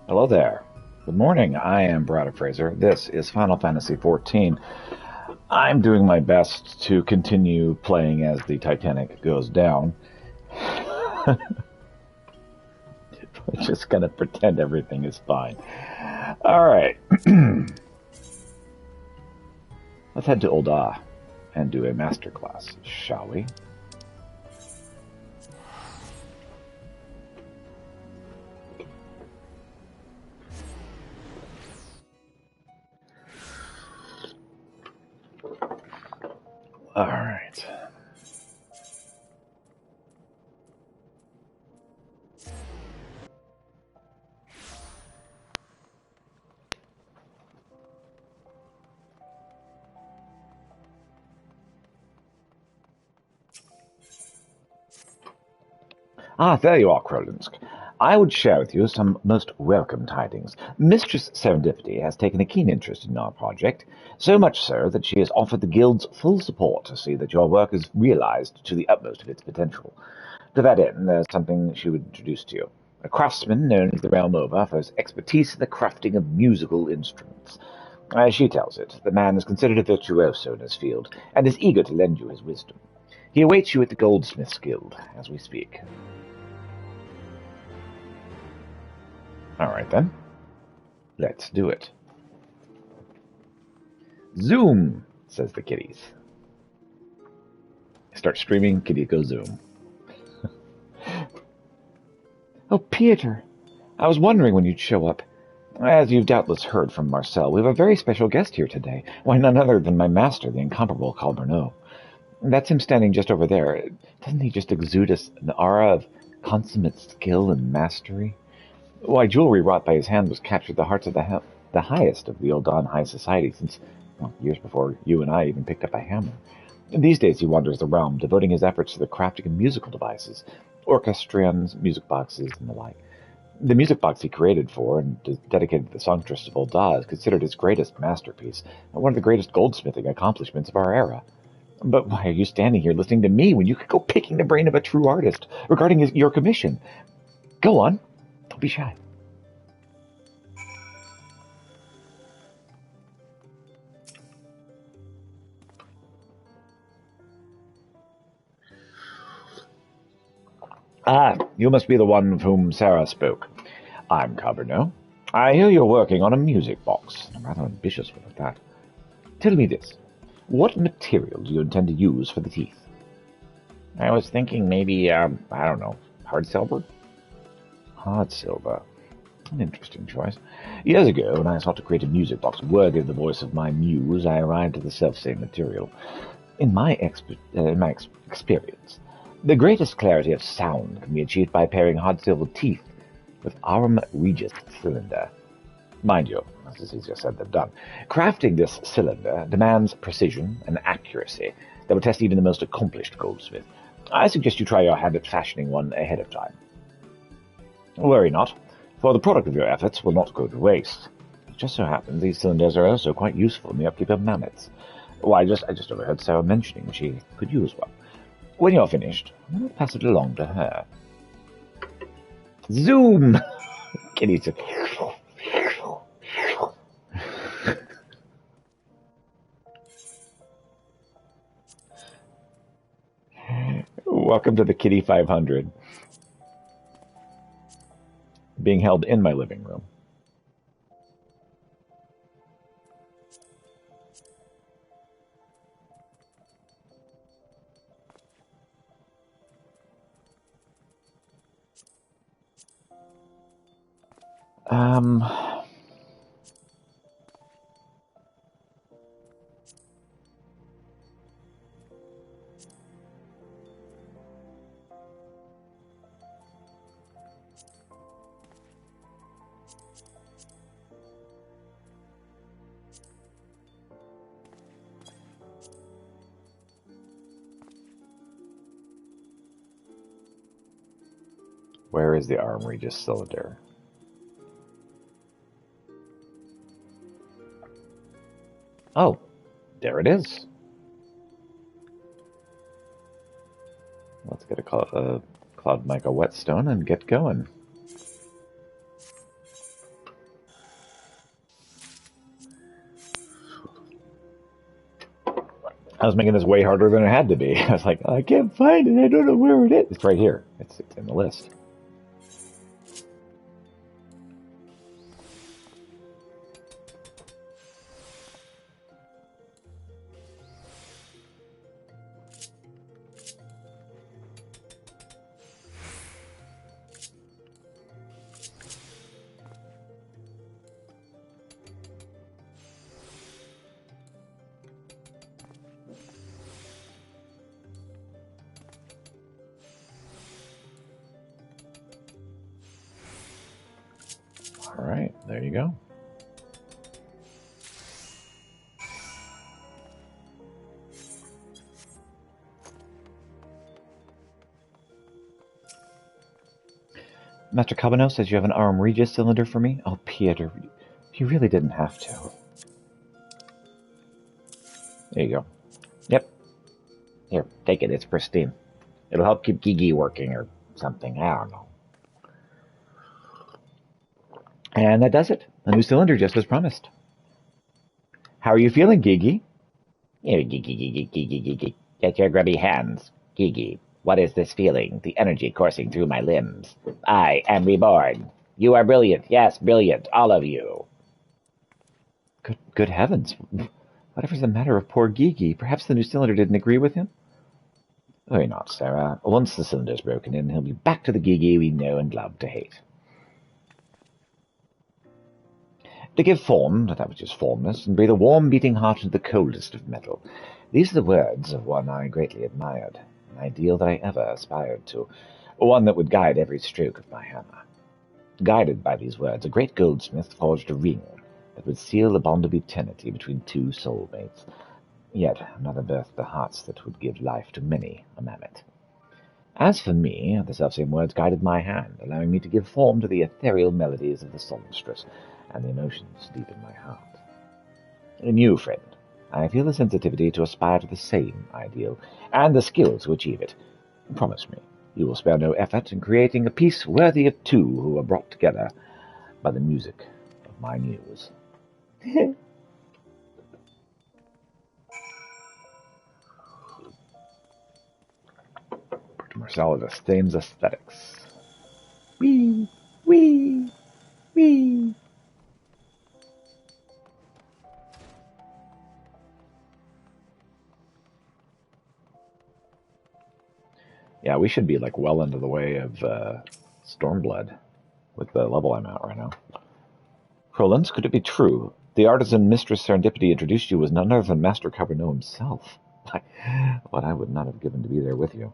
Hello there. Good morning. I am Brad Fraser. This is Final Fantasy XIV. I'm doing my best to continue playing as the Titanic goes down. We're just gonna pretend everything is fine. Alright. Let's head to Ul'dah and do a masterclass, shall we? Alright. Ah, there you are, Krolinsk. I would share with you some most welcome tidings. Mistress Serendipity has taken a keen interest in our project, so much so that she has offered the Guild's full support to see that your work is realized to the utmost of its potential. To that end, there's something she would introduce to you. A craftsman known the realm over for his expertise in the crafting of musical instruments. As she tells it, the man is considered a virtuoso in his field, and is eager to lend you his wisdom. He awaits you at the Goldsmiths Guild as we speak. All right, then. Let's do it. Zoom, says the kitties. Start screaming, kitty goes zoom. Oh, Peter, I was wondering when you'd show up. As you've doubtless heard from Marcel, we have a very special guest here today. Why, none other than my master, the incomparable Calberneau. That's him standing just over there. Doesn't he just exude an aura of consummate skill and mastery? Why, jewelry wrought by his hand was captured the hearts of the highest of the Ul'dah high society since years before you and I even picked up a hammer. These days he wanders the realm, devoting his efforts to the crafting of musical devices, orchestrions, music boxes, and the like. The music box he created for and dedicated to the songstress of Ul'dah is considered his greatest masterpiece, and one of the greatest goldsmithing accomplishments of our era. But why are you standing here listening to me when you could go picking the brain of a true artist regarding your commission? Go on. Don't be shy. Ah, you must be the one of whom Sarah spoke. I'm Calberneau. I hear you're working on a music box. I'm rather ambitious for that. Tell me this. What material do you intend to use for the teeth? I was thinking maybe, I don't know, hard silver? Hard silver. An interesting choice. Years ago, when I sought to create a music box worthy of the voice of my muse, I arrived at the self-same material. In my experience, the greatest clarity of sound can be achieved by pairing hard silver teeth with Arum Regis cylinder. Mind you, this is easier said than done. Crafting this cylinder demands precision and accuracy that would test even the most accomplished goldsmith. I suggest you try your hand at fashioning one ahead of time. Worry not, for the product of your efforts will not go to waste. It just so happens these cylinders are also quite useful in the upkeep of mammoths. Why, I just overheard Sarah mentioning she could use one. When you're finished, I'm going to pass it along to her. Zoom! Kitty said. Welcome to the Kitty 500. Being held in my living room. Where is the Arum Regis cylinder? Oh, there it is. Let's get a Cloud Mica whetstone and get going. I was making this way harder than it had to be. I was like, I can't find it. I don't know where it is. It's right here. It's in the list. All right, there you go. Master Cabano says you have an Arm Regis cylinder for me? Oh, Peter, you really didn't have to. There you go. Yep. Here, take it. It's pristine. It'll help keep Gigi working or something. I don't know. And that does it. A new cylinder just as promised. How are you feeling, Gigi? Gigi. Get your grubby hands. Gigi, what is this feeling? The energy coursing through my limbs. I am reborn. You are brilliant. Yes, brilliant. All of you. Good heavens. Whatever's the matter of poor Gigi? Perhaps the new cylinder didn't agree with him? Worry not, Sarah. Once the cylinder's broken in, he'll be back to the Gigi we know and love to hate. To give form to that which is formless, and breathe a warm beating heart into the coldest of metal. These are the words of one I greatly admired, an ideal that I ever aspired to, one that would guide every stroke of my hammer. Guided by these words, a great goldsmith forged a ring that would seal the bond of eternity between two soulmates. Yet another birthed the hearts that would give life to many a mammoth. As for me, the selfsame words guided my hand, allowing me to give form to the ethereal melodies of the songstress and the emotions deep in my heart. In you, friend, I feel the sensitivity to aspire to the same ideal, and the skill to achieve it. Promise me, you will spare no effort in creating a piece worthy of two who are brought together by the music of my muse. Marcellus Thames Aesthetics. Wee. Yeah, we should be like well into the way of Stormblood with the level I'm at right now. Crolins, could it be true? The artisan Mistress Serendipity introduced you was none other than Master Cabernet himself. What I would not have given to be there with you.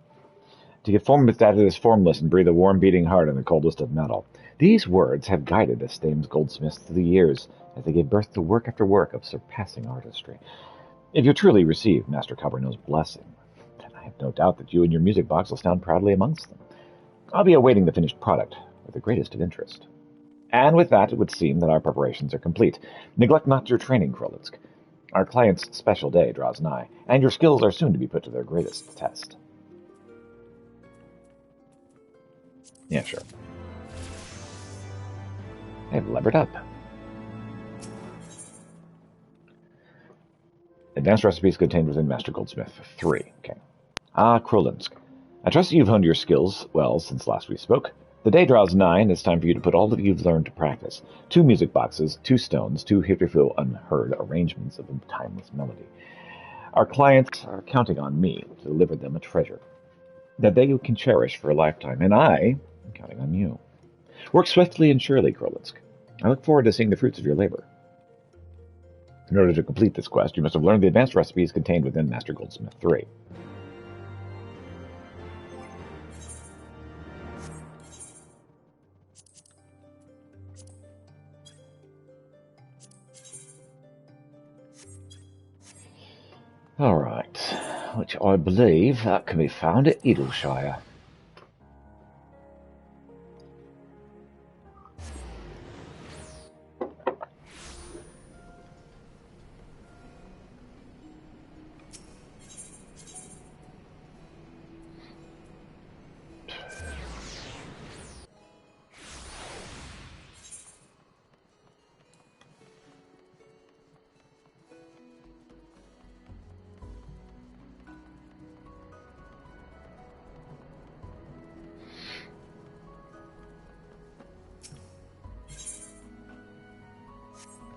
To get form with that is formless and breathe a warm beating heart in the coldest of metal. These words have guided Estame's goldsmiths through the years as they gave birth to work after work of surpassing artistry. If you truly receive Master Cabernet's blessing, then I have no doubt that you and your music box will stand proudly amongst them. I'll be awaiting the finished product with the greatest of interest. And with that, it would seem that our preparations are complete. Neglect not your training, Krolitsk. Our client's special day draws nigh, and your skills are soon to be put to their greatest test. Yeah, sure. I've levered up. Advanced recipes contained within Master Goldsmith 3. Okay. Krolinsk. I trust that you've honed your skills well since last we spoke. The day draws nigh, and it's time for you to put all that you've learned to practice. 2 music boxes, 2 stones, 2 hitherto unheard arrangements of a timeless melody. Our clients are counting on me to deliver them a treasure that they can cherish for a lifetime, and I am counting on you. Work swiftly and surely, Krolinsk. I look forward to seeing the fruits of your labor. In order to complete this quest, you must have learned the advanced recipes contained within Master Goldsmith 3. Alright, which I believe that can be found at Edelshire.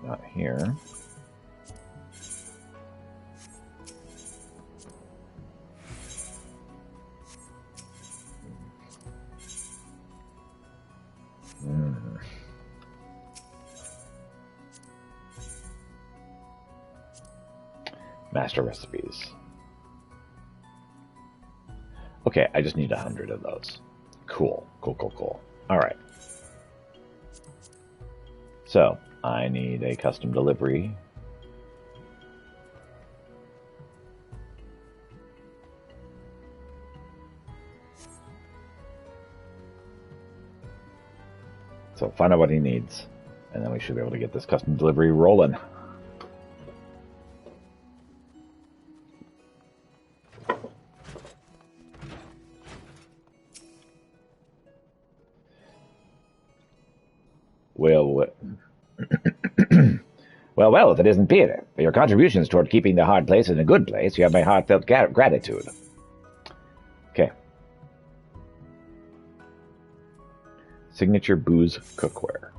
Not here. Master recipes. Okay, I just need 100 of those. Cool. All right. So, I need a custom delivery. So, find out what he needs, and then we should be able to get this custom delivery rolling. Well, if it isn't Peter, for your contributions toward keeping the hard place in a good place, you have my heartfelt gratitude. Okay. Signature booze cookware.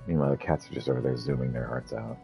Meanwhile, the cats are just over there zooming their hearts out.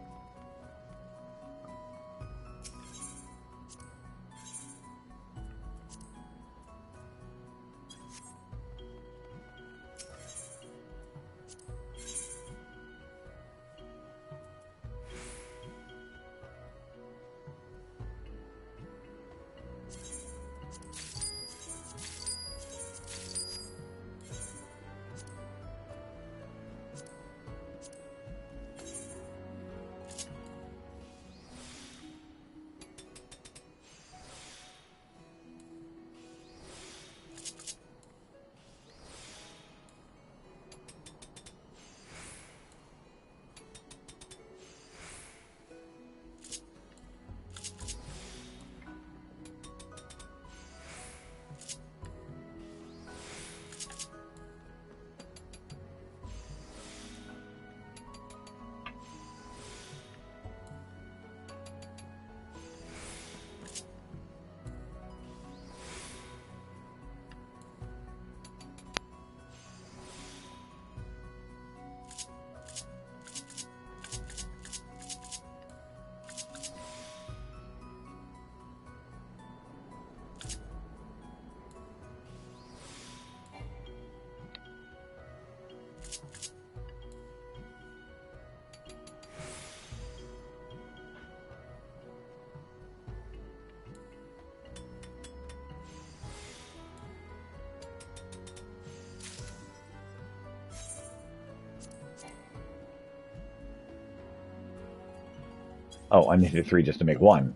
Oh, I needed 3 just to make 1.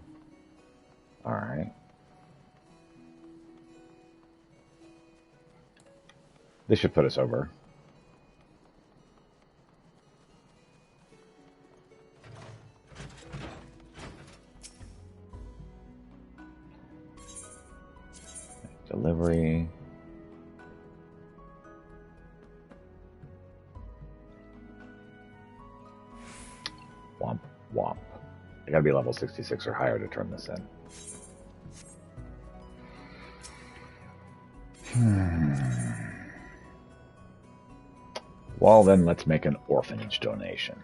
All right. This should put us over. Delivery. Womp, womp. I gotta be level 66 or higher to turn this in. Well, then let's make an orphanage donation.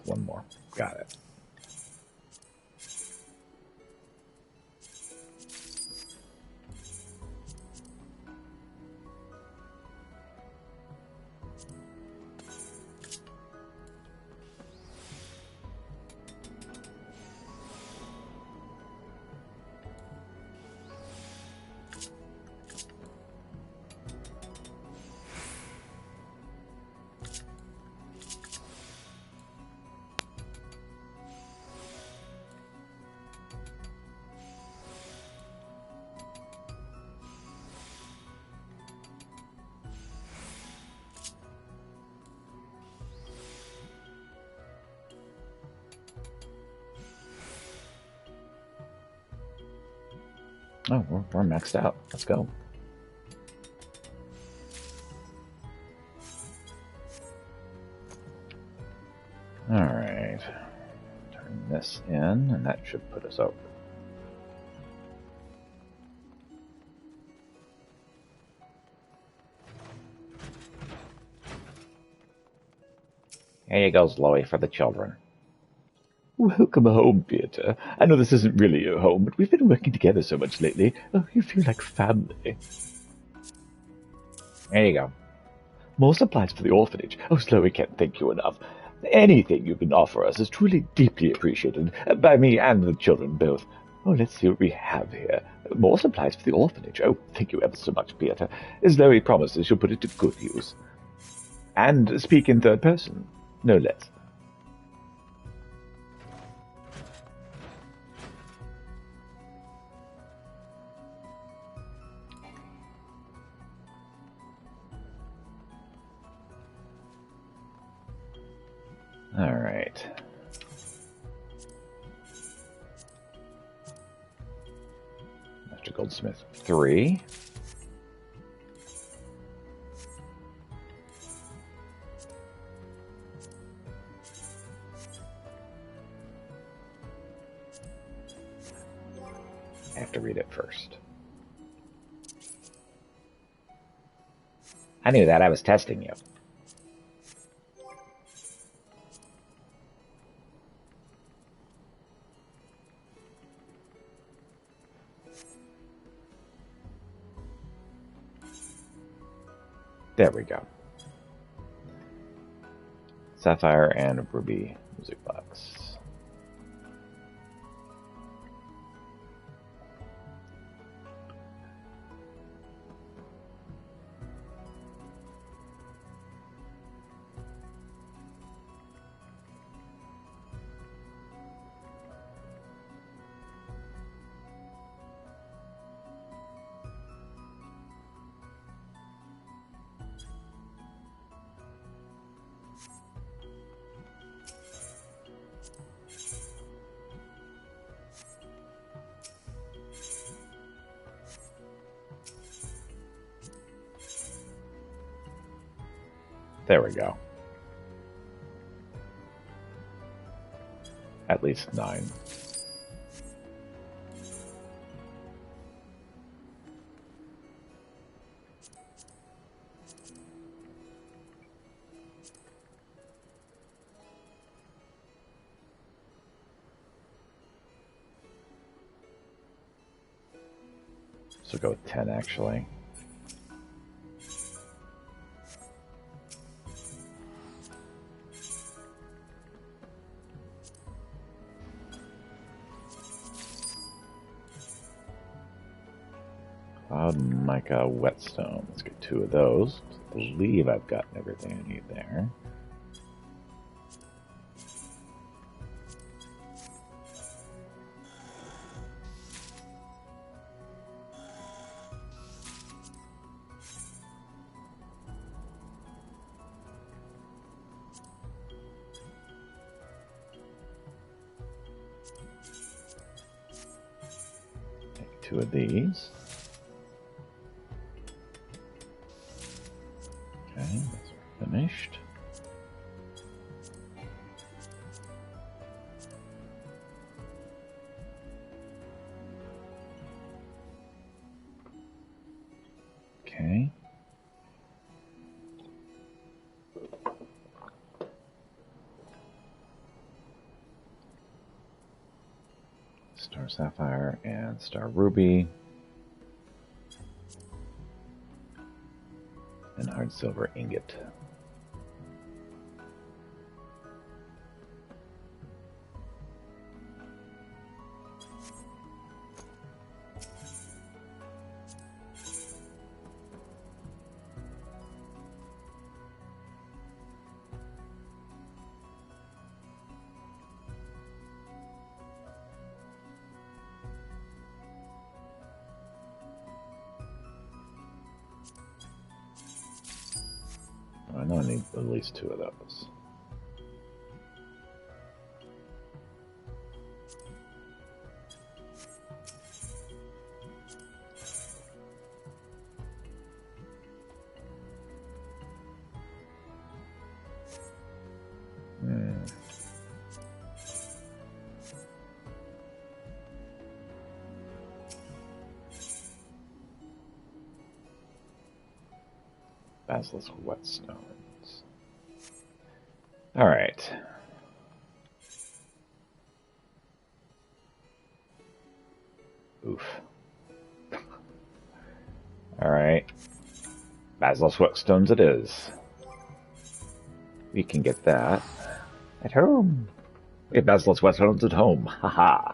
One more. Got it. Oh, we're maxed out. Let's go. Alright. Turn this in, and that should put us over. Here you go, Chloe, for the children. Welcome home, Peter. I know this isn't really your home, but we've been working together so much lately. Oh, you feel like family. There you go. More supplies for the orphanage. Oh, Chloe can't thank you enough. Anything you can offer us is truly deeply appreciated, by me and the children both. Oh, let's see what we have here. More supplies for the orphanage. Oh, thank you ever so much, Peter. As Chloe promises, she'll put it to good use. And speak in third person, no less. All right. Master Goldsmith 3. I have to read it first. I knew that. I was testing you. There we go. Sapphire and Ruby music box. There we go. At least 9. So go with 10 actually. Cloud, mica, whetstone. Let's get 2 of those. I believe I've gotten everything I need there. Take 2 of these. Okay, that's finished. Okay. Star Sapphire and Star Ruby. And hard silver ingot. I know I need at least 2 of those. Basilisk whetstones. Alright. Oof. Alright. Basilisk whetstones it is. We can get that at home. We have Basilisk whetstones at home. Haha.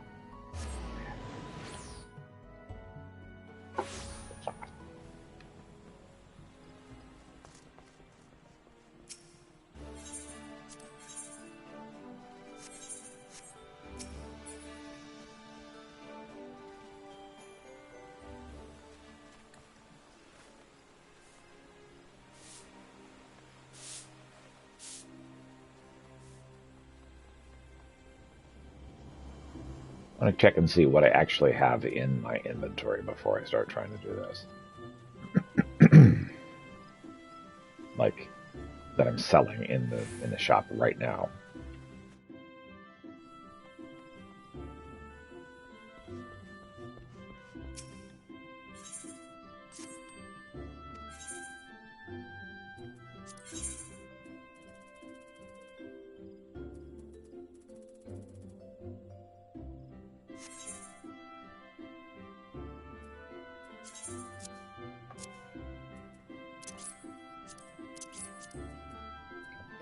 I want to check and see what I actually have in my inventory before I start trying to do this. Like, that I'm selling in the shop right now.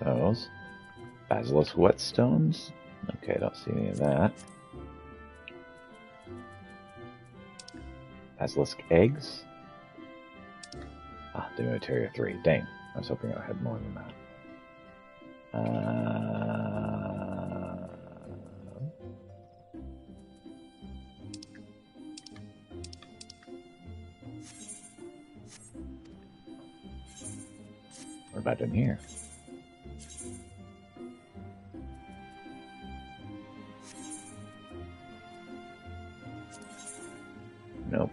Those. Basilisk whetstones. Okay, I don't see any of that. Basilisk eggs. Ah, Materia 3. Dang, I was hoping I had more than that. What about in here? Nope.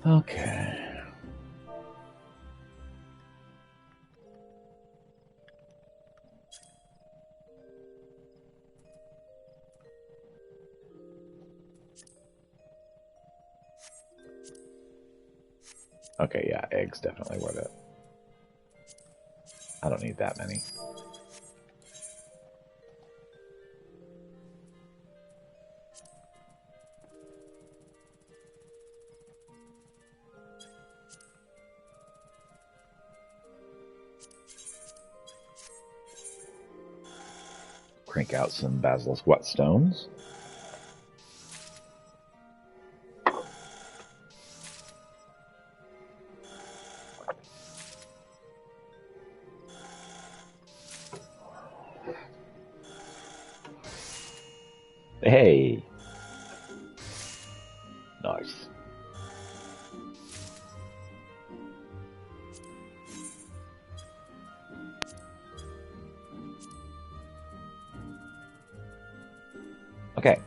Okay. Okay, yeah, eggs definitely worth it. I don't need that many. Crank out some basilisk whetstones. Hey! Nice. Okay.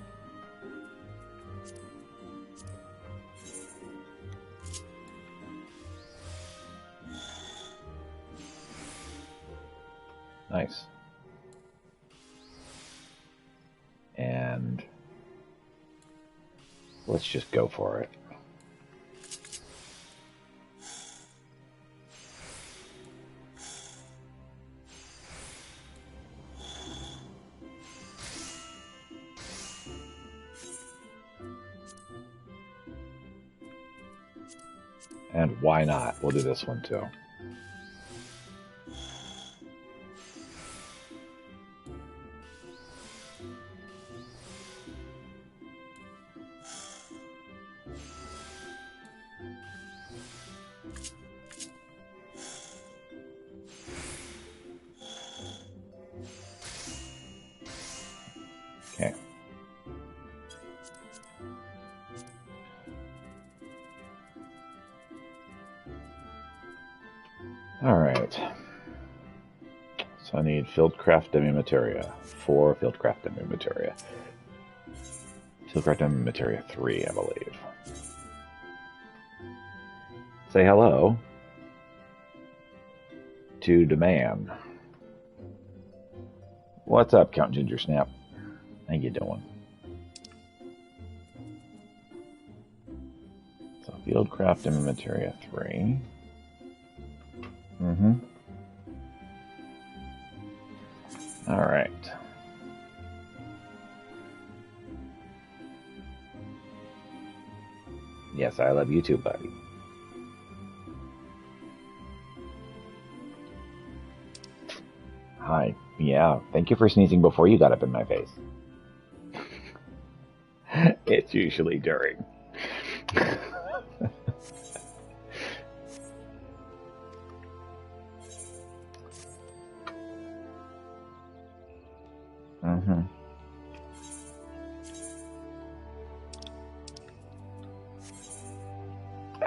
Nice. And let's just go for it. And why not? We'll do this one too. Okay. All right. So I need Fieldcraft Demi-Materia. 4 Fieldcraft Demi-Materia. Fieldcraft Demi-Materia 3, I believe. Say hello to Demand. What's up, Count Ginger Snap? How you doing? So, Fieldcraft and Materia 3. All right. Yes, I love you too, buddy. Hi. Yeah, thank you for sneezing before you got up in my face. It's usually during.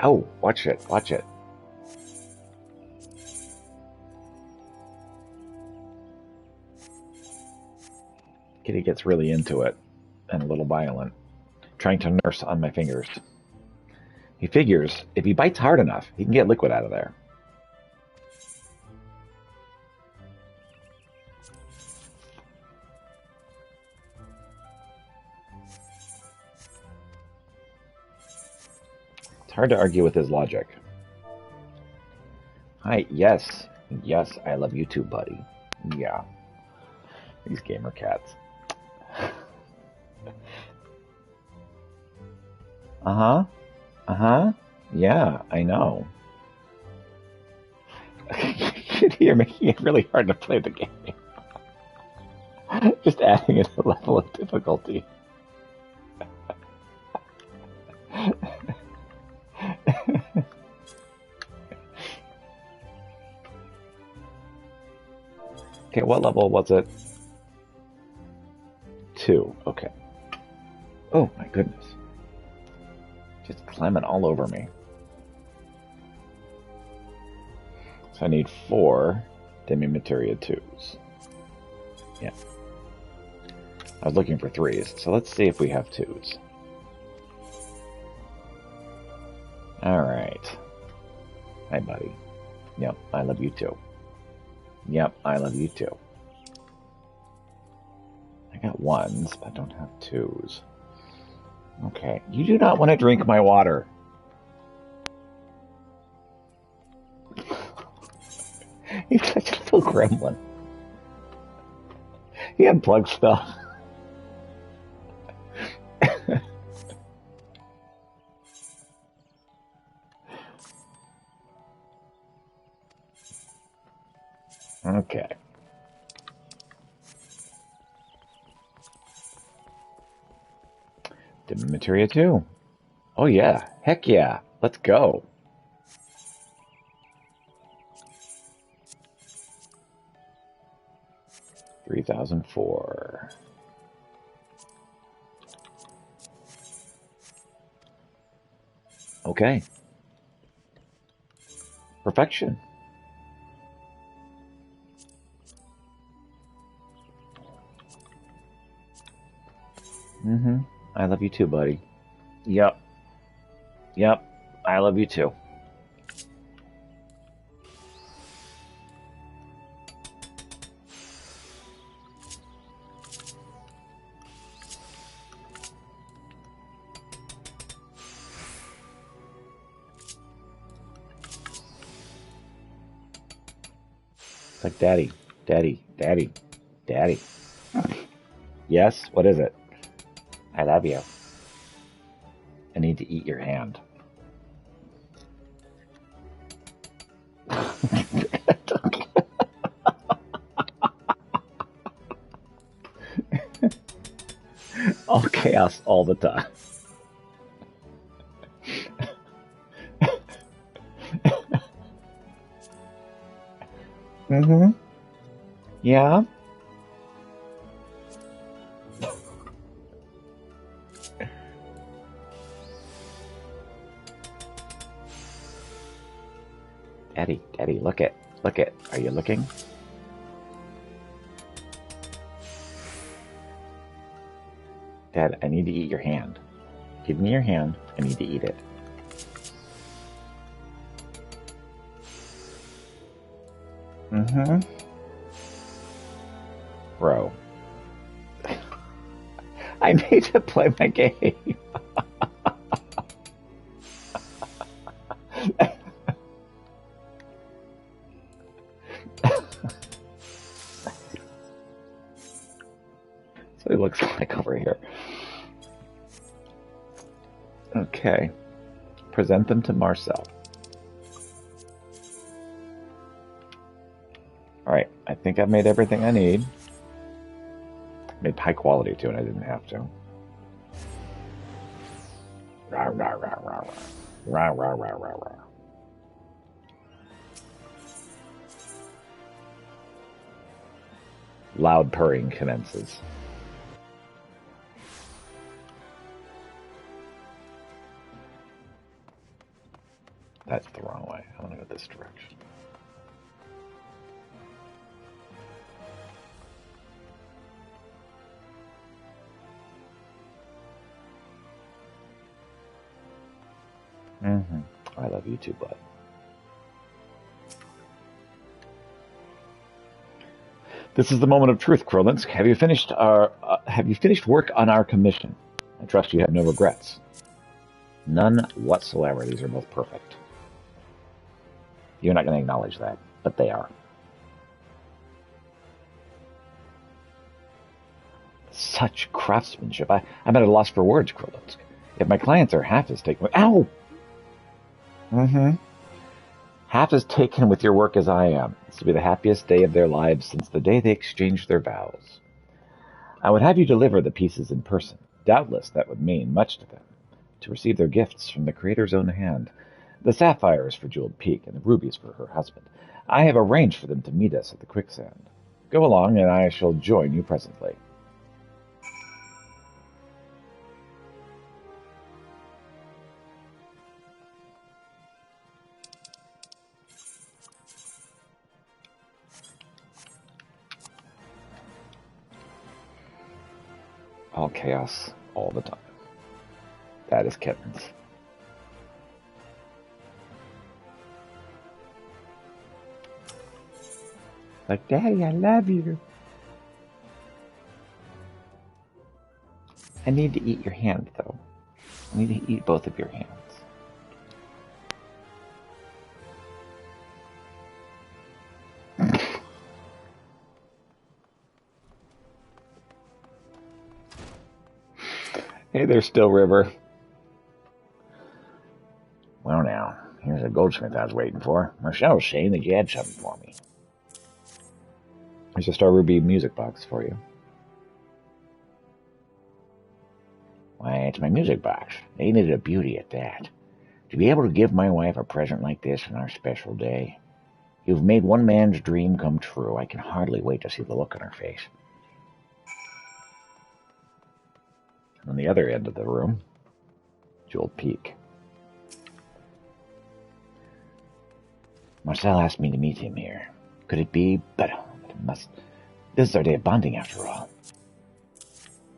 Oh, watch it, watch it. Kitty gets really into it and a little violent, trying to nurse on my fingers. He figures if he bites hard enough, he can get liquid out of there. It's hard to argue with his logic. Hi, yes. Yes, I love you too, buddy. Yeah. These gamer cats. Uh-huh. Uh-huh. Yeah, I know. You're making it really hard to play the game. Just adding it a level of difficulty. Okay, what level was it? 2. Okay. Oh, my goodness. Just climbing all over me. So I need 4 Demi-Materia 2s. Yeah. I was looking for 3s, so let's see if we have 2s. Alright. Hi, buddy. Yep, I love you too. Yep, I love you too. I got 1s, but I don't have 2s. Okay, you do not want to drink my water. He's such a little gremlin. He unplugged stuff. Okay. Demi-Materia 2. Oh yeah, heck yeah, let's go. $3,004. Okay. Perfection. I love you too, buddy. Yep. Yep. I love you too. It's like daddy, daddy, daddy, daddy. Yes? What is it? I love you. I need to eat your hand. All chaos all the time. Yeah? Daddy, daddy, look it. Look it. Are you looking? Dad, I need to eat your hand. Give me your hand. I need to eat it. pro. I need to play my game. So it looks like over here. Okay. Present them to Marcel. Alright, I think I've made everything I need. Made high quality too, and I didn't have to. Rah, rah, rah, rah, rah. Rah, rah, rah, rah, rah. Loud purring commences. That's the wrong way. I want to go this direction. I love you too, bud. This is the moment of truth, Krollinsk. Have you finished work on our commission? I trust you have no regrets. None whatsoever. These are both perfect. You're not going to acknowledge that, but they are. Such craftsmanship. I'm at a loss for words, Krollinsk. If my clients are half as taken with... Ow! Half as taken with your work as I am. This will be the happiest day of their lives since the day they exchanged their vows. I would have you deliver the pieces in person. Doubtless that would mean much to them, to receive their gifts from the Creator's own hand. The sapphires for Jeweled Peak and the rubies for her husband. I have arranged for them to meet us at the quicksand. Go along, and I shall join you presently. All chaos, all the time. That is kittens. Like, Daddy, I love you. I need to eat your hand, though. I need to eat both of your hands. Hey there, Still River. Well now, here's a goldsmith I was waiting for. Marcel was saying that you had something for me. Here's a Star Ruby music box for you. Why, it's my music box. Ain't it a beauty at that? To be able to give my wife a present like this on our special day. You've made one man's dream come true. I can hardly wait to see the look on her face. On the other end of the room, Jeweled Peak. Marcel asked me to meet him here. Could it be? But it must. This is our day of bonding, after all.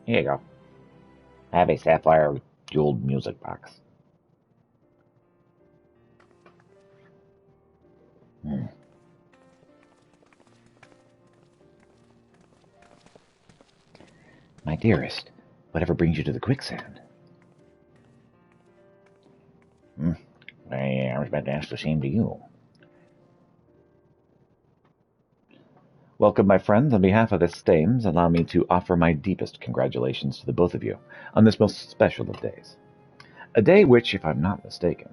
Here you go. Have a sapphire jeweled music box. My dearest, whatever brings you to the quicksand? I was about to ask the same to you. Welcome, my friends. On behalf of the Stames, allow me to offer my deepest congratulations to the both of you on this most special of days. A day which, if I'm not mistaken,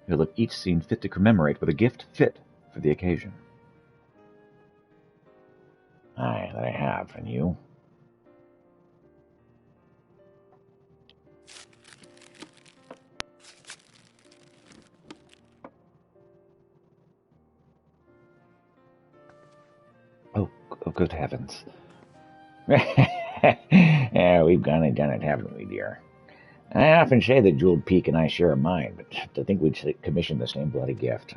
you'll have each seen fit to commemorate with a gift fit for the occasion. Aye, that I have, and you? Oh, good heavens. Yeah, we've gone and done it, haven't we, dear? I often say that Jeweled Peak and I share a mind, but to think we'd commission the same bloody gift.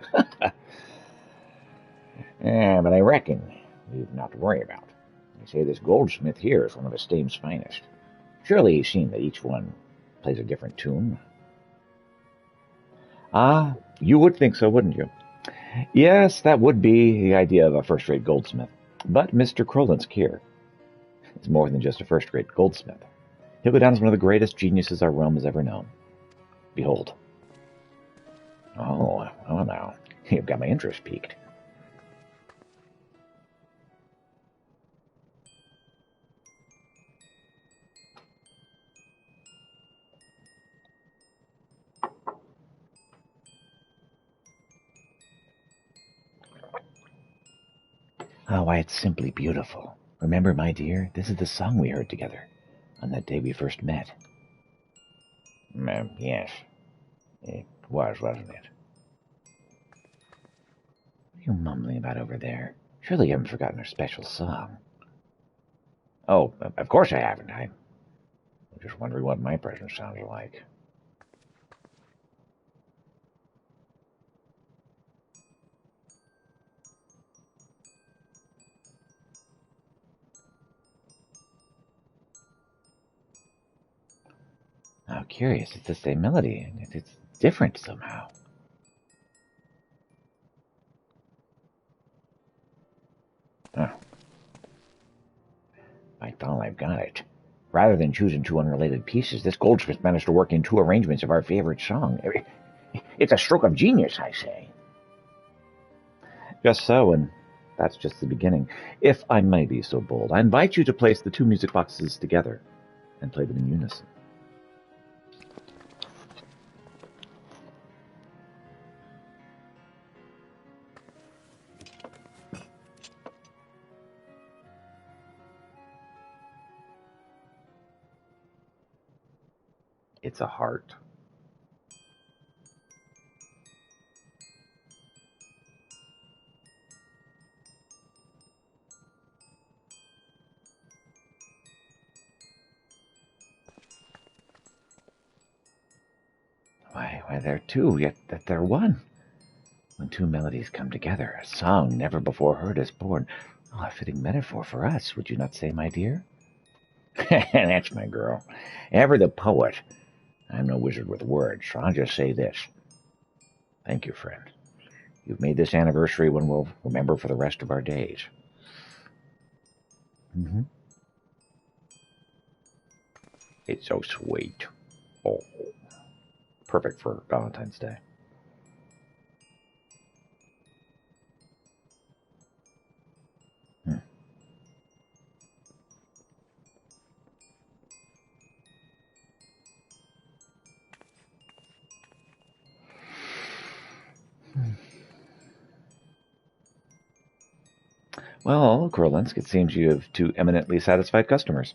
Yeah, but I reckon we've not to worry about. They say this goldsmith here is one of Esteem's finest. Surely you've seen that each one plays a different tune. Ah, you would think so, wouldn't you? Yes, that would be the idea of a first-rate goldsmith. But Mr. Krollinsk here, He's more than just a first-rate goldsmith. He'll go down as one of the greatest geniuses our realm has ever known. Behold. Oh now. You've got my interest piqued. Oh, why, it's simply beautiful. Remember, my dear, this is the song we heard together on that day we first met. Yes. It was, wasn't it? What are you mumbling about over there? Surely you haven't forgotten our special song. Oh, of course I haven't. I'm just wondering what my presence sounded like. How curious. It's the same melody. It's different somehow. Huh. I thought I've got it. Rather than choosing two unrelated pieces, this goldsmith managed to work in two arrangements of our favorite song. It's a stroke of genius, I say. Just so, and that's just the beginning. If I may be so bold, I invite you to place the two music boxes together and play them in unison. It's a heart. Why, they're two, yet that they're one. When two melodies come together, a song never before heard is born. Oh, a fitting metaphor for us, would you not say, my dear? That's my girl. Ever the poet. I'm no wizard with words, so I'll just say this. Thank you, friend. You've made this anniversary one we'll remember for the rest of our days. Mm-hmm. It's so sweet. Oh, perfect for Valentine's Day. Well, Kurlinsk, it seems you have two eminently satisfied customers.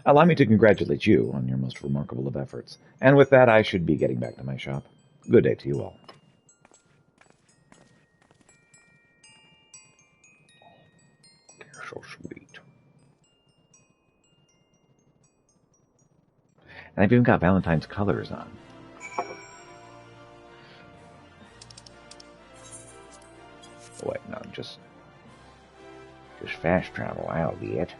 Allow me to congratulate you on your most remarkable of efforts. And with that, I should be getting back to my shop. Good day to you all. You're so sweet. And I've even got Valentine's colors on. Wait, no, just fast travel, that'll be it.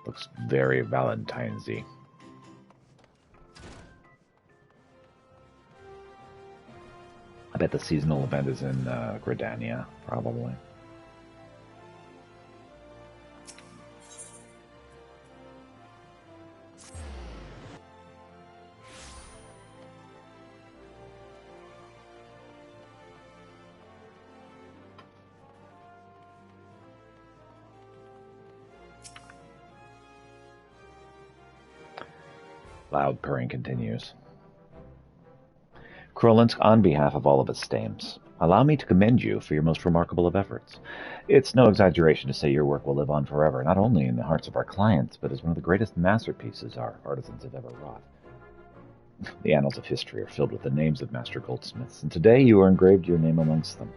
Looks very Valentine's-y. I bet the seasonal event is in Gridania, probably. Loud purring continues. Kurlinsk, on behalf of all of its Stames, allow me to commend you for your most remarkable of efforts. It's no exaggeration to say your work will live on forever, not only in the hearts of our clients, but as one of the greatest masterpieces our artisans have ever wrought. The annals of history are filled with the names of master goldsmiths, and today you are engraved your name amongst them.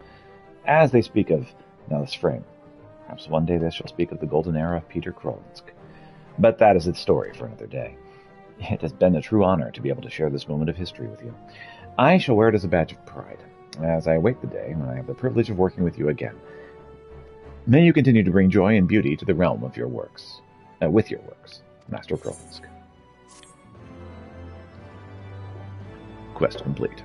As they speak of now this frame, perhaps one day they shall speak of the golden era of Peter Kurlinsk. But that is its story for another day. It has been a true honor to be able to share this moment of history with you. I shall wear it as a badge of pride, as I await the day when I have the privilege of working with you again. May you continue to bring joy and beauty to the realm of your works, with your works, Master Kurlinsk. Quest complete.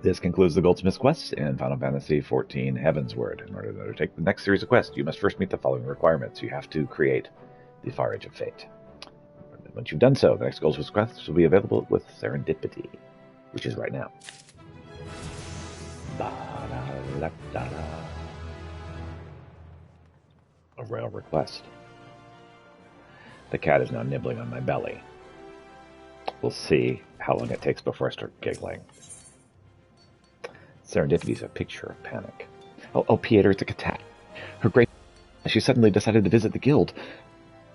This concludes the Goldsmith's quest in Final Fantasy XIV Heavensward. In order to undertake the next series of quests, you must first meet the following requirements. You have to create the Far Edge of Fate. Once you've done so, the next Goldsmith's quest will be available with Serendipity, which is right now. A rare request. The cat is now nibbling on my belly. We'll see how long it takes before I start giggling. Serendipity is a picture of panic. Oh, Pieter, it's a cat. Her great... She suddenly decided to visit the guild.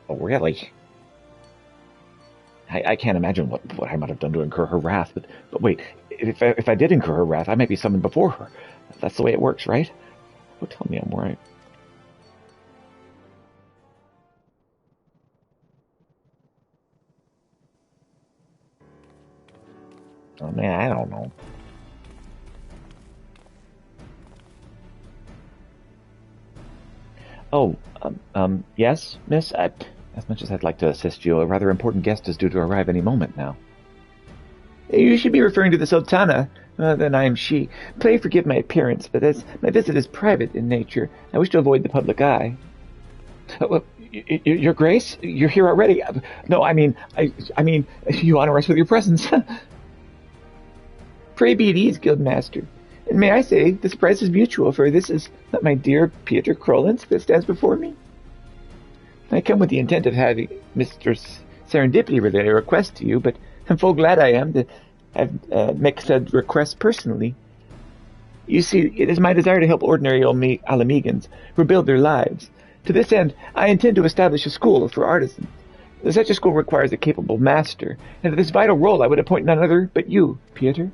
Oh, really? I can't imagine what I might have done to incur her wrath, but wait, if I did incur her wrath, I might be summoned before her. That's the way it works, right? Oh, tell me I'm right. Oh, man, I don't know. Oh, yes, miss? As much as I'd like to assist you, a rather important guest is due to arrive any moment now. You should be referring to the Sultana. Then I am she. Pray forgive my appearance, but as my visit is private in nature, I wish to avoid the public eye. Your Grace? You're here already? No, I mean, you honor us with your presence. Pray be at ease, Guildmaster. And may I say, the surprise is mutual, for this is not my dear Pieter Krolins that stands before me. I come with the intent of having Mr. Serendipity relay a request to you, but I'm full glad I am to have make said request personally. You see, it is my desire to help ordinary Alamegans rebuild their lives. To this end, I intend to establish a school for artisans. Such a school requires a capable master, and to this vital role I would appoint none other but you, Pieter.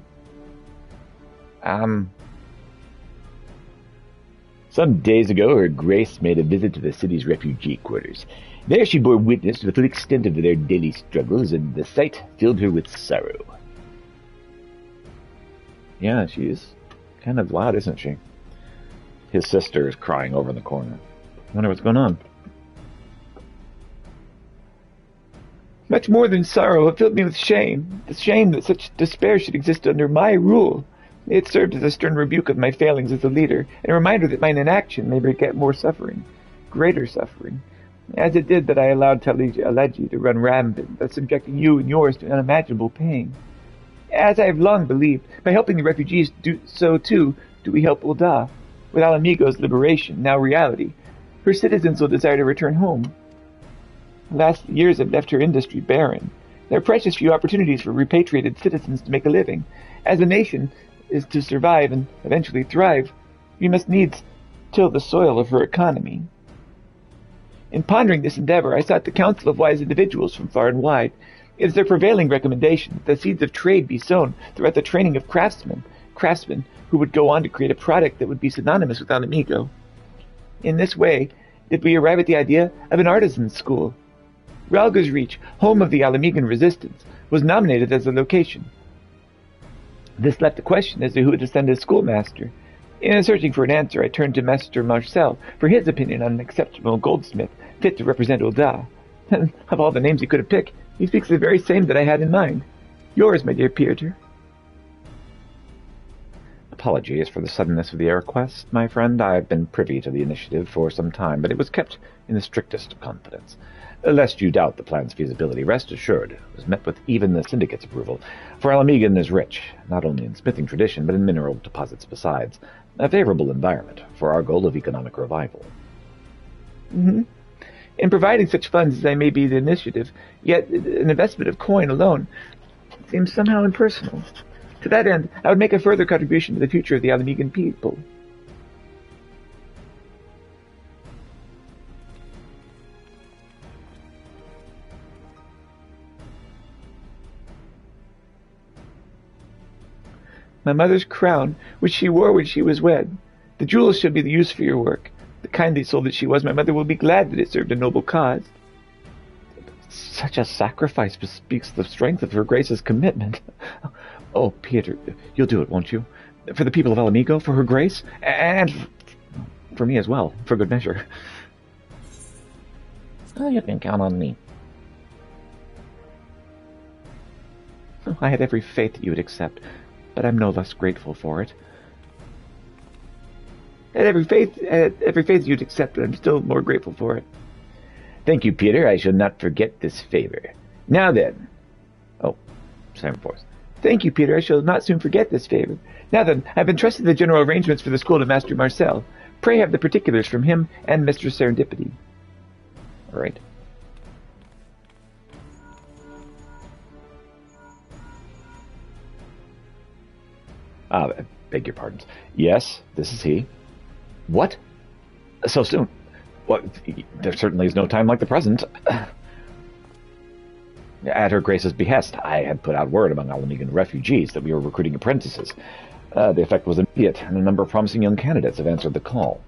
Some days ago, Her Grace made a visit to the city's refugee quarters. There she bore witness to the full extent of their daily struggles, and the sight filled her with sorrow. Yeah, she is kind of loud, isn't she? His sister is crying over in the corner. I wonder what's going on. Much more than sorrow, it filled me with shame. The shame that such despair should exist under my rule. It served as a stern rebuke of my failings as a leader, and a reminder that mine inaction may beget more suffering, greater suffering, as it did that I allowed Alegi to run rampant, thus subjecting you and yours to unimaginable pain. As I have long believed, by helping the refugees do so too, do we help Ul'dah. With Alamigo's liberation, now reality, her citizens will desire to return home. The last years have left her industry barren. There are precious few opportunities for repatriated citizens to make a living. As a nation is to survive and eventually thrive, we must needs till the soil of her economy. In pondering this endeavor, I sought the counsel of wise individuals from far and wide. It is their prevailing recommendation that the seeds of trade be sown throughout the training of craftsmen who would go on to create a product that would be synonymous with Alamigo. In this way did we arrive at the idea of an artisan's school. Ralga's Reach, home of the Alamigan resistance, was nominated as the location. This left the question as to who would send as schoolmaster. In searching for an answer, I turned to Master Marcel for his opinion on an exceptional goldsmith fit to represent Ul'dah. And of all the names he could have picked, he speaks the very same that I had in mind. Yours, my dear Pieter. Apologies for the suddenness of the request, my friend. I have been privy to the initiative for some time, but it was kept in the strictest confidence. Lest you doubt the plan's feasibility, rest assured it was met with even the syndicate's approval, for Alamigan is rich, not only in smithing tradition, but in mineral deposits besides. A favorable environment for our goal of economic revival. In providing such funds as I may be the initiative, yet an investment of coin alone seems somehow impersonal. To that end, I would make a further contribution to the future of the Alamigan people. My mother's crown, which she wore when she was wed. The jewels shall be the use for your work. The kindly soul that she was, my mother will be glad that it served a noble cause. Such a sacrifice bespeaks the strength of Her Grace's commitment. Oh, Pieter, you'll do it, won't you? For the people of Alamigo, for Her Grace, and for me as well, for good measure. Oh, you can count on me. I had every faith that you would accept, but I'm no less grateful for it. I had every faith you'd accept, but I'm still more grateful for it. Thank you, Peter. I shall not forget this favor. Now then. Oh, Simon Force. Thank you, Peter. I shall not soon forget this favor. Now then, I've entrusted the general arrangements for the school to Master Marcel. Pray have the particulars from him and Mr. Serendipity. All right. I beg your pardons. Yes, this is he. What? So soon? Well, there certainly is no time like the present. At Her Grace's behest, I had put out word among Alamegan refugees that we were recruiting apprentices. The effect was immediate, and a number of promising young candidates have answered the call.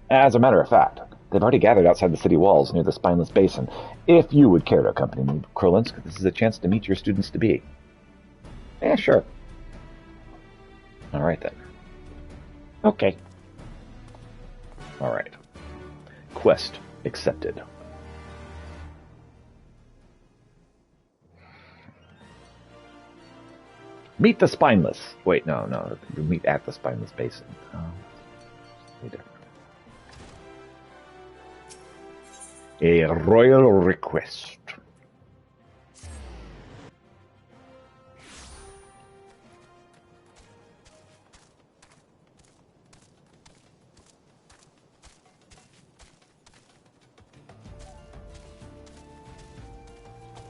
As a matter of fact, they've already gathered outside the city walls near the Spineless Basin. If you would care to accompany me, Krolinsk, this is a chance to meet your students-to-be. Yeah, sure. All right, then. Okay. All right. Quest accepted. Meet the Spineless. Wait, no. Meet at the Spineless Basin. A royal request.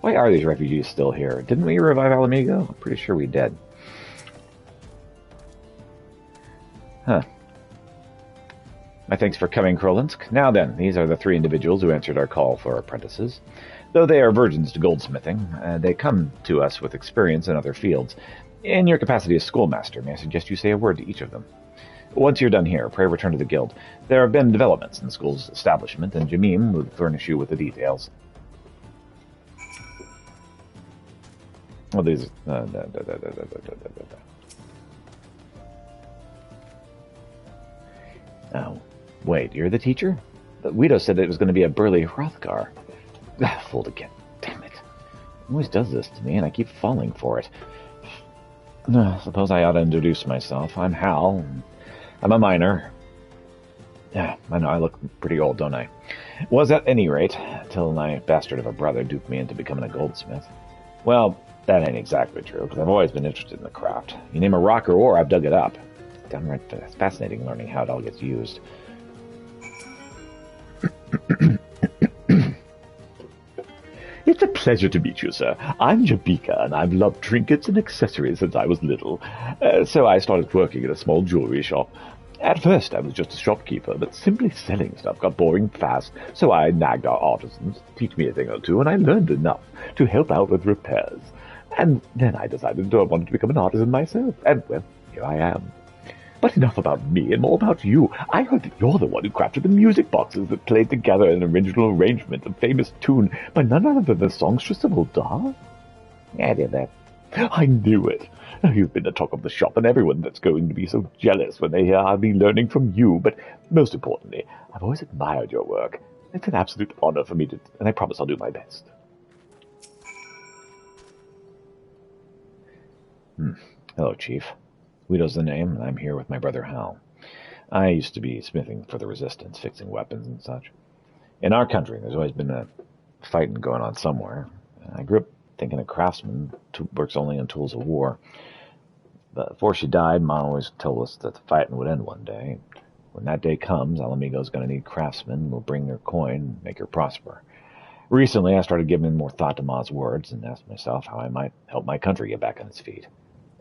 Why are these refugees still here? Didn't we revive Alamigo? I'm pretty sure we did. Huh. My thanks for coming, Krolinsk. Now then, these are the 3 individuals who answered our call for apprentices. Though they are virgins to goldsmithing, they come to us with experience in other fields. In your capacity as schoolmaster, may I suggest you say a word to each of them? Once you're done here, pray return to the guild. There have been developments in the school's establishment, and Jamim will furnish you with the details. Well, these... Oh, wait, you're the teacher? Guido said it was going to be a burly Hrothgar. Fooled again. Damn it. He always does this to me, and I keep falling for it. Suppose I ought to introduce myself. I'm Hal. I'm a miner. Yeah, I know I look pretty old, don't I? Was at any rate, till my bastard of a brother duped me into becoming a goldsmith. Well, that ain't exactly true, because I've always been interested in the craft. You name a rock or ore, I've dug it up. It's downright fascinating learning how it all gets used. It's a pleasure to meet you, sir. I'm Jabika, and I've loved trinkets and accessories since I was little. So I started working at a small jewelry shop. At first, I was just a shopkeeper, but simply selling stuff got boring fast, so I nagged our artisans to teach me a thing or two, and I learned enough to help out with repairs. And then I decided I wanted to become an artisan myself, and, well, here I am. But enough about me and more about you. I heard that you're the one who crafted the music boxes that played together an original arrangement of famous tune by none other than the songstress of Uldar. I did that. I knew it. You've been the talk of the shop, and everyone that's going to be so jealous when they hear me learning from you. But most importantly, I've always admired your work. It's an absolute honor for me to, and I promise I'll do my best. Hello, Chief. Guido's the name, and I'm here with my brother Hal. I used to be smithing for the Resistance, fixing weapons and such. In our country, there's always been a fighting going on somewhere. I grew up thinking a craftsman works only on tools of war. But before she died, Mom always told us that the fighting would end one day. When that day comes, Alamigo's going to need craftsmen who will bring her coin and make her prosper. Recently, I started giving more thought to Ma's words and asked myself how I might help my country get back on its feet.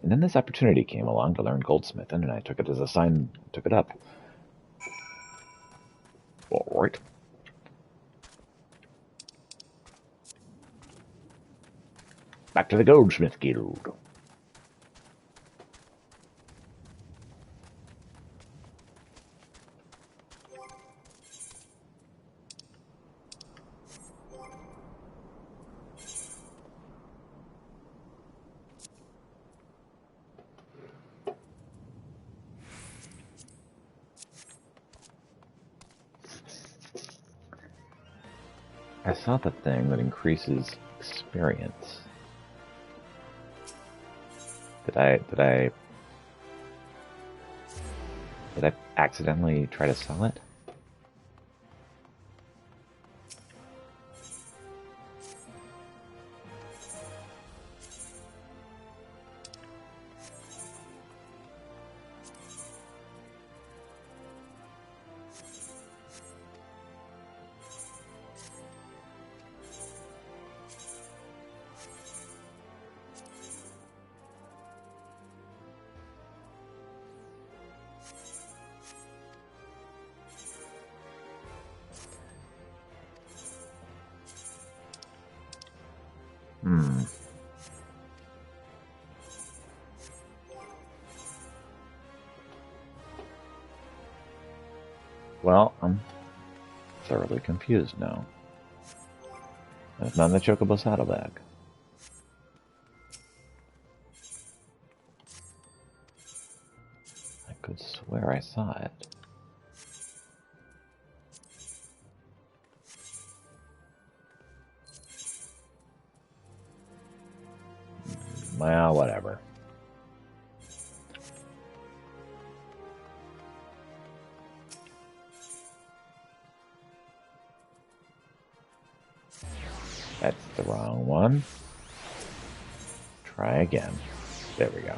And then this opportunity came along to learn goldsmithing, and I took it as a sign, took it up. All right. Back to the Goldsmith Guild. I saw the thing that increases experience. Did I accidentally try to sell it? Well, I'm thoroughly confused now. There's none in the Chocobo saddlebag. I could swear I saw it. Well, whatever. That's the wrong one. Try again. There we go.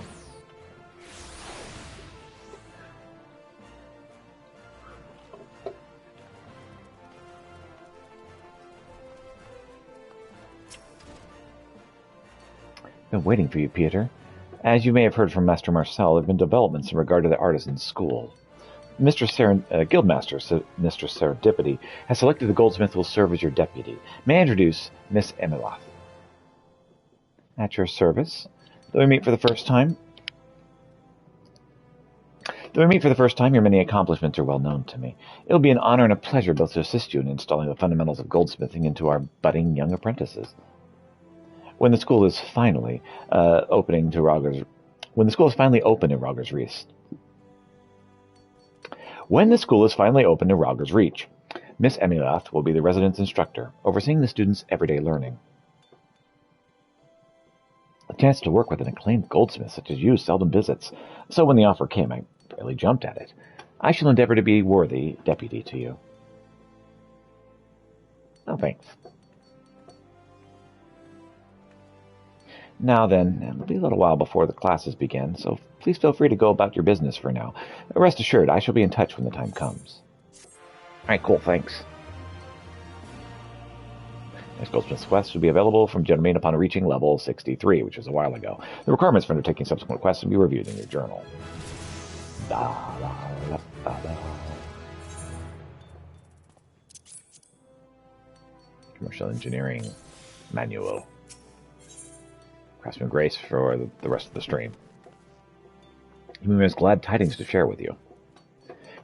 Been waiting for you, Peter. As you may have heard from Master Marcel, there have been developments in regard to the artisan school. Guildmaster Mr. Serendipity has selected the goldsmith who will serve as your deputy. May I introduce Miss Emiloth? At your service. Though we meet for the first time, your many accomplishments are well known to me. It will be an honor and a pleasure both to assist you in installing the fundamentals of goldsmithing into our budding young apprentices. When the school is finally open in Rogers Reach, Miss Emiloth will be the residence instructor, overseeing the students' everyday learning. A chance to work with an acclaimed goldsmith such as you seldom visits, so when the offer came, I fairly jumped at it. I shall endeavor to be worthy deputy to you. Oh, thanks. Now then, it'll be a little while before the classes begin, so please feel free to go about your business for now. Rest assured, I shall be in touch when the time comes. Alright, cool, thanks. Next Goldsmith's quest should be available from Gentleman upon reaching level 63, which was a while ago. The requirements for undertaking subsequent quests will be reviewed in your journal. Commercial Engineering Manual. Craftsman Grace for the rest of the stream. He has glad tidings to share with you.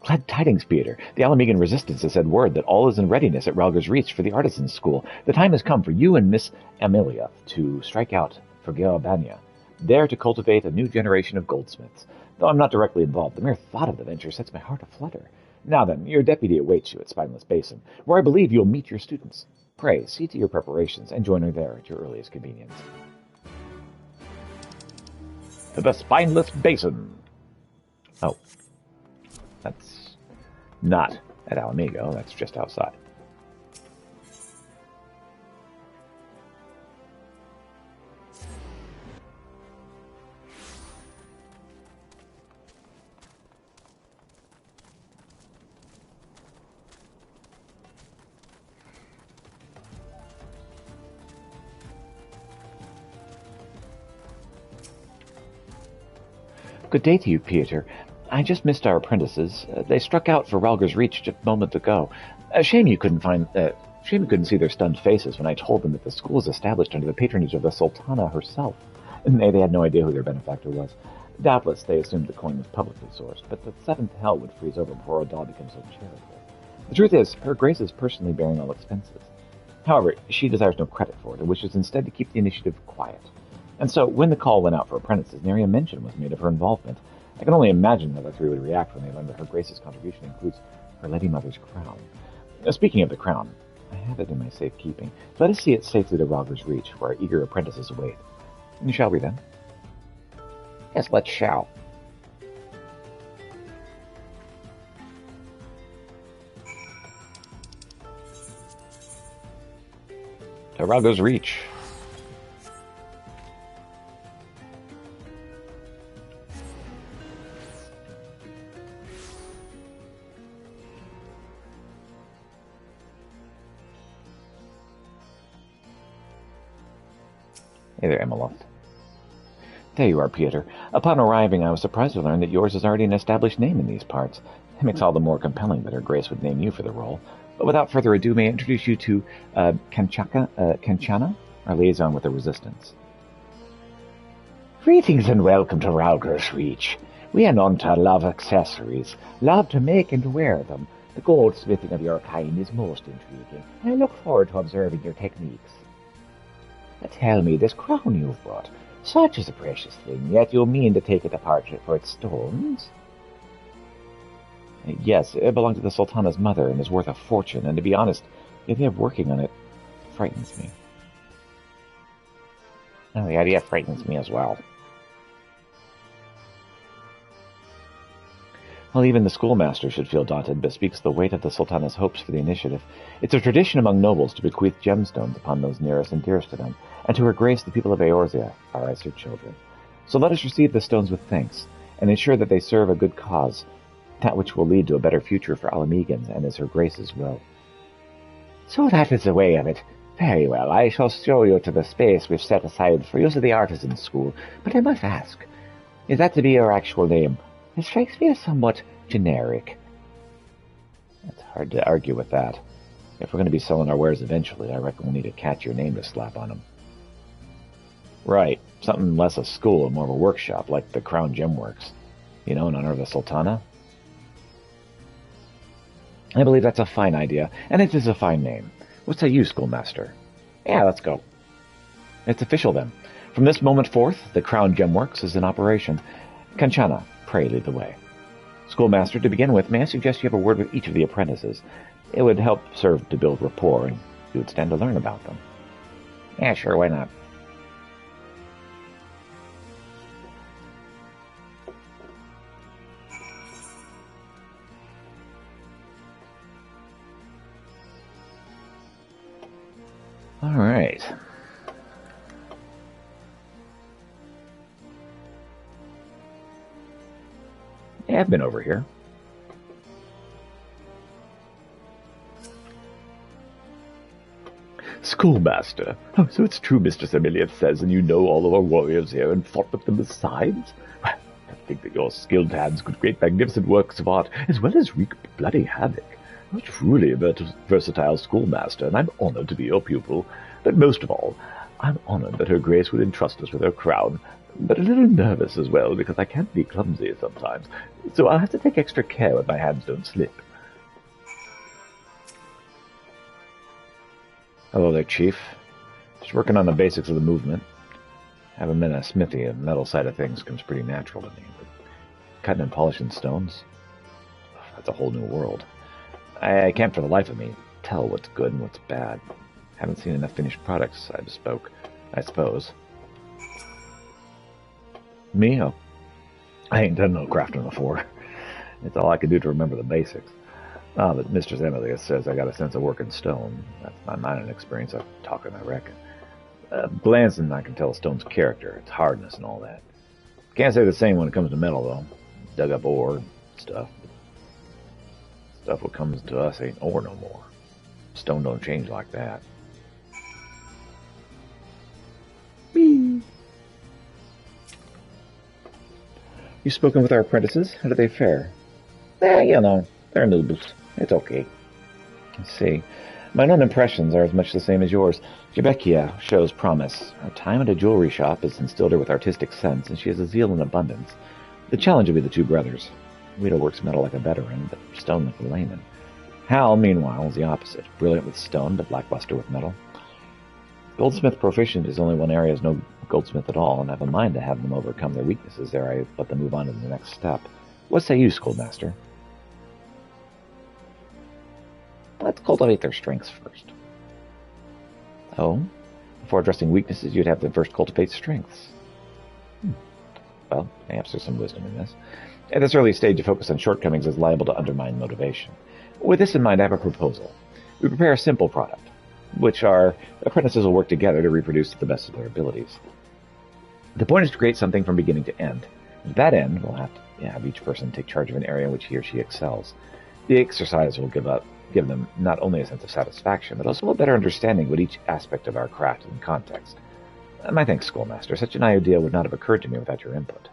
Glad tidings, Peter. The Alamegan Resistance has sent word that all is in readiness at Ralger's Reach for the Artisans' School. The time has come for you and Miss Amelia to strike out for Geobania, there to cultivate a new generation of goldsmiths. Though I'm not directly involved, the mere thought of the venture sets my heart aflutter. Now then, your deputy awaits you at Spineless Basin, where I believe you'll meet your students. Pray, see to your preparations and join her there at your earliest convenience. To the Spineless Basin. Oh. That's not at Alamigo, that's just outside. Good day to you, Peter. I just missed our apprentices. They struck out for Ralger's Reach just a moment ago. Shame you couldn't see their stunned faces when I told them that the school is established under the patronage of the Sultana herself. Nay, they had no idea who their benefactor was. Doubtless they assumed the coin was publicly sourced, but the seventh hell would freeze over before Odal becomes so charitable. The truth is, her Grace is personally bearing all expenses. However, she desires no credit for it and wishes instead to keep the initiative quiet. And so, when the call went out for apprentices, nary a mention was made of her involvement. I can only imagine how the three would react when they learned that her Grace's contribution includes her Lady Mother's crown. Speaking of the crown, I have it in my safekeeping. Let us see it safely to Ralger's Reach, where our eager apprentices await. Shall we then? Yes, let's shout. Tarago's Reach. Hey there, Emmeloth. There you are, Peter. Upon arriving, I was surprised to learn that yours is already an established name in these parts. It makes all the more compelling that Her Grace would name you for the role. But without further ado, may I introduce you to Kanchana, our liaison with the Resistance. Greetings and welcome to Rauger's Reach. We Ananta love accessories, love to make and wear them. The goldsmithing of your kind is most intriguing, and I look forward to observing your techniques. But tell me, this crown you've brought, such is a precious thing, yet you mean to take it apart for its stones? Yes, it belonged to the Sultana's mother and is worth a fortune, and to be honest, the idea of working on it frightens me. Oh, the idea frightens me as well. Well, even the schoolmaster should feel daunted, bespeaks the weight of the Sultana's hopes for the initiative. It's a tradition among nobles to bequeath gemstones upon those nearest and dearest to them, and to Her Grace the people of Eorzea are as her children. So let us receive the stones with thanks, and ensure that they serve a good cause, that which will lead to a better future for Alamegans and is Her Grace's will. So that is the way of it. Very well, I shall show you to the space we've set aside for use of the artisan school, but I must ask, is that to be your actual name? It strikes me as somewhat generic. It's hard to argue with that. If we're going to be selling our wares eventually, I reckon we'll need a catchier name to slap on them. Right, something less a school and more of a workshop, like the Crown Gem Works. In honor of the Sultana? I believe that's a fine idea, and it is a fine name. What say you, Schoolmaster? Yeah, let's go. It's official, then. From this moment forth, the Crown Gem Works is in operation. Kanchana, pray lead the way. Schoolmaster, to begin with, may I suggest you have a word with each of the apprentices? It would help serve to build rapport, and you would stand to learn about them. Yeah, sure, why not? All right. Yeah, I've been over here. Schoolmaster. Oh, so it's true, Mistress Emiliath says, and you know all of our warriors here and fought with them besides? Well, I think that your skilled hands could create magnificent works of art, as well as wreak bloody havoc. You're truly a versatile schoolmaster, and I'm honored to be your pupil. But most of all, I'm honored that Her Grace would entrust us with her crown, but a little nervous as well, because I can be clumsy sometimes, so I'll have to take extra care when my hands don't slip. Hello there, Chief. Just working on the basics of the movement. Having been a smithy, the metal side of things comes pretty natural to me, but cutting and polishing stones, that's a whole new world. I can't for the life of me tell what's good and what's bad. Haven't seen enough finished products, I suppose. Me? Oh, I ain't done no crafting before. It's all I can do to remember the basics. But Mistress Emily says I got a sense of working stone. That's my mining experience of talking, I reckon. Glancing, I can tell a stone's character, its hardness and all that. Can't say the same when it comes to metal, though. Dug up ore and stuff. Stuff what comes to us ain't ore no more. Stone don't change like that. Whee! You spoken with our apprentices? How did they fare? You know, they're noobs. It's okay. I see. My own impressions are as much the same as yours. Jebekia shows promise. Her time at a jewelry shop has instilled her with artistic sense, and she has a zeal in abundance. The challenge will be the two brothers. Rita works metal like a veteran, but stone like a layman. Hal, meanwhile, is the opposite. Brilliant with stone, but lackluster with metal. Goldsmith proficient is only one area is no goldsmith at all, and I have a mind to have them overcome their weaknesses ere I let them move on to the next step. What say you, Schoolmaster? Let's cultivate their strengths first. Oh? Before addressing weaknesses, you'd have them first cultivate strengths. Well, perhaps there's some wisdom in this. At this early stage, a focus on shortcomings is liable to undermine motivation. With this in mind, I have a proposal. We prepare a simple product, which our apprentices will work together to reproduce to the best of their abilities. The point is to create something from beginning to end. To that end, we'll have to have each person take charge of an area in which he or she excels. The exercise will give them not only a sense of satisfaction, but also a better understanding of each aspect of our craft and context. My thanks, Schoolmaster. Such an idea would not have occurred to me without your input.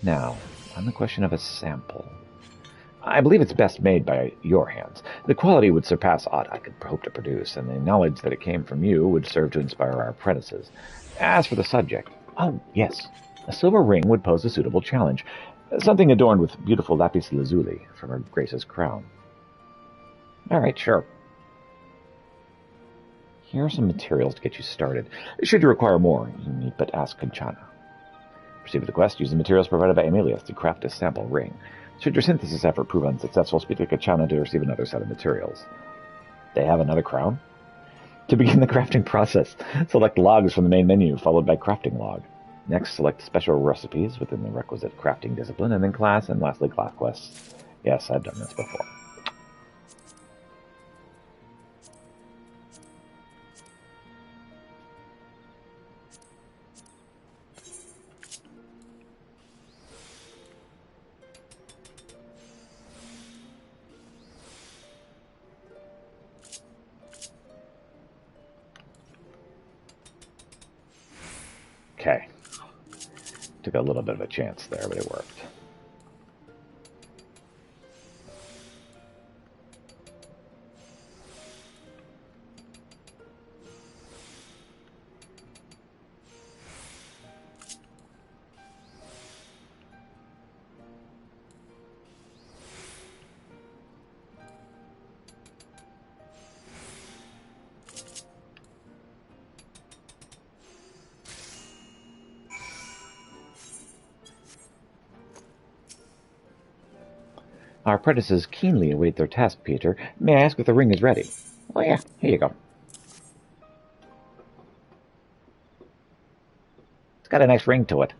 Now, on the question of a sample. I believe it's best made by your hands. The quality would surpass aught I could hope to produce, and the knowledge that it came from you would serve to inspire our apprentices. As for the subject, oh, yes, a silver ring would pose a suitable challenge. Something adorned with beautiful lapis lazuli from her grace's crown. All right, sure. Here are some materials to get you started. Should you require more, you need but ask Conchana. Proceed with the quest. Use the materials provided by Emilius to craft a sample ring. Should your synthesis effort prove unsuccessful, speak to Conchana to receive another set of materials. They have another crown? To begin the crafting process, select logs from the main menu, followed by crafting log. Next, select special recipes within the requisite crafting discipline, and then class, and lastly, class quests. Yes, I've done this before. Okay. Took a little bit of a chance there, but it worked. Our apprentices keenly await their task, Peter. May I ask if the ring is ready? Oh yeah, here you go. It's got a nice ring to it.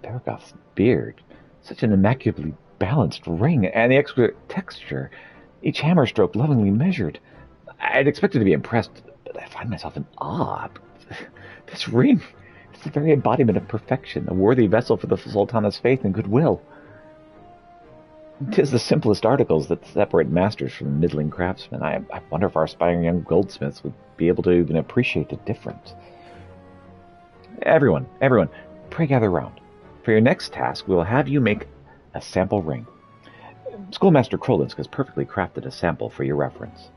Paragoth's beard. Such an immaculately balanced ring, and the exquisite texture. Each hammer stroke lovingly measured. I'd expected to be impressed, but I find myself in awe. This ring... the very embodiment of perfection, a worthy vessel for the Sultana's faith and goodwill. 'Tis the simplest articles that separate masters from middling craftsmen. I wonder if our aspiring young goldsmiths would be able to even appreciate the difference. Everyone, pray gather round. For your next task, we will have you make a sample ring. Schoolmaster Krolinsk has perfectly crafted a sample for your reference.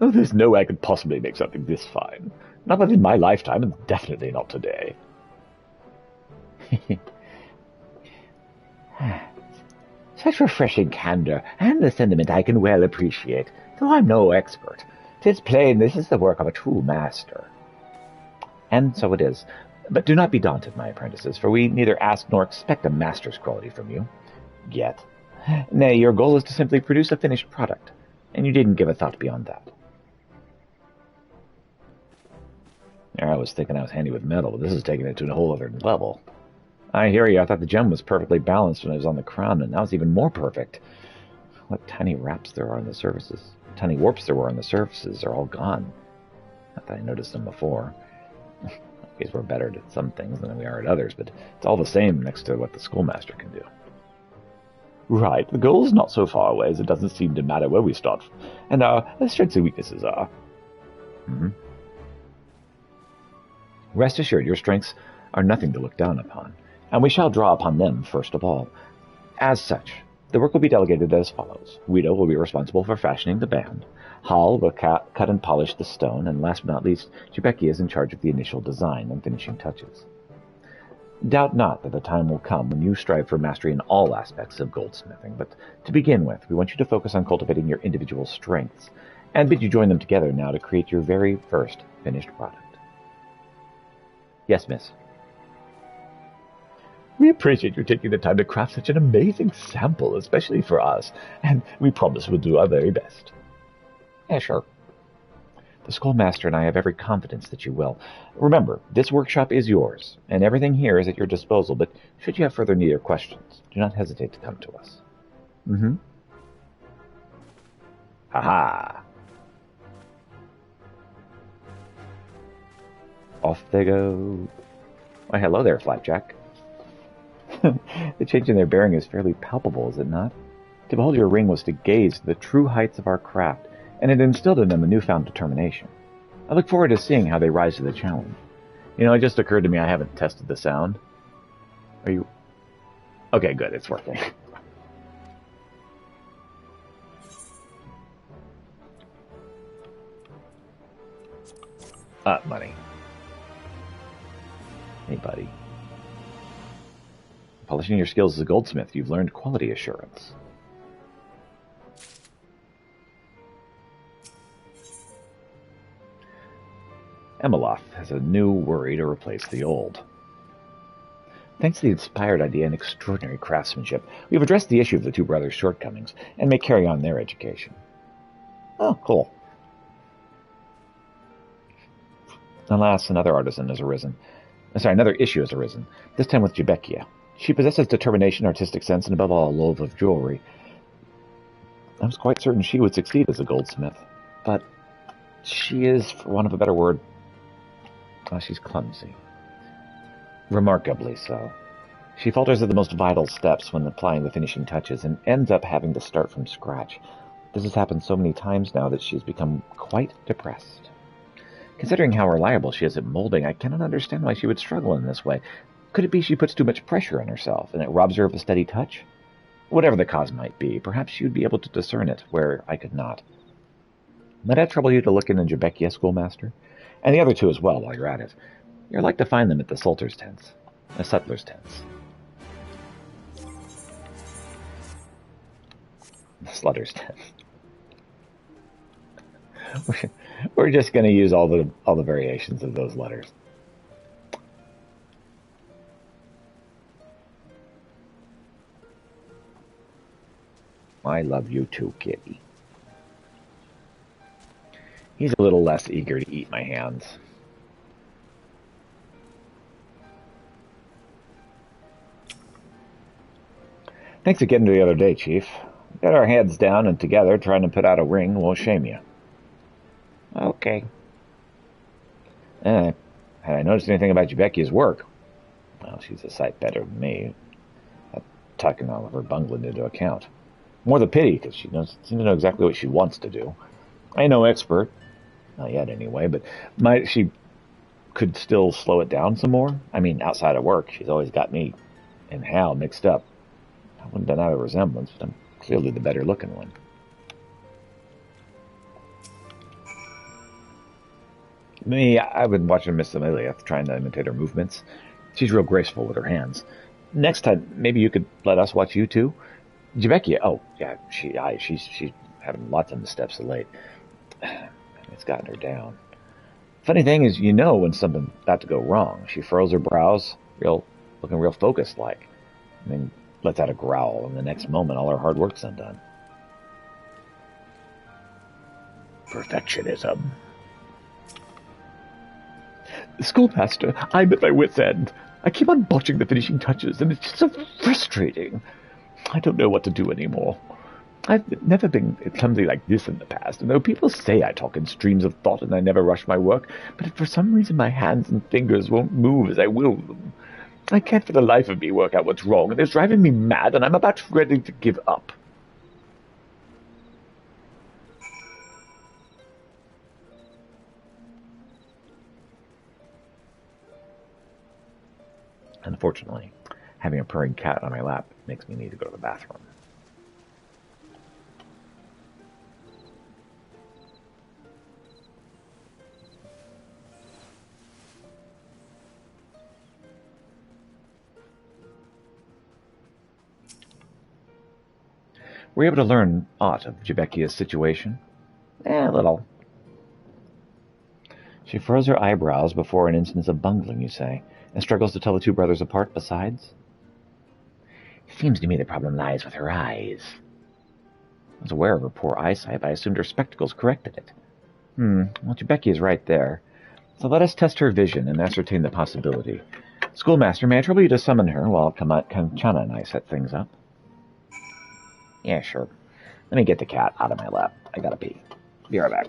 Oh, there's no way I could possibly make something this fine. Not within my lifetime, and definitely not today. Such refreshing candor, and the sentiment I can well appreciate, though I'm no expert. 'Tis plain this is the work of a true master. And so it is. But do not be daunted, my apprentices, for we neither ask nor expect a master's quality from you. Yet. Nay, your goal is to simply produce a finished product, and you didn't give a thought beyond that. I was thinking I was handy with metal, but this is taking it to a whole other level. I hear you. I thought the gem was perfectly balanced when it was on the crown, and now it's even more perfect. What tiny wraps there are on the surfaces. Tiny warps there were on the surfaces are all gone. Not that I noticed them before. I guess we're better at some things than we are at others, but it's all the same next to what the schoolmaster can do. Right, the goal is not so far away as it doesn't seem to matter where we start, and our strengths and weaknesses are. Mm-hmm. Rest assured, your strengths are nothing to look down upon, and we shall draw upon them first of all. As such, the work will be delegated as follows. Guido will be responsible for fashioning the band. Hal will cut and polish the stone, and last but not least, Chibeki is in charge of the initial design and finishing touches. Doubt not that the time will come when you strive for mastery in all aspects of goldsmithing, but to begin with, we want you to focus on cultivating your individual strengths, and bid you join them together now to create your very first finished product. Yes, miss. We appreciate you taking the time to craft such an amazing sample, especially for us, and we promise we'll do our very best. Yeah, sure. The schoolmaster and I have every confidence that you will. Remember, this workshop is yours, and everything here is at your disposal, but should you have further need or questions, do not hesitate to come to us. Mm-hmm. Ha-ha! Off they go. Why, hello there, Flapjack. The change in their bearing is fairly palpable, is it not? To behold your ring was to gaze to the true heights of our craft, and it instilled in them a newfound determination. I look forward to seeing how they rise to the challenge. You know, it just occurred to me I haven't tested the sound. Are you... Okay, good, it's working. Money. Hey, buddy. Polishing your skills as a goldsmith, you've learned quality assurance. Emeloth has a new worry to replace the old. Thanks to the inspired idea and extraordinary craftsmanship, we've addressed the issue of the two brothers' shortcomings and may carry on their education. Oh, cool. Alas, another artisan has arisen. Another issue has arisen, this time with Jebeckia. She possesses determination, artistic sense, and above all, a love of jewelry. I was quite certain she would succeed as a goldsmith, but she is, for want of a better word, she's clumsy. Remarkably so. She falters at the most vital steps when applying the finishing touches and ends up having to start from scratch. This has happened so many times now that she's become quite depressed. Considering how reliable she is at molding, I cannot understand why she would struggle in this way. Could it be she puts too much pressure on herself, and it robs her of a steady touch? Whatever the cause might be, perhaps she would be able to discern it, where I could not. Might I trouble you to look into Jebeckia, schoolmaster? And the other two as well, while you're at it. You're like to find them at the Sulter's tents. The Sutler's tents. The Slutter's tents. We're just going to use all the variations of those letters. I love you too, kitty. He's a little less eager to eat my hands. Thanks again to the other day, Chief. Got our heads down and together trying to put out a ring won't shame you. Okay. Had I noticed anything about Jebeckia's work? Well, she's a sight better than me. Tucking all of her bungling into account. More the pity, because she seems to know exactly what she wants to do. I ain't no expert. Not yet, anyway, but she could still slow it down some more. I mean, outside of work, she's always got me and Hal mixed up. I wouldn't deny the resemblance, but I'm clearly the better-looking one. I've been watching Miss Amelia, trying to imitate her movements. She's real graceful with her hands. Next time, maybe you could let us watch you too. Jebeckia, oh yeah, she's having lots of missteps of late. It's gotten her down. Funny thing is, you know when something's about to go wrong. She furrows her brows, looking real focused like, and then lets out a growl, and the next moment all her hard work's undone. Perfectionism. Schoolmaster, I'm at my wit's end. I keep on botching the finishing touches, and it's just so frustrating. I don't know what to do anymore. I've never been clumsy like this in the past, and though people say I talk in streams of thought and I never rush my work, but for some reason my hands and fingers won't move as I will them. I can't for the life of me work out what's wrong, and it's driving me mad, and I'm about ready to give up. Unfortunately, having a purring cat on my lap makes me need to go to the bathroom. Were you able to learn aught of Jebeckia's situation? A little. She furrows her eyebrows before an instance of bungling, you say, and struggles to tell the two brothers apart besides. Seems to me the problem lies with her eyes. I was aware of her poor eyesight, but I assumed her spectacles corrected it. Well, Becky is right there. So let us test her vision and ascertain the possibility. Schoolmaster, may I trouble you to summon her while Kanchana and I set things up? Yeah, sure. Let me get the cat out of my lap. I gotta pee. Be right back.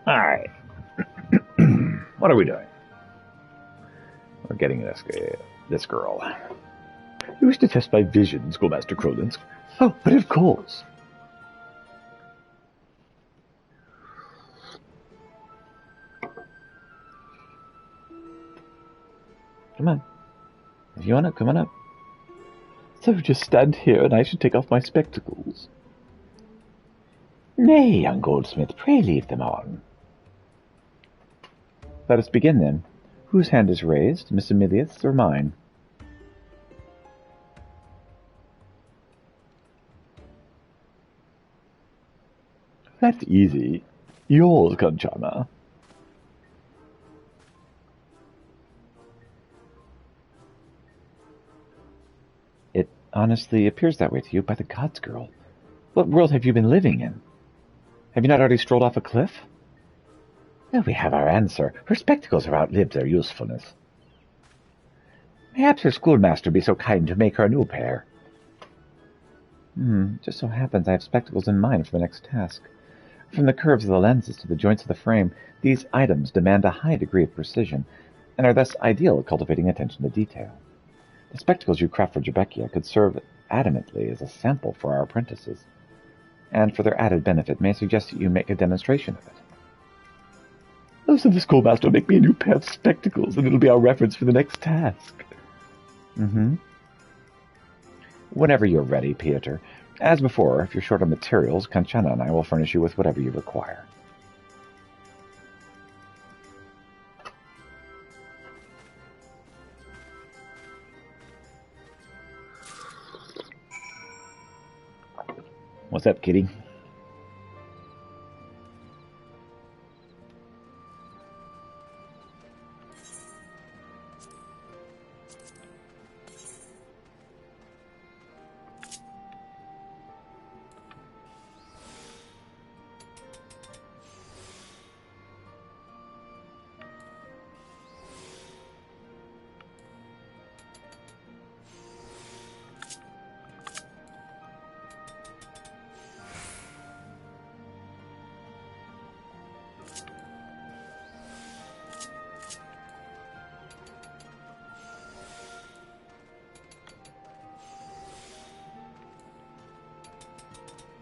All right. What are we doing? We're getting this girl. You wish to test my vision, Schoolmaster Krolinsk? Oh, but of course. Come on. If you want to, come on up. So just stand here and I should take off my spectacles. Nay, young goldsmith, pray leave them on. Let us begin, then. Whose hand is raised, Miss Amelia's or mine? That's easy. Yours, Kanchana. It honestly appears that way to you, by the gods, girl. What world have you been living in? Have you not already strolled off a cliff? Well, we have our answer. Her spectacles have outlived their usefulness. Perhaps her schoolmaster be so kind to make her a new pair. Just so happens I have spectacles in mind for the next task. From the curves of the lenses to the joints of the frame, these items demand a high degree of precision, and are thus ideal at cultivating attention to detail. The spectacles you craft for Jebeckia could serve adamantly as a sample for our apprentices, and for their added benefit, may I suggest that you make a demonstration of it? Oh, so the schoolmaster will make me a new pair of spectacles, and it'll be our reference for the next task. Whenever you're ready, Pieter. As before, if you're short on materials, Kanchana and I will furnish you with whatever you require. What's up, kitty?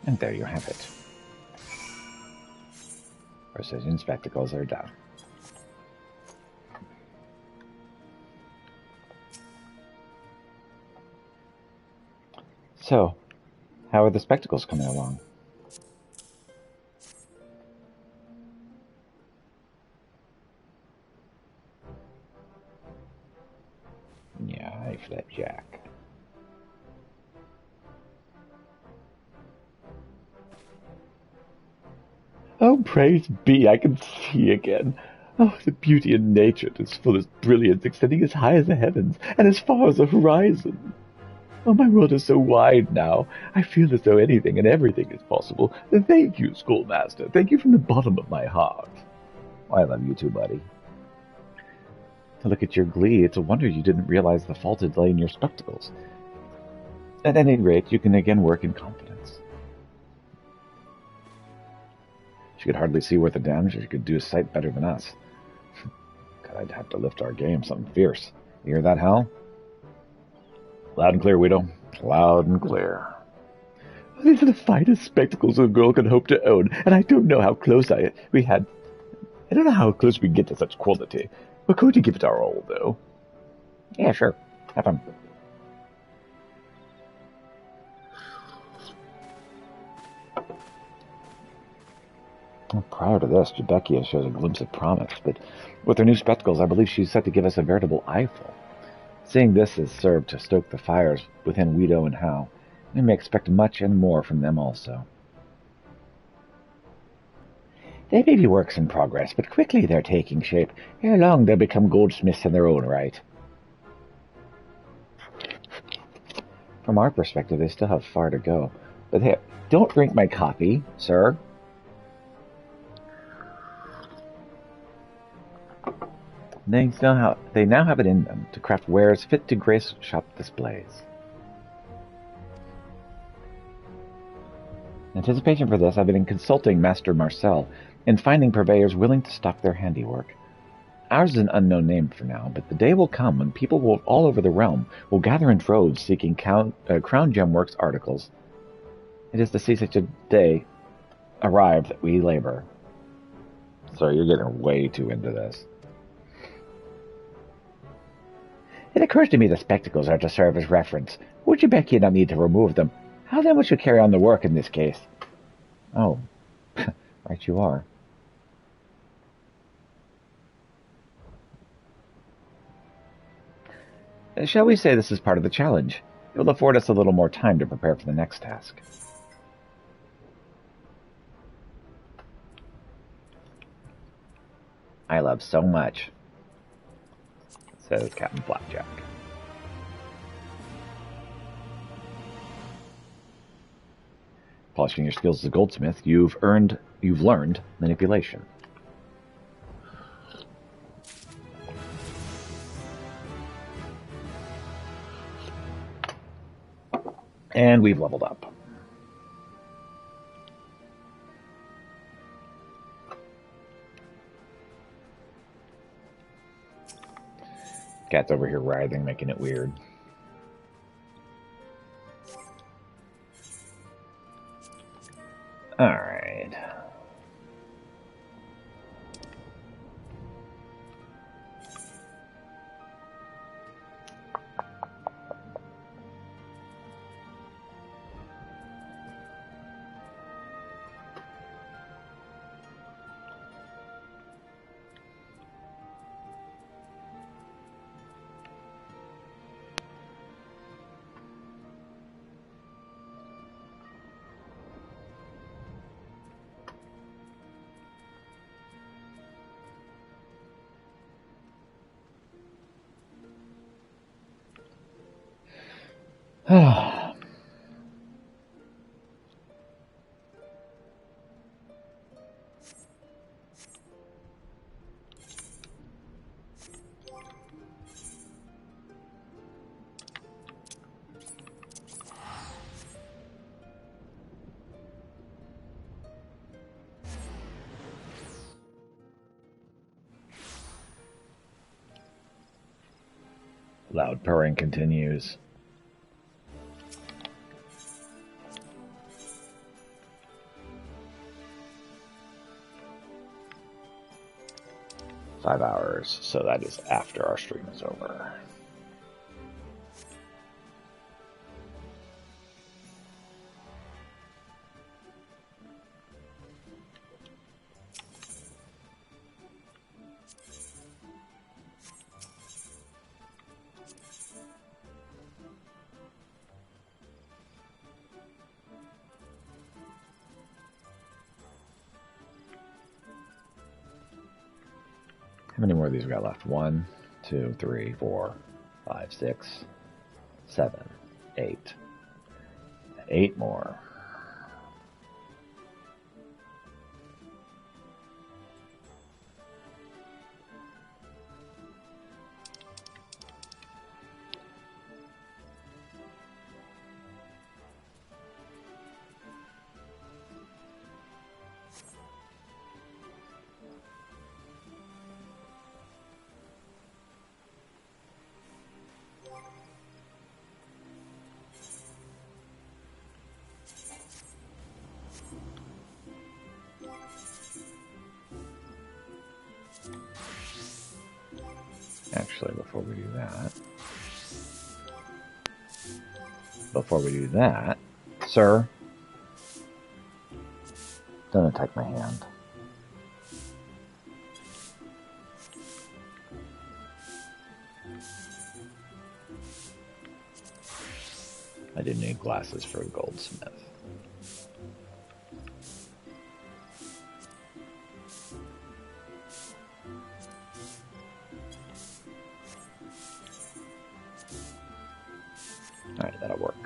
And there you have it. Precision spectacles are done. So, how are the spectacles coming along? Yeah, I flapjack. Oh, praise be, I can see again. Oh, the beauty in nature is full of brilliance, extending as high as the heavens and as far as the horizon. Oh, my world is so wide now. I feel as though anything and everything is possible. Thank you, schoolmaster. Thank you from the bottom of my heart. I love you too, buddy. To look at your glee, it's a wonder you didn't realize the fault had lay in your spectacles. At any rate, you can again work in confidence. She could hardly see worth the damage. She could do a sight better than us. God, I'd have to lift our game something fierce. You hear that, Hal? Loud and clear, Guido. Loud and clear. These are the finest spectacles a girl could hope to own, and I don't know how close I don't know how close we get to such quality. We're going to give it our all, though. Yeah, sure. Have fun. Prior to this, Jebeckia shows a glimpse of promise, but with her new spectacles, I believe she's set to give us a veritable eyeful. Seeing this has served to stoke the fires within Guido and Hal. We may expect much and more from them also. They may be works in progress, but quickly they're taking shape. Ere long they'll become goldsmiths in their own right. From our perspective, they still have far to go. But hey, don't drink my coffee, sir. They now have it in them to craft wares fit to grace shop displays. In anticipation for this, I've been consulting Master Marcel and finding purveyors willing to stock their handiwork. Ours is an unknown name for now, but the day will come when people all over the realm will gather in droves seeking Crown Gemworks articles. It is to see such a day arrive that we labor. Sorry, you're getting way too into this. It occurs to me the spectacles are to serve as reference. Would Jebeckia not need to remove them? How then would you carry on the work in this case? Oh, right you are. Shall we say this is part of the challenge? It will afford us a little more time to prepare for the next task. I love so much, says Captain Flapjack. Polishing your skills as a goldsmith, you've learned manipulation. And we've leveled up. Cat's over here writhing, making it weird. Alright. Loud purring continues. "5 hours, so that is after our stream is over. How many more of these we got left? 1, 2, 3, 4, 5, 6, 7, 8. 8 more. Actually, before we do that, sir, don't attack my hand. I didn't need glasses for a goldsmith. Alright, that'll work.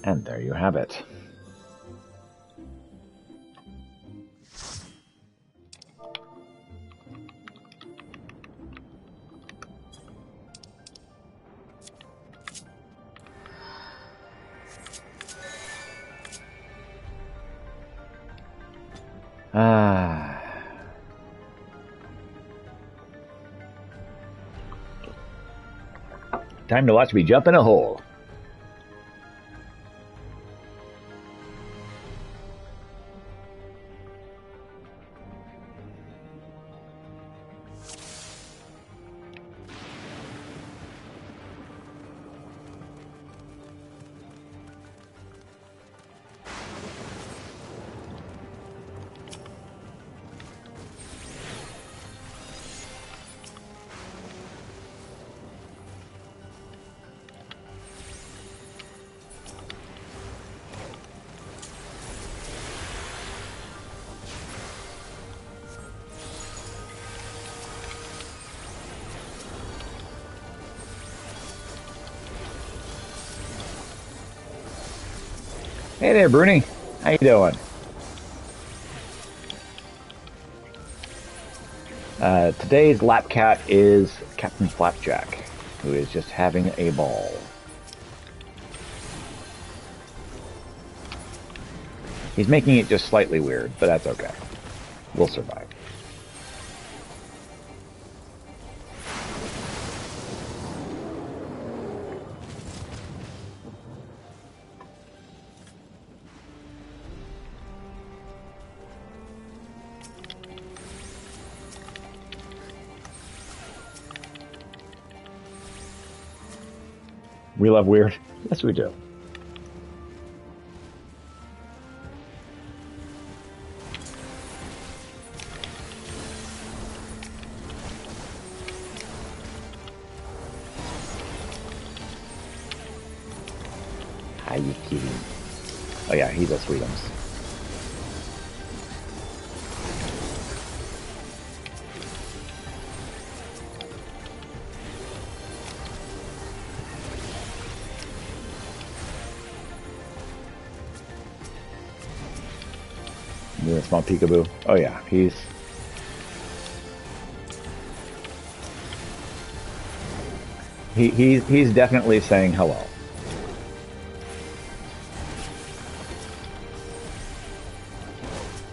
And there you have it. Time to watch me jump in a hole. Hey there, Bruni. How you doing? Today's lap cat is Captain Flapjack, who is just having a ball. He's making it just slightly weird, but that's okay. We'll survive. We love weird. Yes, we do. you kidding? Oh yeah, he's a sweetums. A small peekaboo. Oh yeah, he's he's definitely saying hello.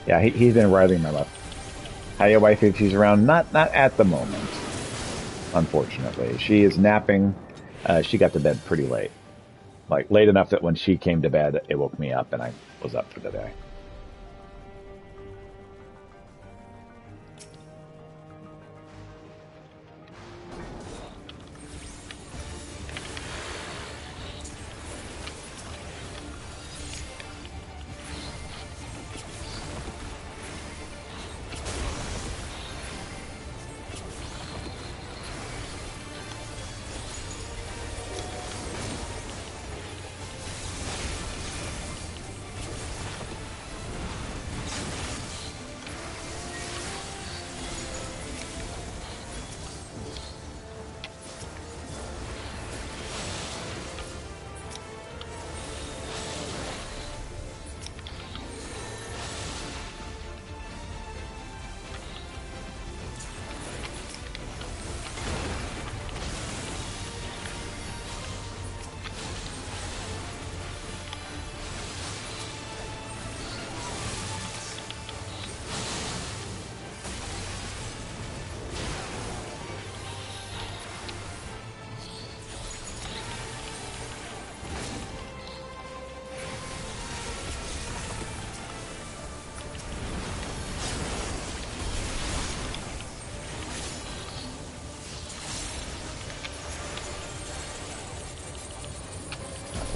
Yeah, he's been riding my left. Hi, your wife, if she's around. Not at the moment, unfortunately. She is napping. She got to bed pretty late, like late enough that when she came to bed, it woke me up, and I was up for the day.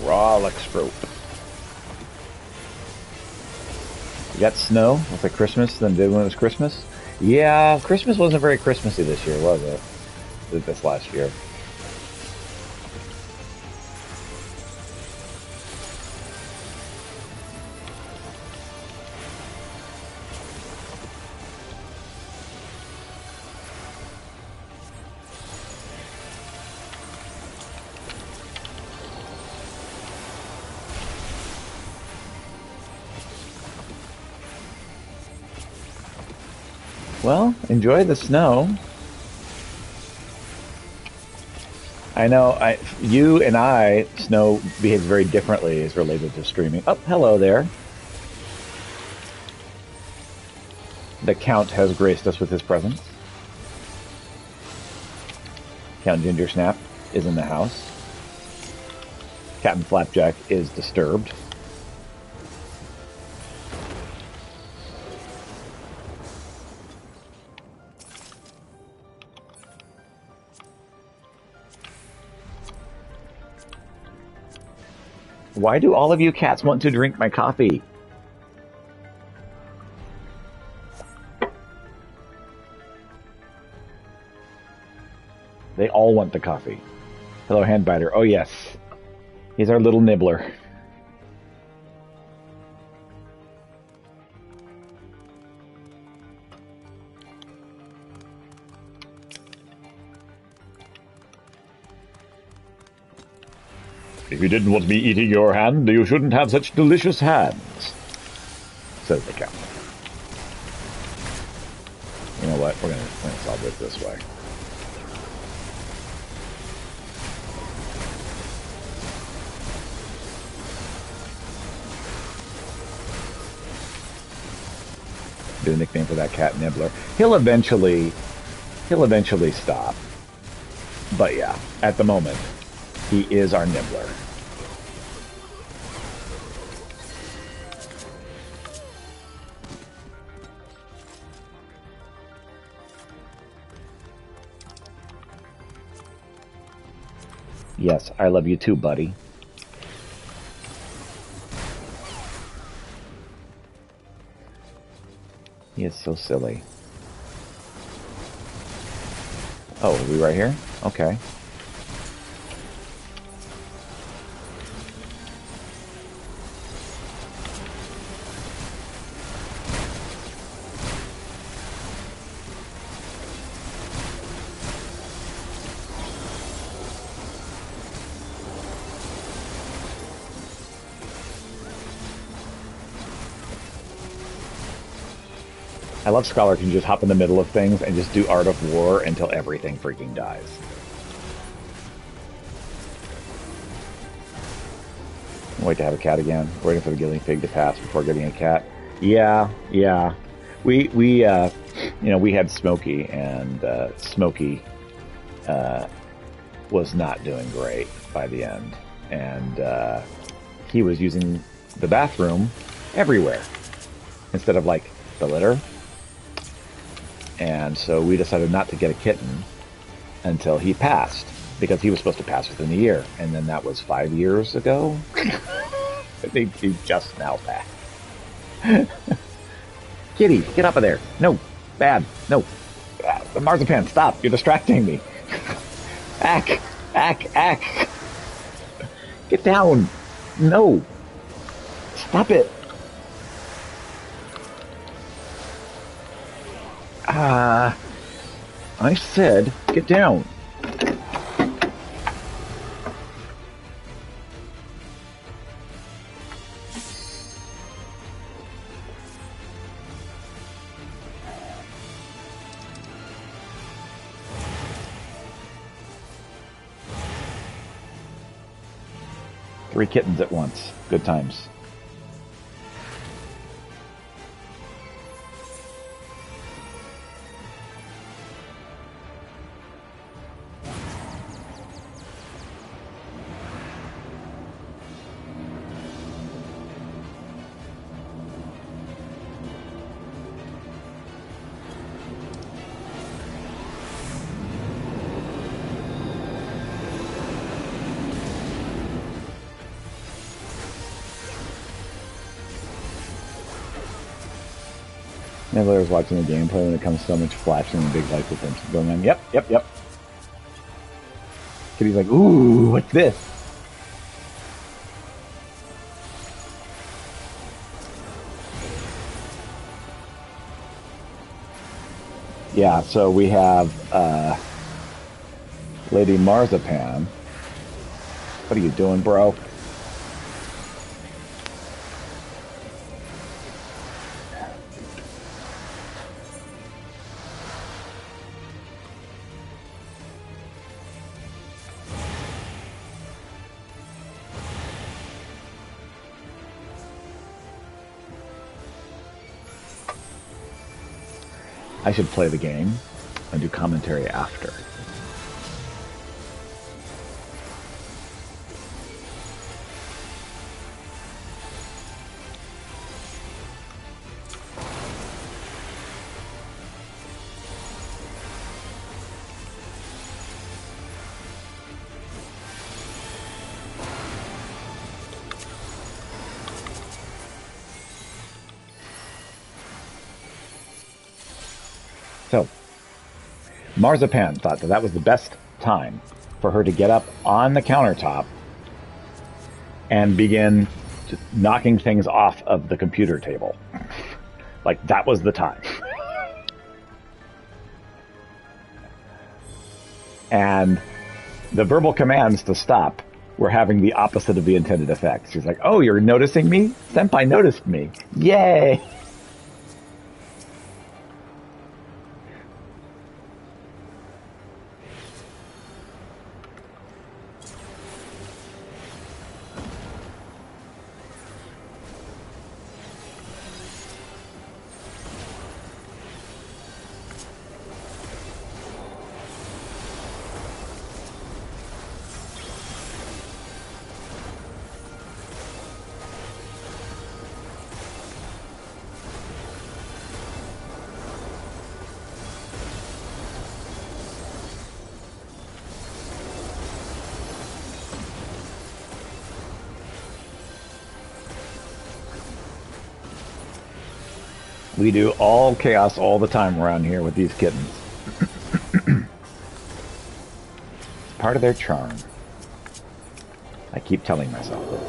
Rolex rope. You got snow with the Christmas than did when it was Christmas? Yeah, Christmas wasn't very Christmassy this year, was it? This last year. Well, enjoy the snow. I know you and I, snow behaves very differently as related to streaming. Oh, hello there. The Count has graced us with his presence. Count Ginger Snap is in the house. Captain Flapjack is disturbed. Why do all of you cats want to drink my coffee? They all want the coffee. Hello, Handbiter. Oh, yes. He's our little nibbler. If you didn't want me eating your hand, you shouldn't have such delicious hands, says the Count. You know what? We're gonna solve it this way. Do a nickname for that cat, Nibbler. He'll eventually stop. But yeah, at the moment, he is our Nibbler. Yes, I love you too, buddy. He is so silly. Oh, are we right here? Okay. I love Scholar can just hop in the middle of things and just do Art of War until everything freaking dies. Wait to have a cat again. Waiting for the guinea pig to pass before getting a cat. Yeah. We had Smokey, and Smokey was not doing great by the end, and he was using the bathroom everywhere instead of like the litter. And so we decided not to get a kitten until he passed, because he was supposed to pass within a year, and then that was 5 years ago. I think he just now passed. Kitty, get up of there. No, bad. No. The marzipan, stop. You're distracting me. Ack. Get down. No. Stop it. I said, get down. Three kittens at once. Good times. Never was watching the gameplay when it comes to so much flashing and big lights with things going on. Yep. Kitty's like, ooh, what's this? Yeah, so we have Lady Marzipan. What are you doing, bro? I should play the game and do commentary after. So, Marzipan thought that was the best time for her to get up on the countertop and begin knocking things off of the computer table. Like, that was the time. And the verbal commands to stop were having the opposite of the intended effect. She's like, oh, you're noticing me? Senpai noticed me. Yay! We do all chaos all the time around here with these kittens. It's part of their charm. I keep telling myself this.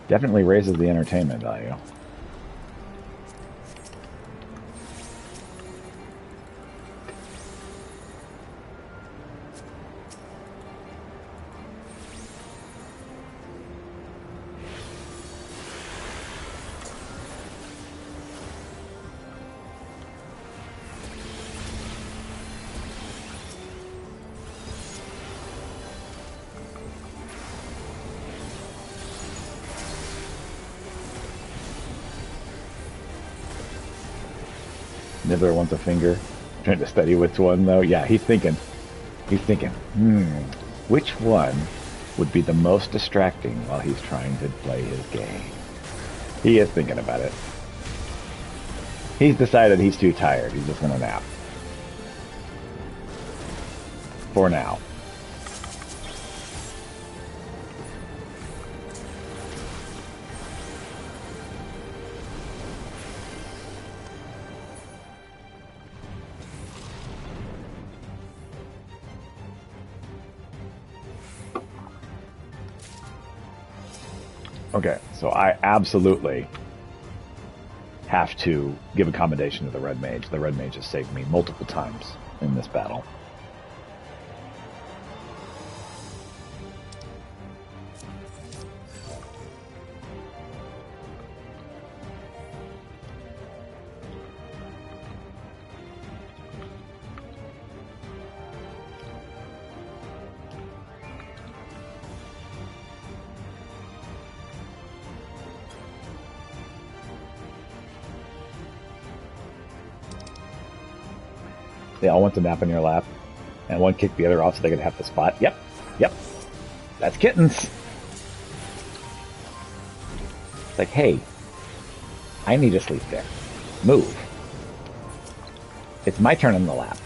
Definitely raises the entertainment value. Nibbler wants a finger. Trying to study which one, though. Yeah, he's thinking. Which one would be the most distracting while he's trying to play his game? He is thinking about it. He's decided he's too tired. He's just going to nap. For now. Okay, so I absolutely have to give a commendation to the Red Mage. The Red Mage has saved me multiple times in this battle. They all want to nap in your lap, and one kicked the other off so they could have the spot. Yep. That's kittens. It's like, hey, I need to sleep there. Move. It's my turn in the lap.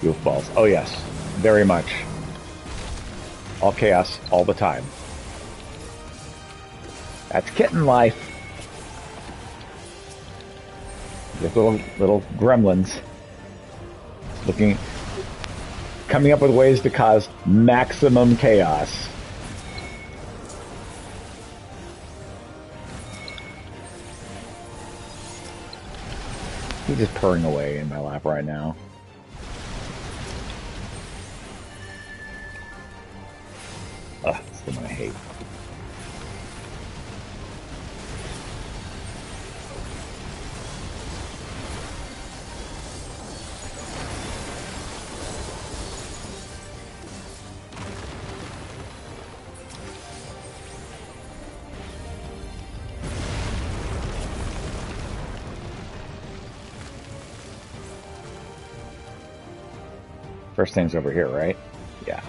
Goofballs. Oh yes, very much. All chaos, all the time. That's kitten life. Just little gremlins coming up with ways to cause maximum chaos. He's just purring away in my lap right now. Ugh, that's the one I hate. First thing's over here, right? Yeah.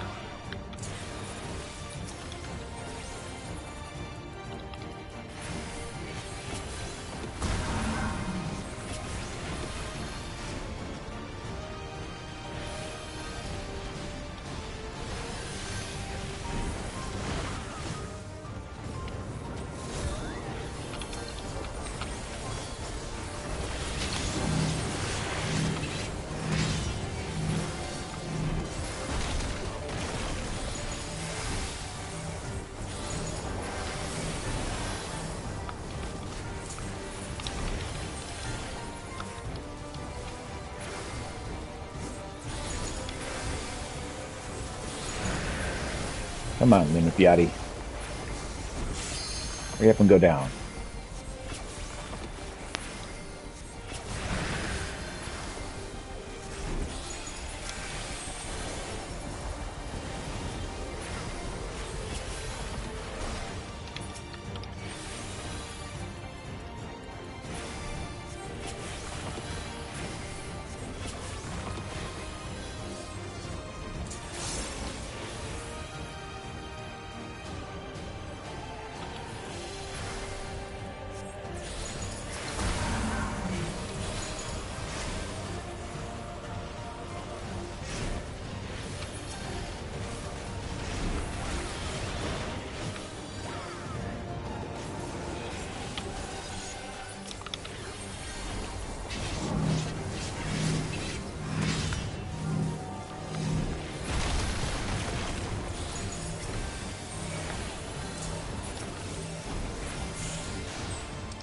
Come on, Lunapiati. Hurry up and go down.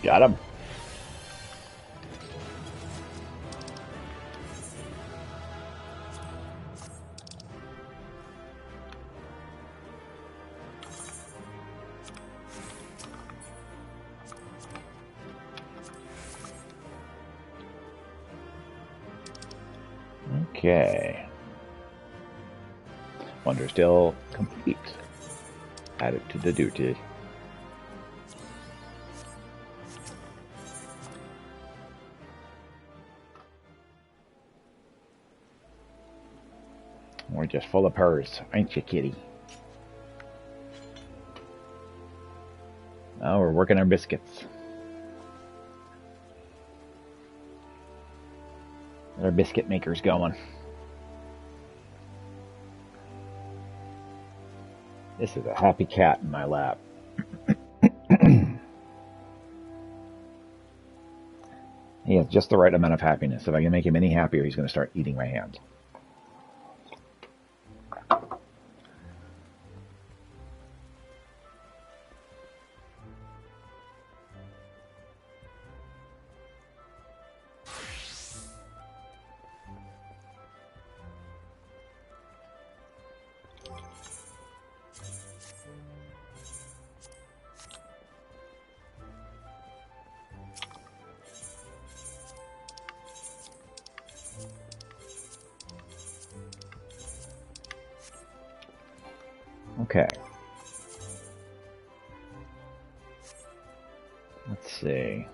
Got him. Okay. Wonder still complete. Add it to the duty. We're just full of purrs, ain't you, kitty? Oh, we're working our biscuits. Get our biscuit makers going. This is a happy cat in my lap. He has just the right amount of happiness. If I can make him any happier, he's going to start eating my hand. Okay. Let's see.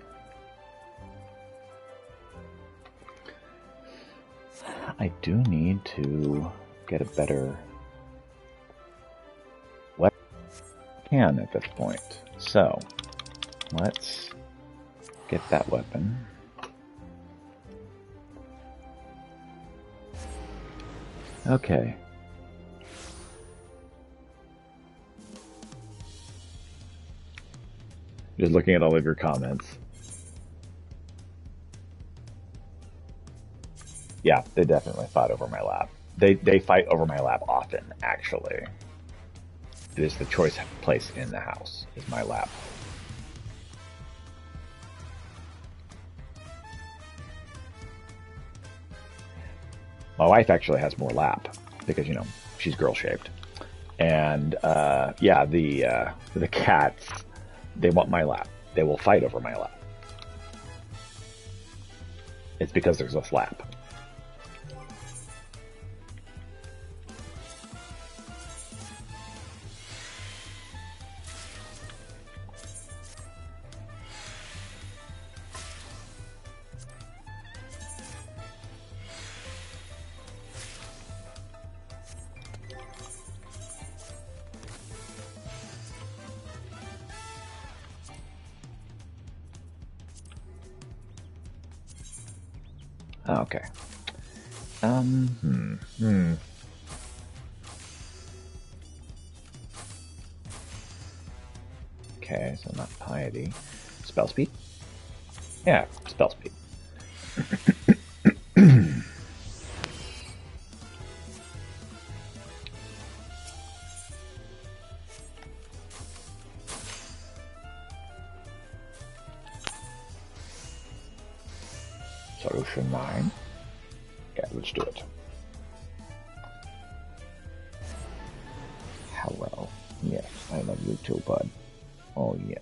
I do need to get a better weapon can at this point. So, let's get that weapon. Okay. Just looking at all of your comments. Yeah, they definitely fight over my lap. They fight over my lap often, actually. It is the choice place in the house, is my lap. My wife actually has more lap, because, you know, she's girl-shaped. And, yeah, the cats, they want my lap. They will fight over my lap. It's because there's less lap. Okay. Okay, so not piety. Spell speed? Yeah, spell speed. Solution 9. Yeah, let's do it. Hello. Yes, I love you too, bud. Oh, yeah.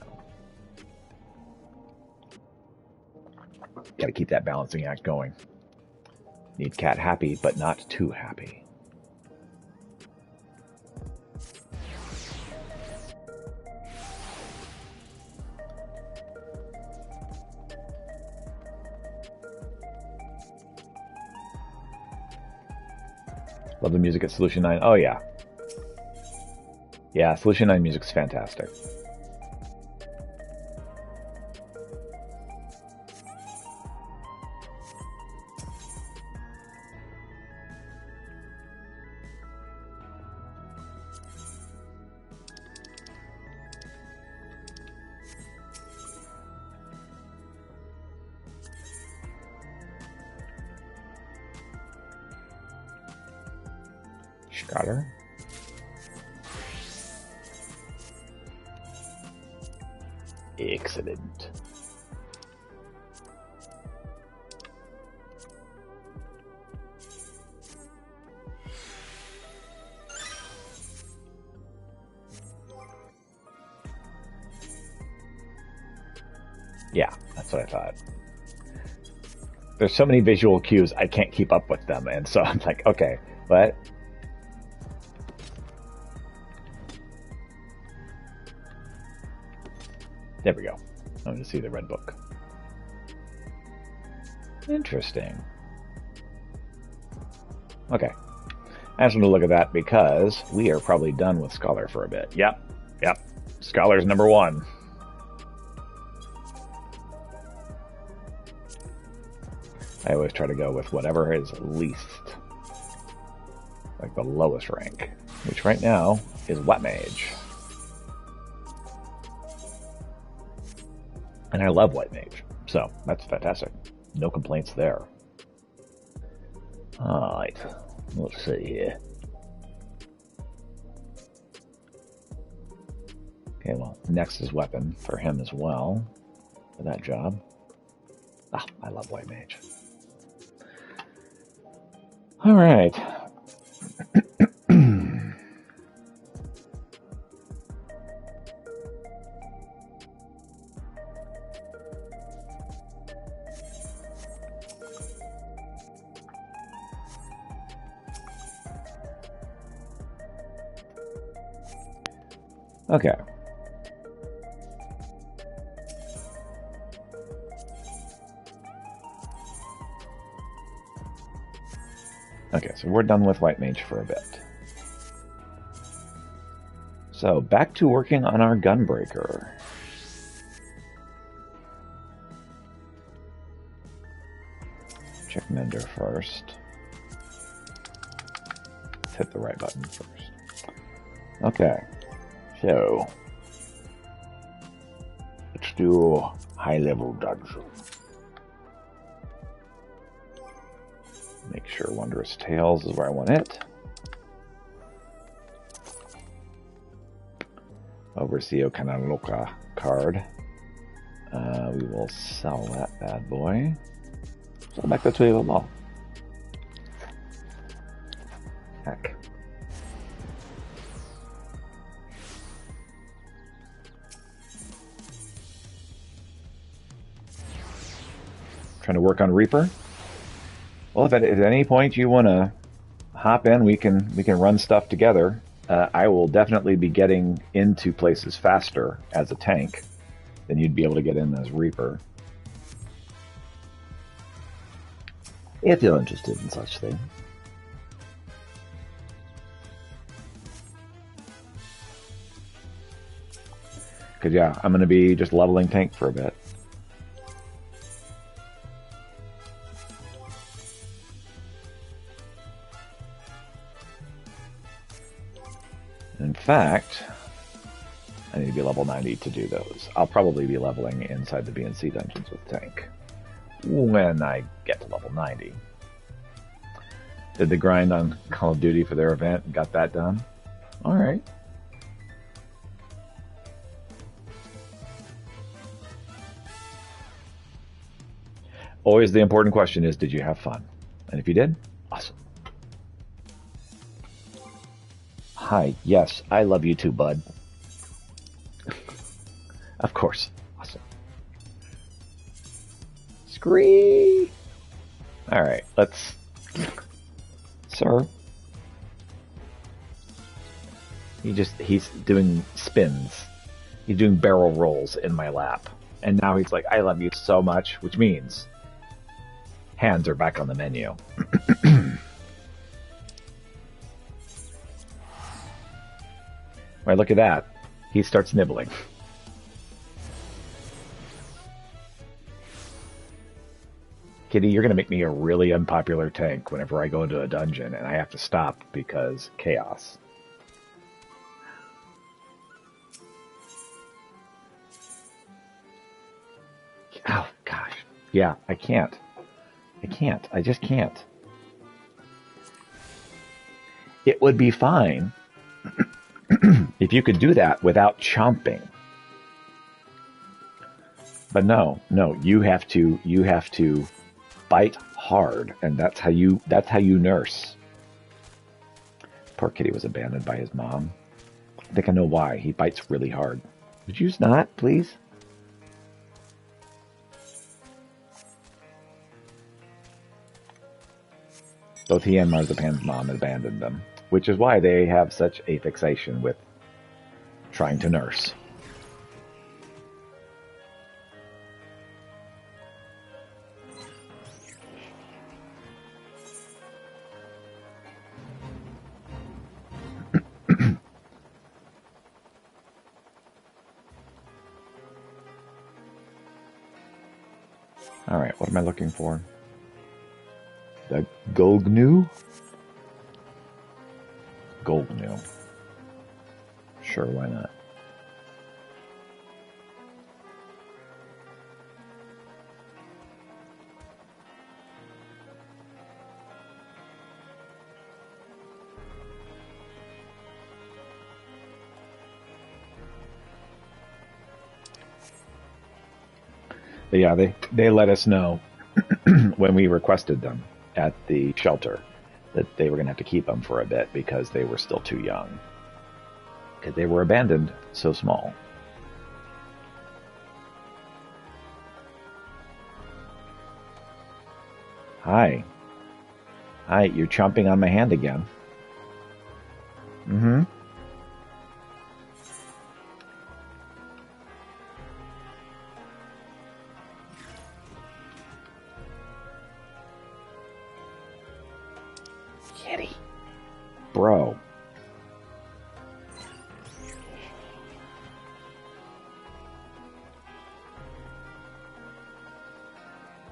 Gotta keep that balancing act going. Need cat happy, but not too happy. Love the music at Solution 9. Oh, yeah. Yeah, Solution 9 music's fantastic. Scholar. Excellent. Yeah, that's what I thought. There's so many visual cues, I can't keep up with them. And so I'm like, okay, what? There we go. I'm going to see the red book. Interesting. Okay. I just want to look at that because we are probably done with Scholar for a bit. Yep. Scholar's number 1. I always try to go with whatever is least, like the lowest rank, which right now is Wet Mage. And I love White Mage, so that's fantastic. No complaints there. Alright, let's see here. Okay, well, next is Weapon for him as well, for that job. Ah, I love White Mage. Alright. Okay. Okay, so we're done with White Mage for a bit. So, back to working on our Gunbreaker. Check Mender first. Let's hit the right button first. Okay, so let's do high-level dungeon. Make sure Wondrous Tales is where I want it. Overseo Kanaloka card. We will sell that bad boy. So back to 2 of all. Heck. Trying to work on Reaper. Well, if at any point you want to hop in, we can run stuff together. I will definitely be getting into places faster as a tank than you'd be able to get in as Reaper. If you're interested in such thing. Because, yeah, I'm going to be just leveling tank for a bit. In fact, I need to be level 90 to do those. I'll probably be leveling inside the BNC dungeons with tank when I get to level 90. Did the grind on Call of Duty for their event and got that done? Alright. Always the important question is, did you have fun? And if you did, awesome. Hi, yes, I love you too, bud. Of course. Awesome. Scree! Alright, let's... Sir? He's doing spins. He's doing barrel rolls in my lap. And now he's like, I love you so much, which means hands are back on the menu. Right, look at that. He starts nibbling. Kitty, you're going to make me a really unpopular tank whenever I go into a dungeon and I have to stop because chaos. Oh, gosh. Yeah, I can't. I just can't. It would be fine if you could do that without chomping. But no, you have to bite hard, and that's how you nurse. Poor kitty was abandoned by his mom. I think I know why. He bites really hard. Would you not, please? Both he and Marzipan's mom abandoned them, which is why they have such a fixation with trying to nurse. All right, what am I looking for? The Golgnu? Golgnu. Sure, why not? But yeah, they let us know when we requested them at the shelter that they were going to have to keep them for a bit because they were still too young. Because they were abandoned so small. Hi. Hi, you're chomping on my hand again. Mm-hmm. Kitty. Bro.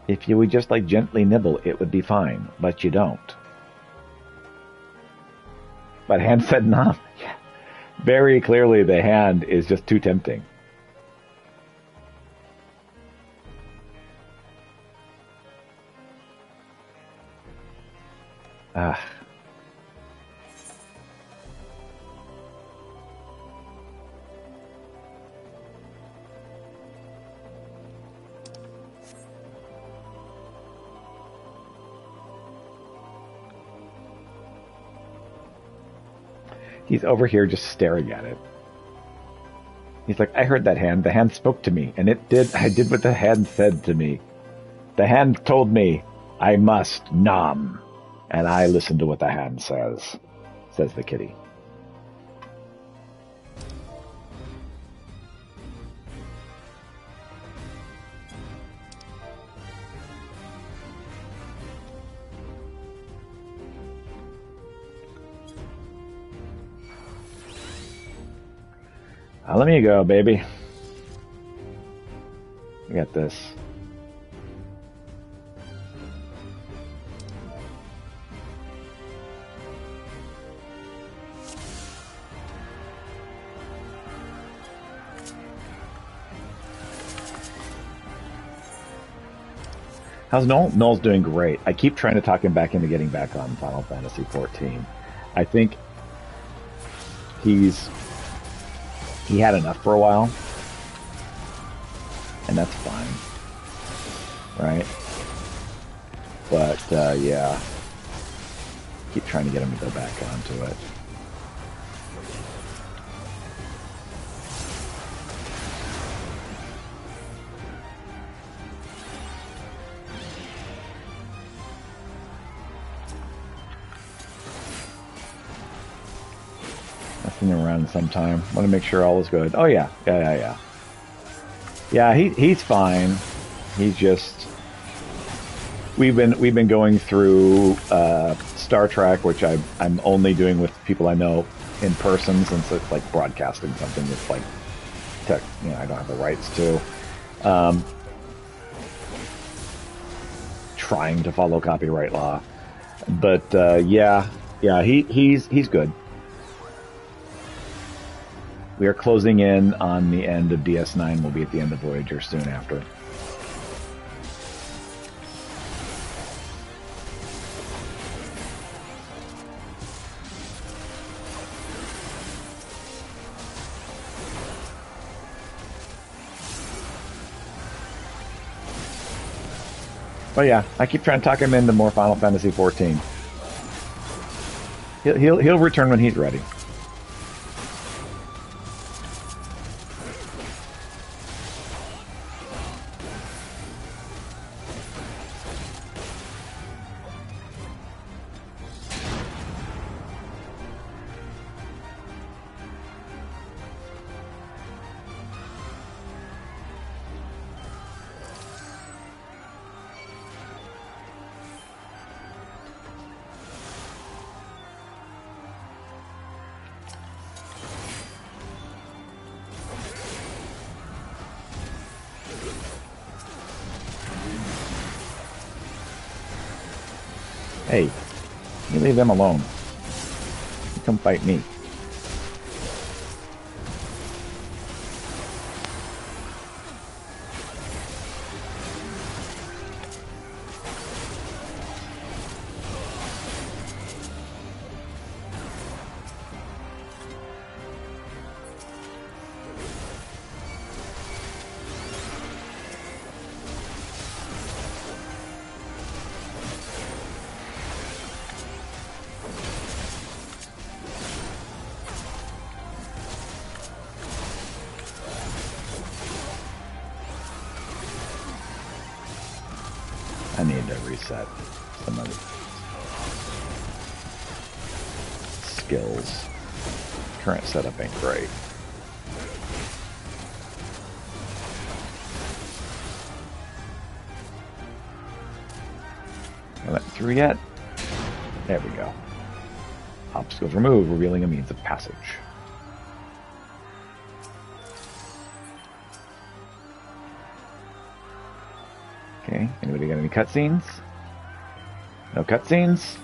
If you would just like gently nibble, it would be fine, but you don't. But hand said no. Yeah. Very clearly the hand is just too tempting. Ah. He's over here just staring at it. He's like, I heard that hand. The hand spoke to me, and I did what the hand said to me. The hand told me I must nom. And I listened to what the hand says the kitty. Let me go, baby. I got this. How's Noel? Noel's doing great. I keep trying to talk him back into getting back on Final Fantasy XIV. I think he had enough for a while, and that's fine, right? But yeah, keep trying to get him to go back onto it. Around sometime. Want to make sure all is good. Oh yeah. Yeah, he's fine. He's just we've been going through Star Trek, which I'm only doing with people I know in person, since it's like broadcasting something that's like tech, I don't have the rights to. Trying to follow copyright law, but yeah, he's good. We are closing in on the end of DS9. We'll be at the end of Voyager soon after. Oh yeah, I keep trying to talk him into more Final Fantasy XIV. He'll return when he's ready. Hey, you leave them alone. You come fight me. I need to reset some of the skills. Current setup ain't great. Are that through yet? There we go. Obstacles removed, revealing a means of passage. Okay, anybody got any cutscenes? No cutscenes?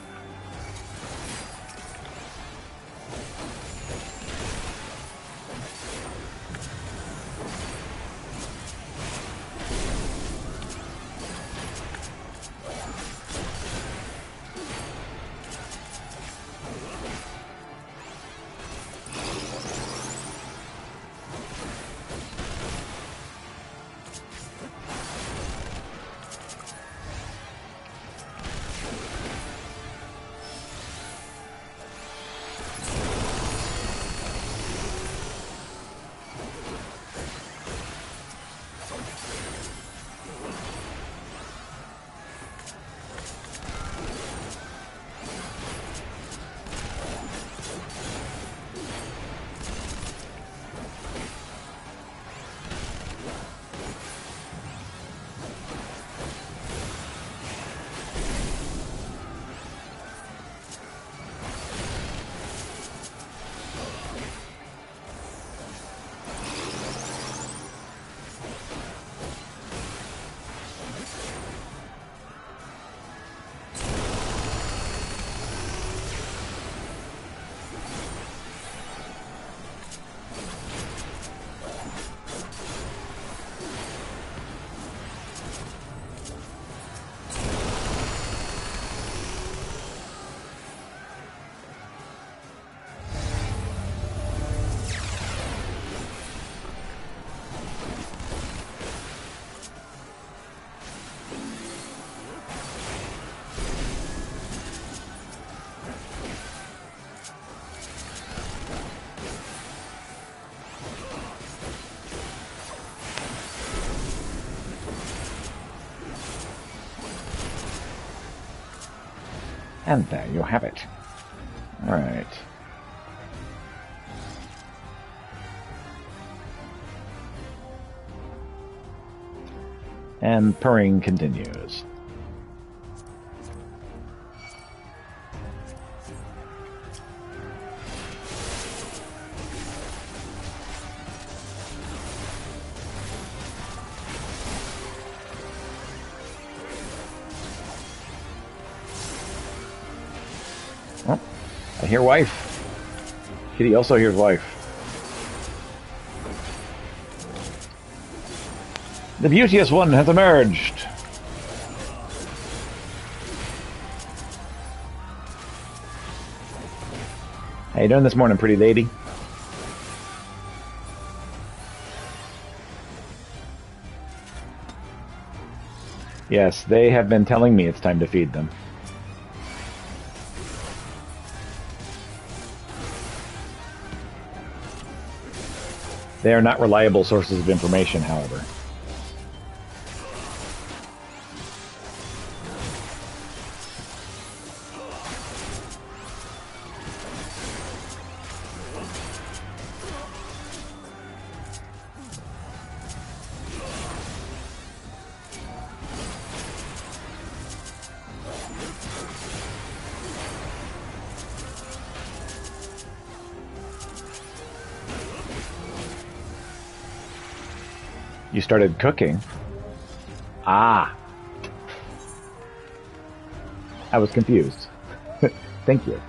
And there you have it. Alright. And purring continues. Oh, I hear wife. Kitty also hears wife. The beauteous one has emerged. How you doing this morning, pretty lady? Yes, they have been telling me it's time to feed them. They are not reliable sources of information, however. You started cooking. Ah. I was confused. Thank you.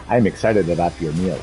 I'm excited about your meal.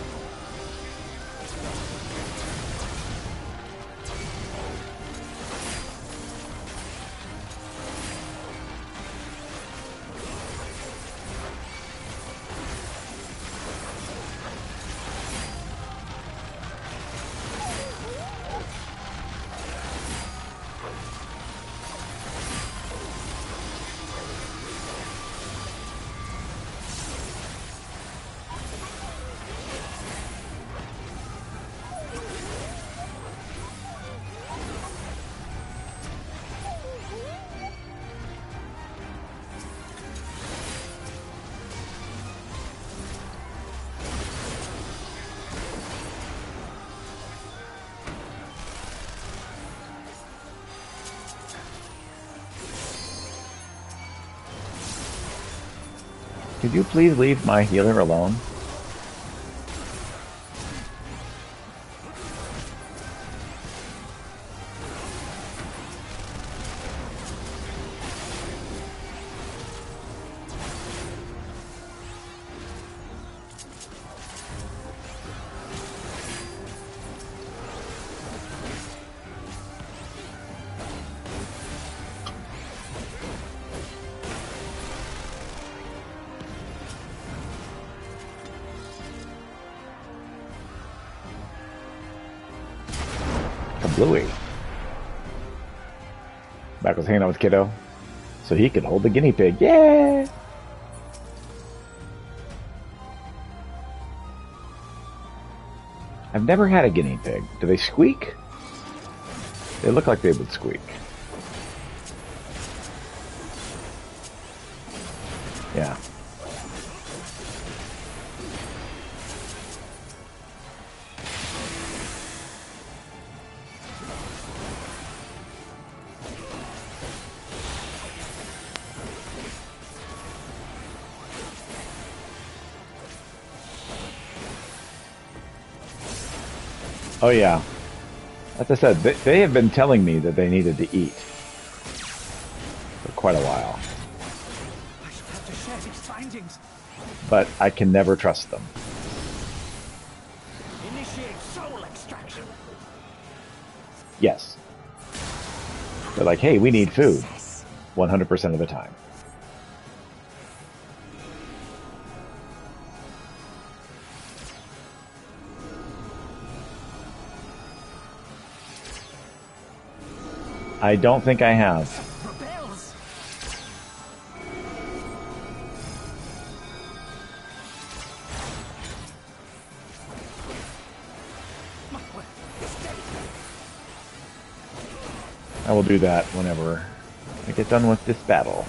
Could you please leave my healer alone? Bluey. Back was hanging out with Kiddo, so he could hold the guinea pig. Yeah! I've never had a guinea pig. Do they squeak? They look like they would squeak. Yeah. Oh yeah. As I said, they have been telling me that they needed to eat for quite a while. I shall have to share these findings. But I can never trust them. Initiate soul extraction. Yes. They're like, hey, we need food. 100% of the time. I don't think I have. Rebels. I will do that whenever I get done with this battle.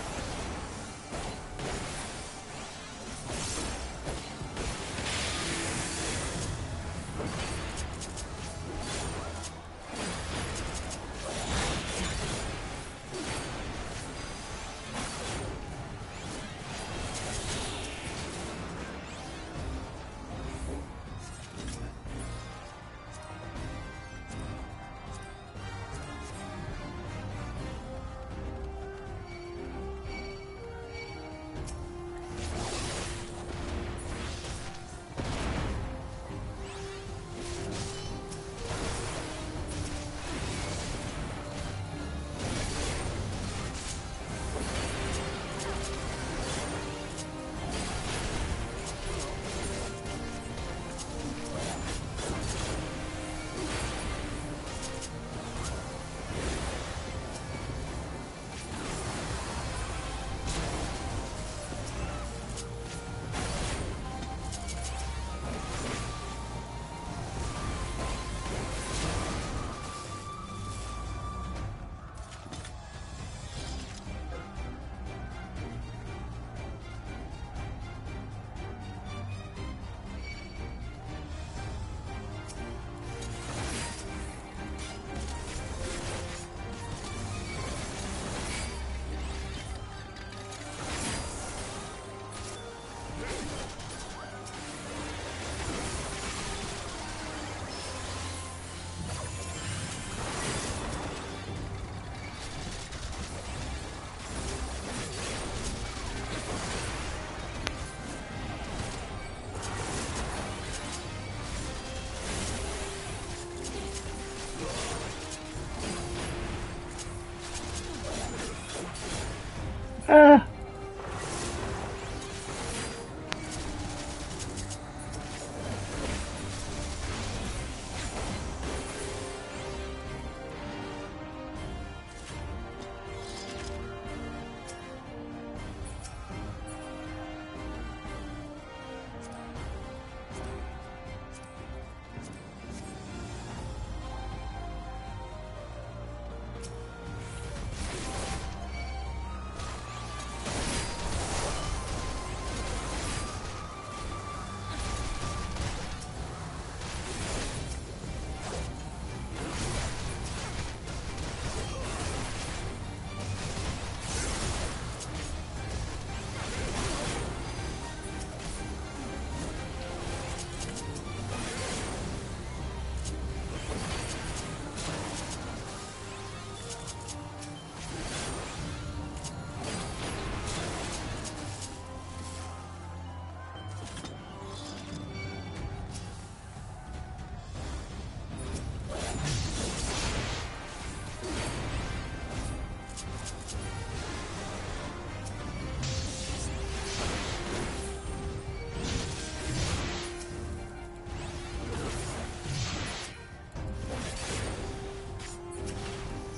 Ah!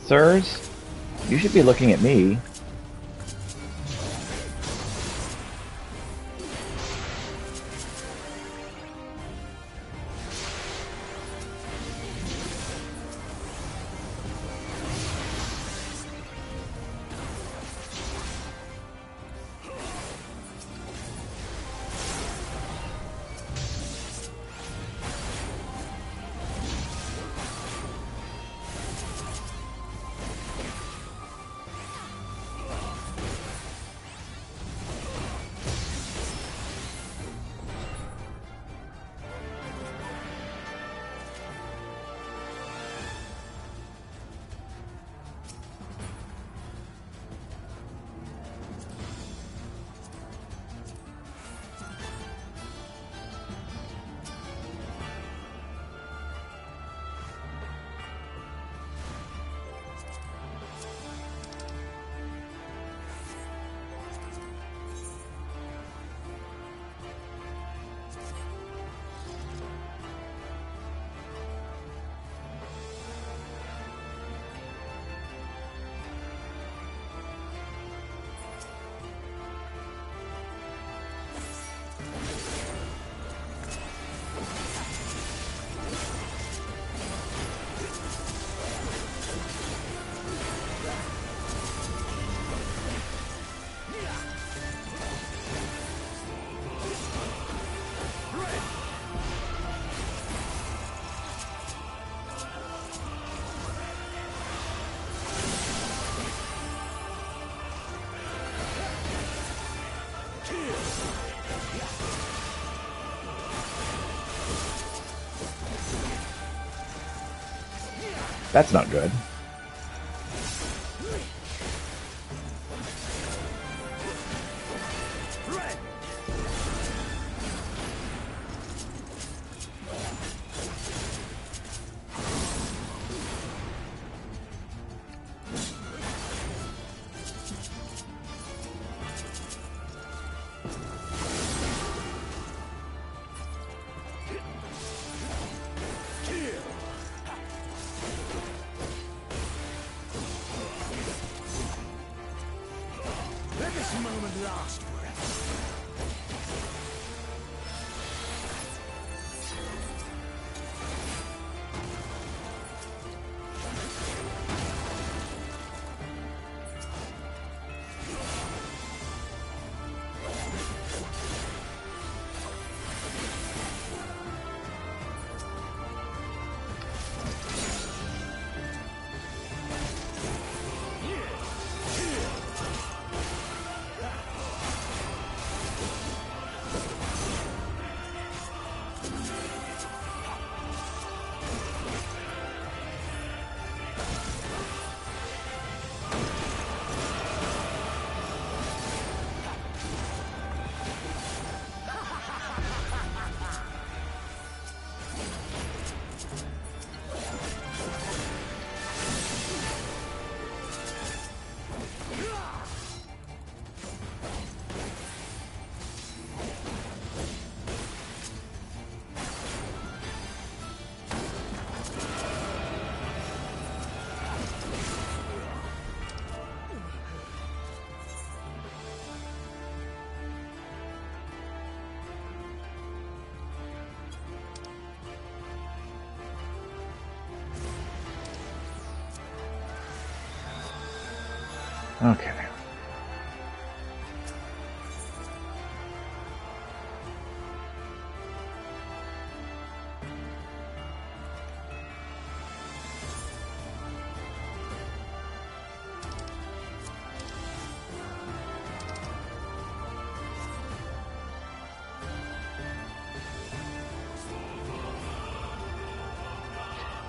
Sirs, you should be looking at me. That's not good. Let this moment last forever. Okay.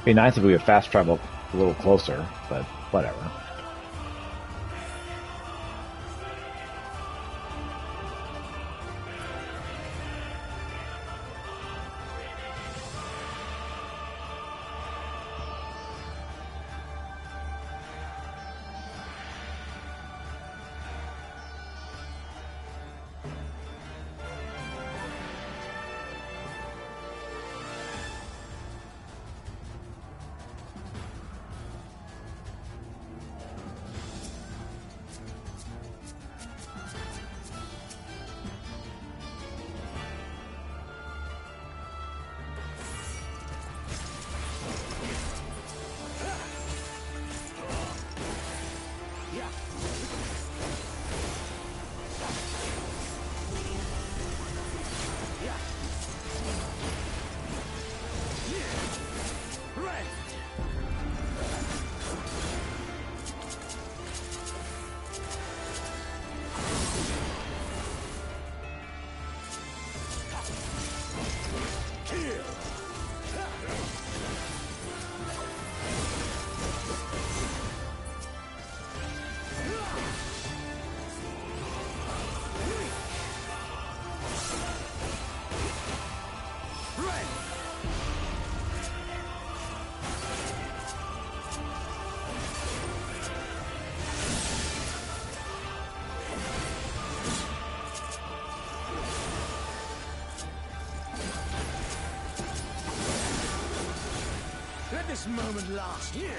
Be nice if we could fast travel a little closer, but whatever. Let this moment last. Here.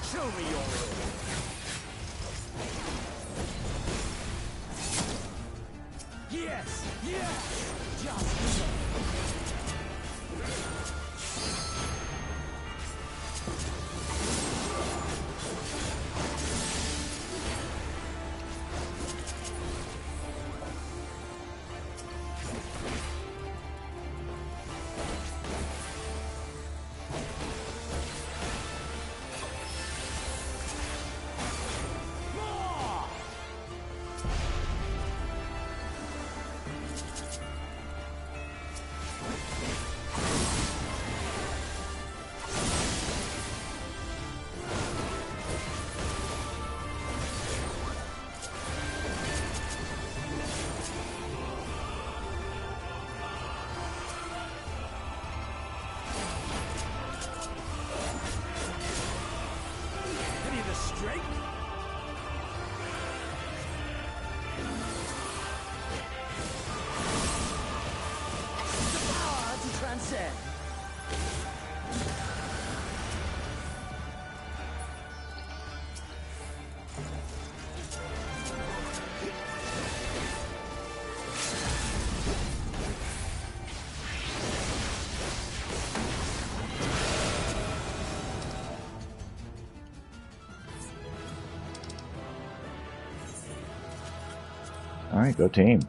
Show me your will. Yes, yes, just so. Alright, go team.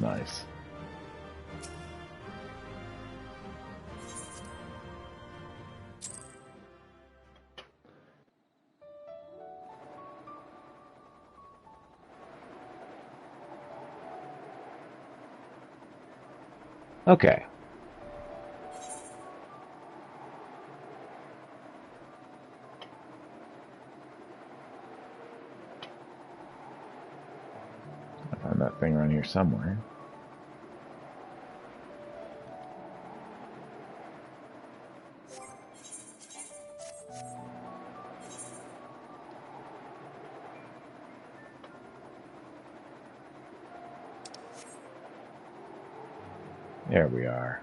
Nice. Okay. I found that thing around here somewhere. There we are.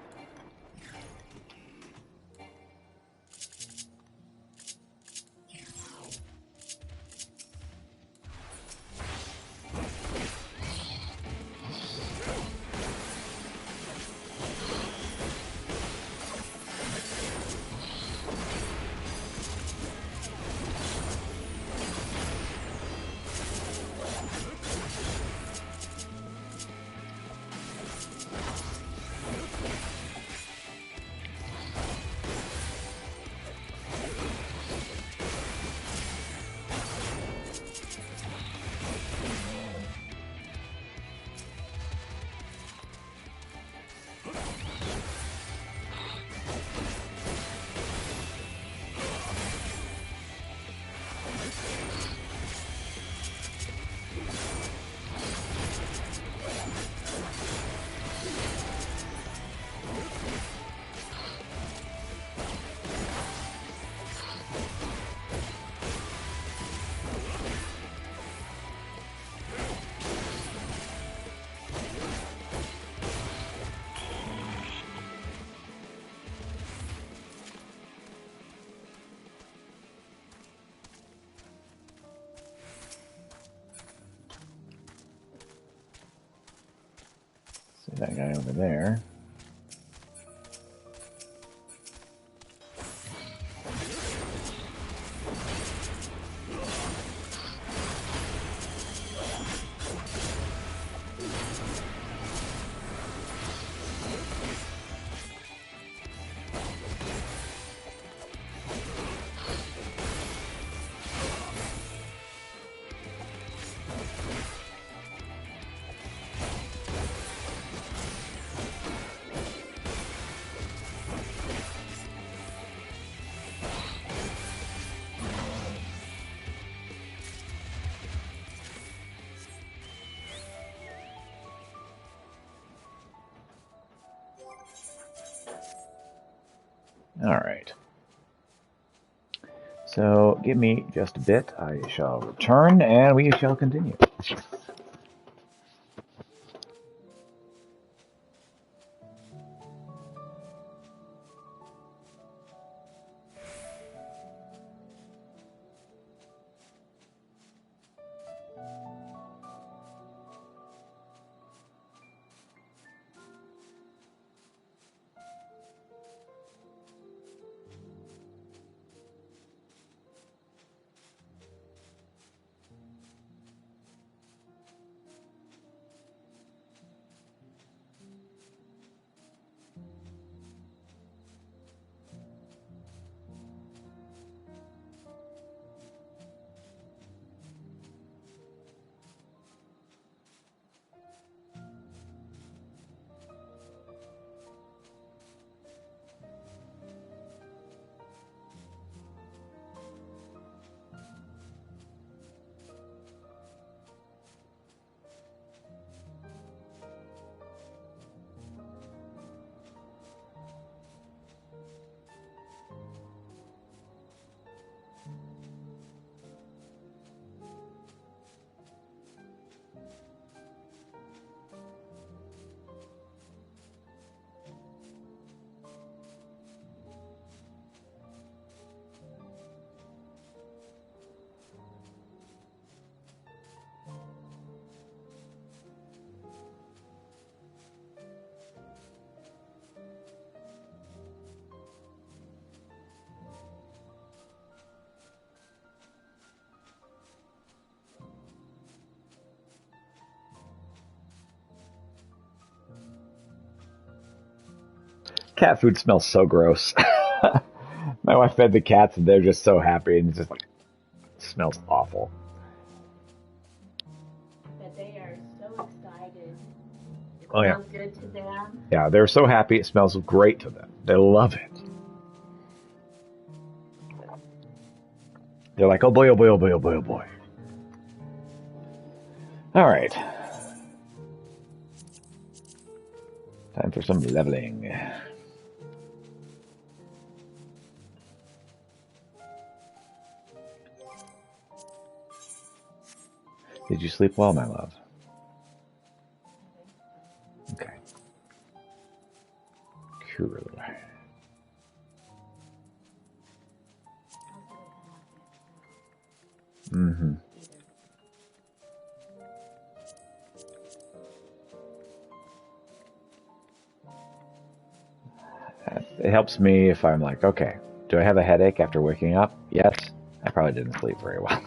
See that guy over there. All right. So give me just a bit. I shall return and we shall continue. Cat food smells so gross. My wife fed the cats and they're just so happy and it's just like, it smells awful. But they are so excited. It Oh, yeah. smells good to them. Yeah, they're so happy. It smells great to them. They love it. They're like, oh boy, oh boy, oh boy, oh boy, oh boy. All right. Time for some leveling. Did you sleep well, my love? Okay. Cool. Mm-hmm. It helps me if I'm like, okay, do I have a headache after waking up? Yes. I probably didn't sleep very well.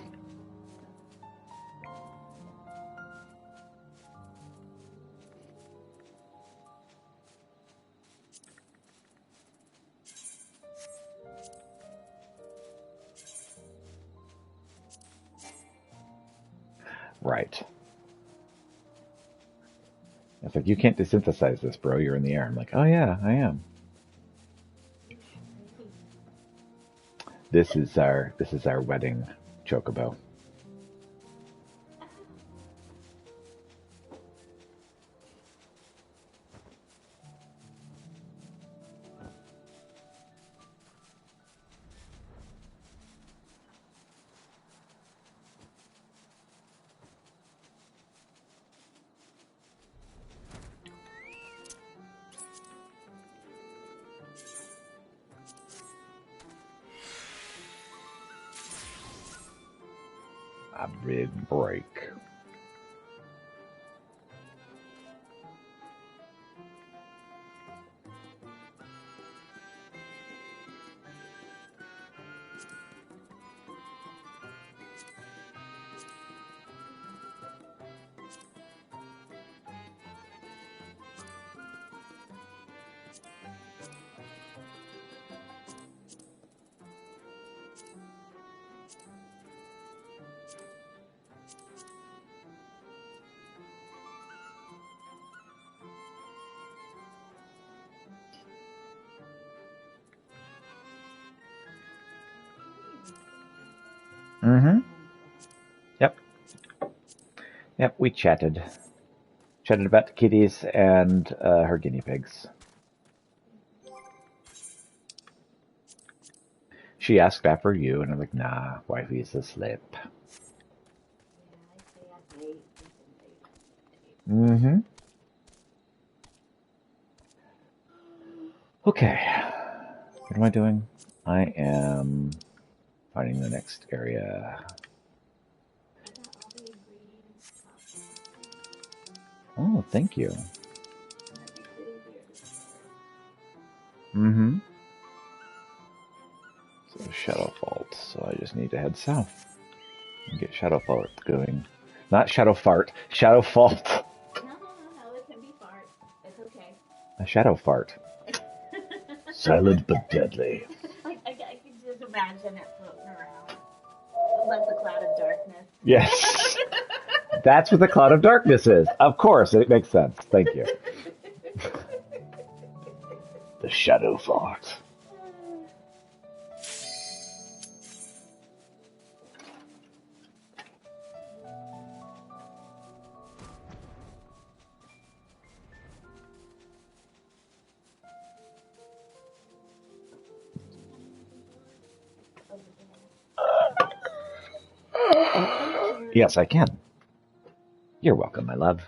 Right. It's like, you can't desynthesize this, bro. You're in the air. I'm like, oh yeah, I am. This is our wedding chocobo. A big break. Mm-hmm. Yep. Yep, we chatted. Chatted about the kitties and her guinea pigs. She asked after you, and I'm like, nah, wifey's asleep. Mm-hmm. Okay. What am I doing? I am finding the next area. Oh, thank you. Mm-hmm. So Shadow Fault. So I just need to head south and get Shadow Fault going. Not Shadow Fart. Shadow Fault. No, it can be fart. It's okay. A shadow fart. Silent but deadly. I can just imagine it floating around. Like the cloud of darkness. Yes. That's what the cloud of darkness is. Of course, it makes sense. Thank you. The shadow fart. Yes, I can. You're welcome, my love.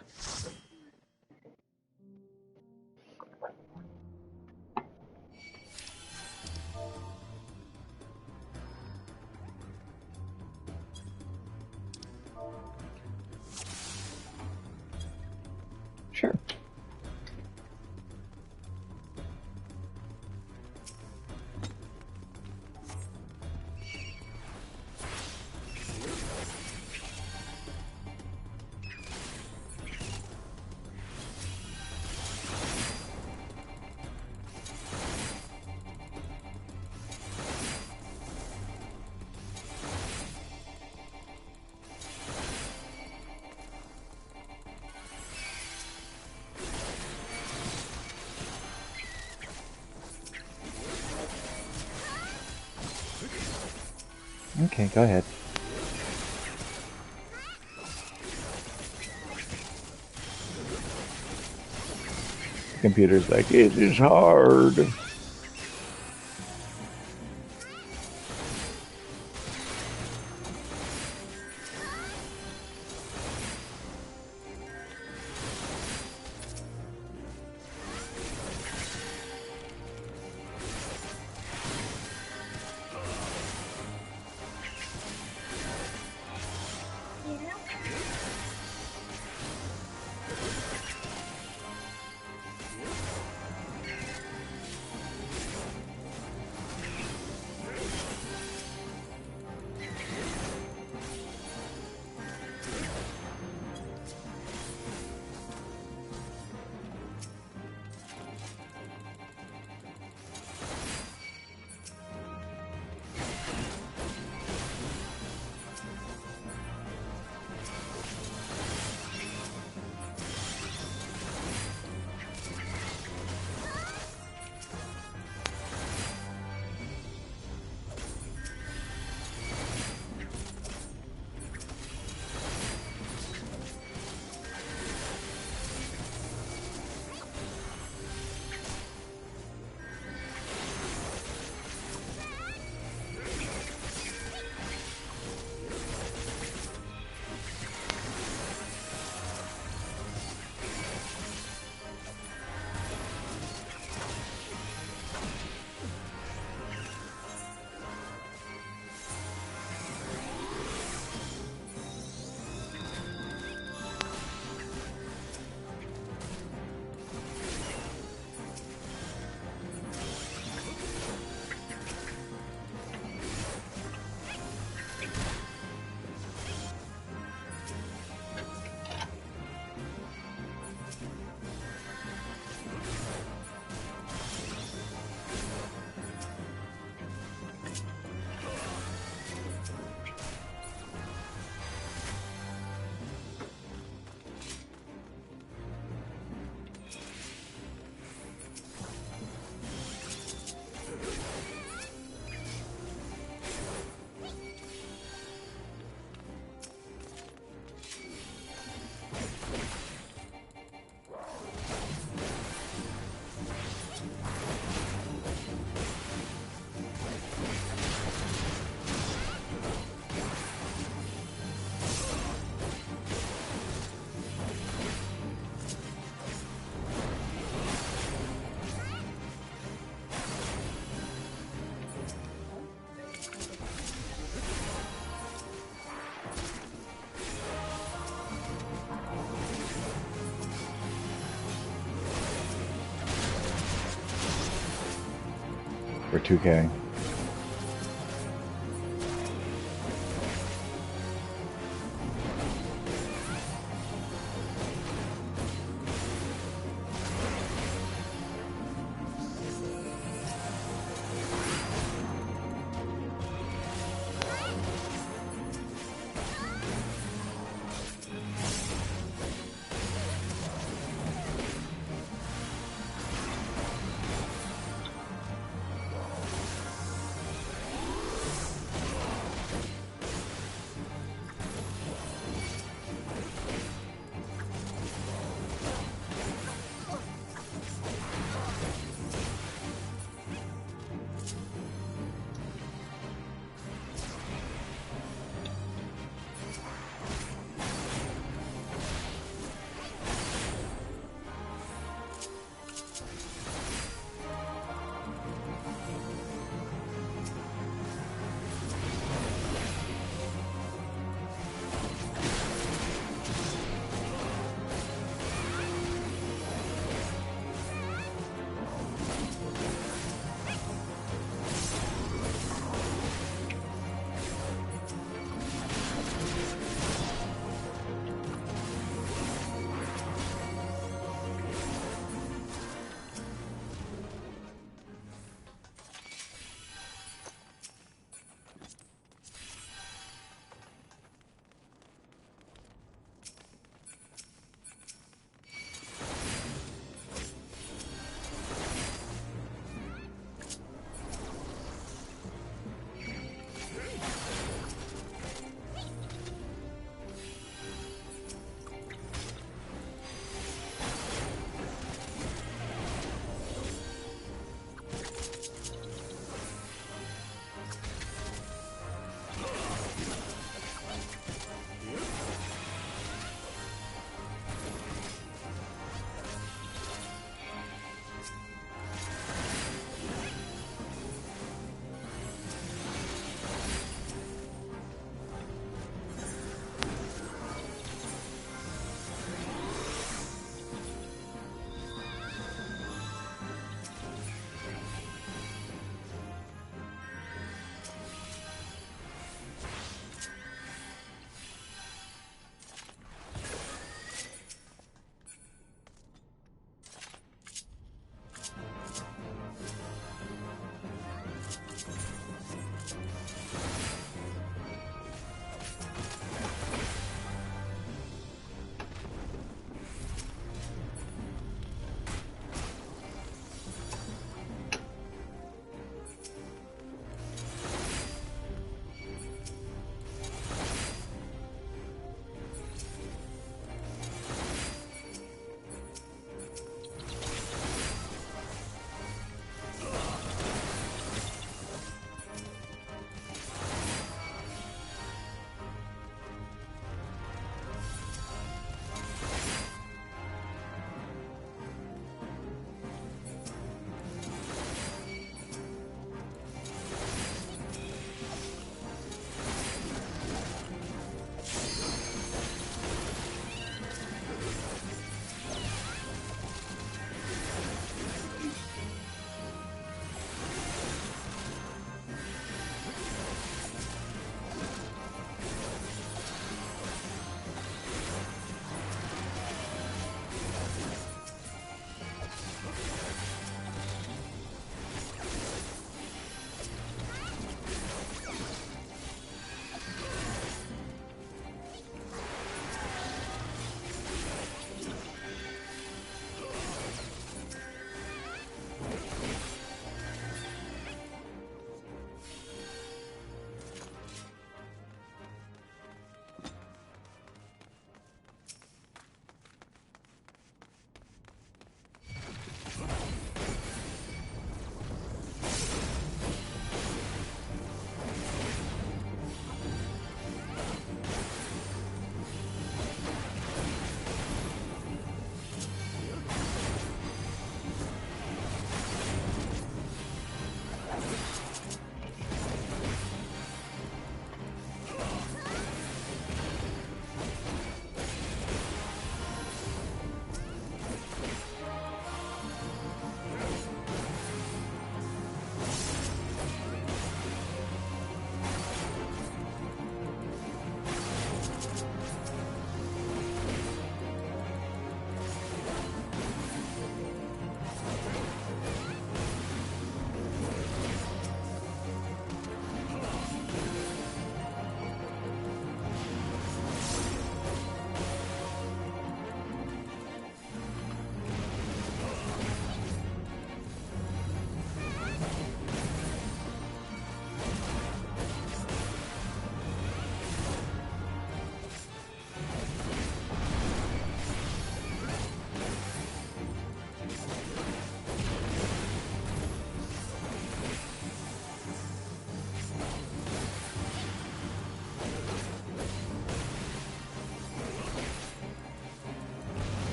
Sure. Okay, go ahead. The computer's like, it is hard. For 2K.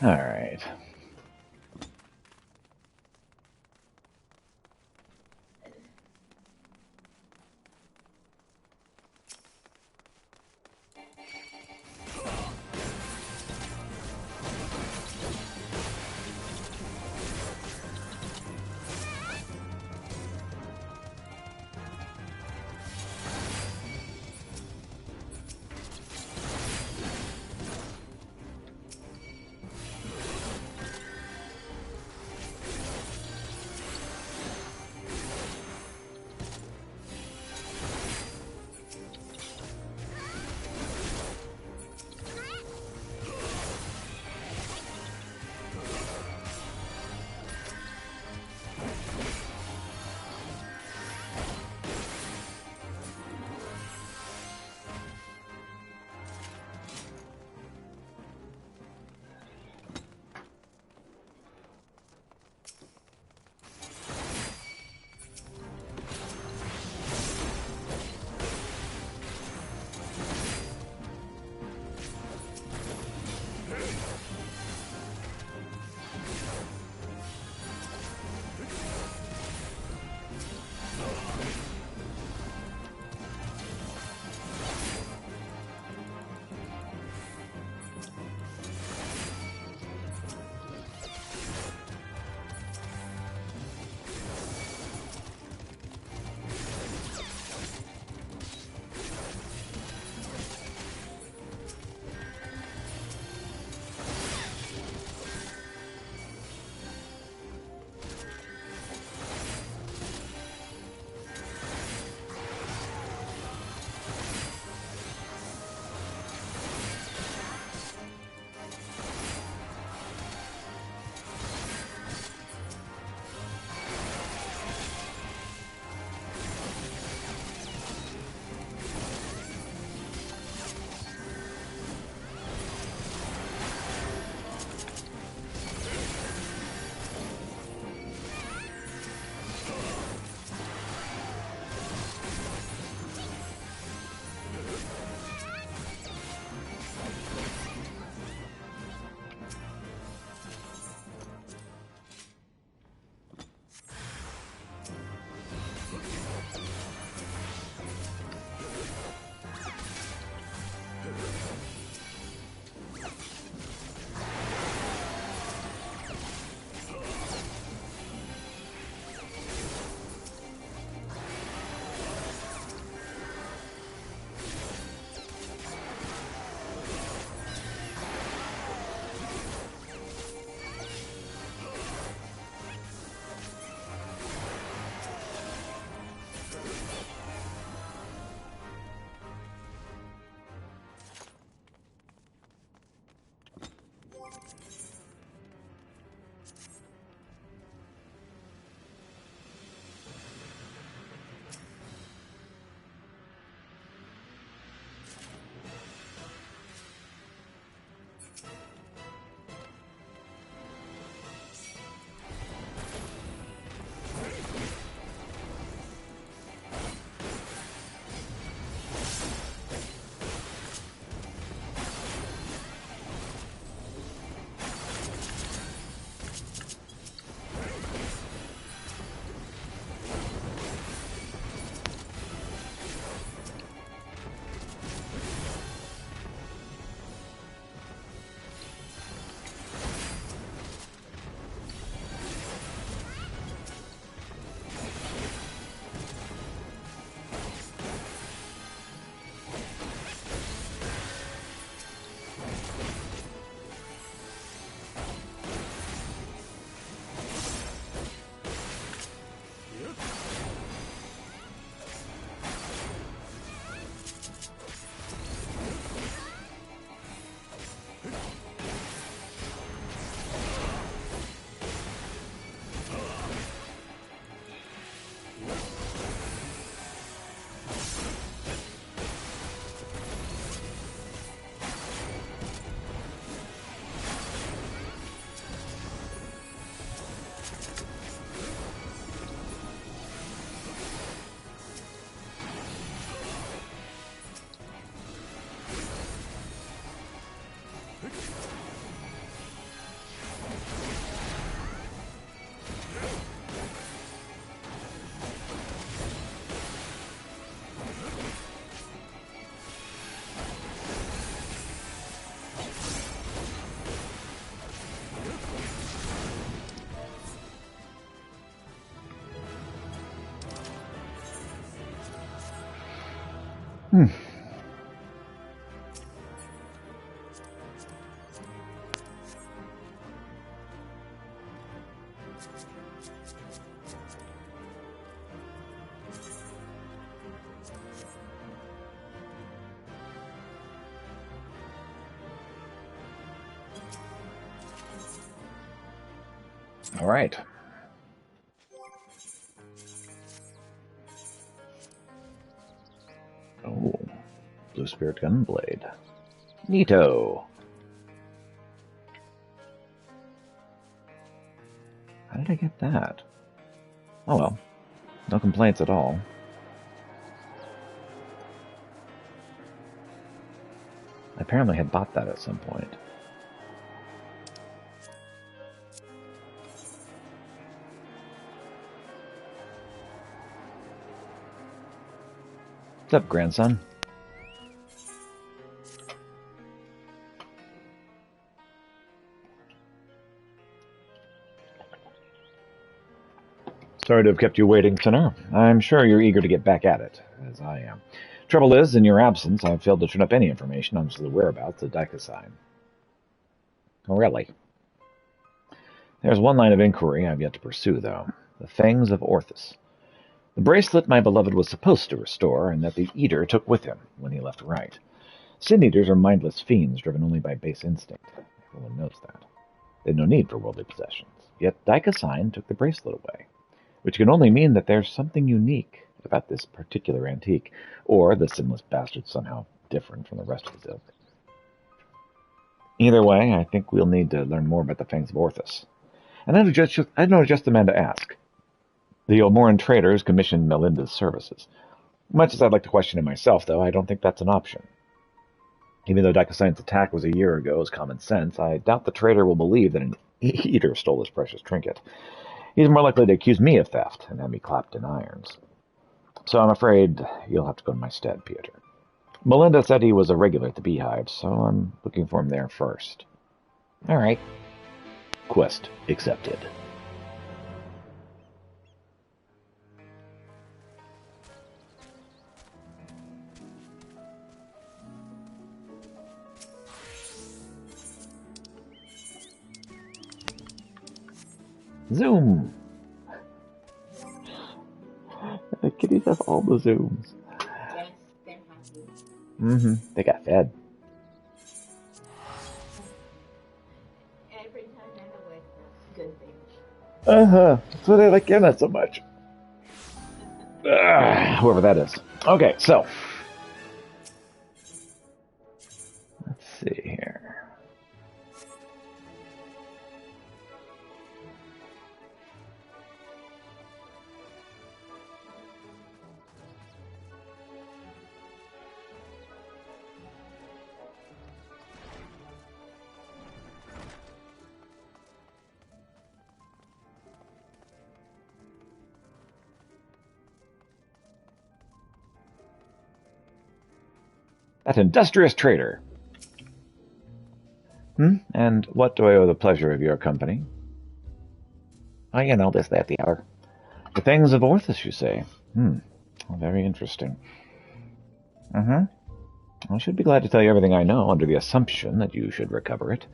All right. All right. Oh, Blue Spirit Gunblade. Neato. How did I get that? Oh well, no complaints at all. I apparently had bought that at some point. What's up, grandson? Sorry to have kept you waiting, Sinner. I'm sure you're eager to get back at it, as I am. Trouble is, in your absence, I've failed to turn up any information on the whereabouts of Daikasine. Oh, really? There's one line of inquiry I've yet to pursue, though. The Fangs of Orthus. The bracelet my beloved was supposed to restore, and that the Eater took with him when he left right. Sin-Eaters are mindless fiends driven only by base instinct. Everyone knows that. They have no need for worldly possessions. Yet Daikasine took the bracelet away, which can only mean that there's something unique about this particular antique, or the sinless bastard's somehow different from the rest of his ilk. Either way, I think we'll need to learn more about the Fangs of Orthus. And I know just the man to ask. The Elmoran traders commissioned Melinda's services. Much as I'd like to question him myself, though, I don't think that's an option. Even though Daikasine's attack was a year ago as common sense, I doubt the trader will believe that an eater stole his precious trinket. He's more likely to accuse me of theft and have me clapped in irons. So I'm afraid you'll have to go in my stead, Peter. Melinda said he was a regular at the Beehive, so I'm looking for him there first. All right. Quest accepted. Zoom! The kitties have all the zooms. Yes, they're happy. Mm-hmm. They got fed. Every time I'm awake, that's a good thing. Uh-huh. That's why they like Emma so much. Whoever that is. Okay, so. Let's see here. That industrious trader. And what do I owe the pleasure of your company? Oh, you know, this, that, the other. The Fangs of Orthus, you say? Well, very interesting. I should be glad to tell you everything I know under the assumption that you should recover it.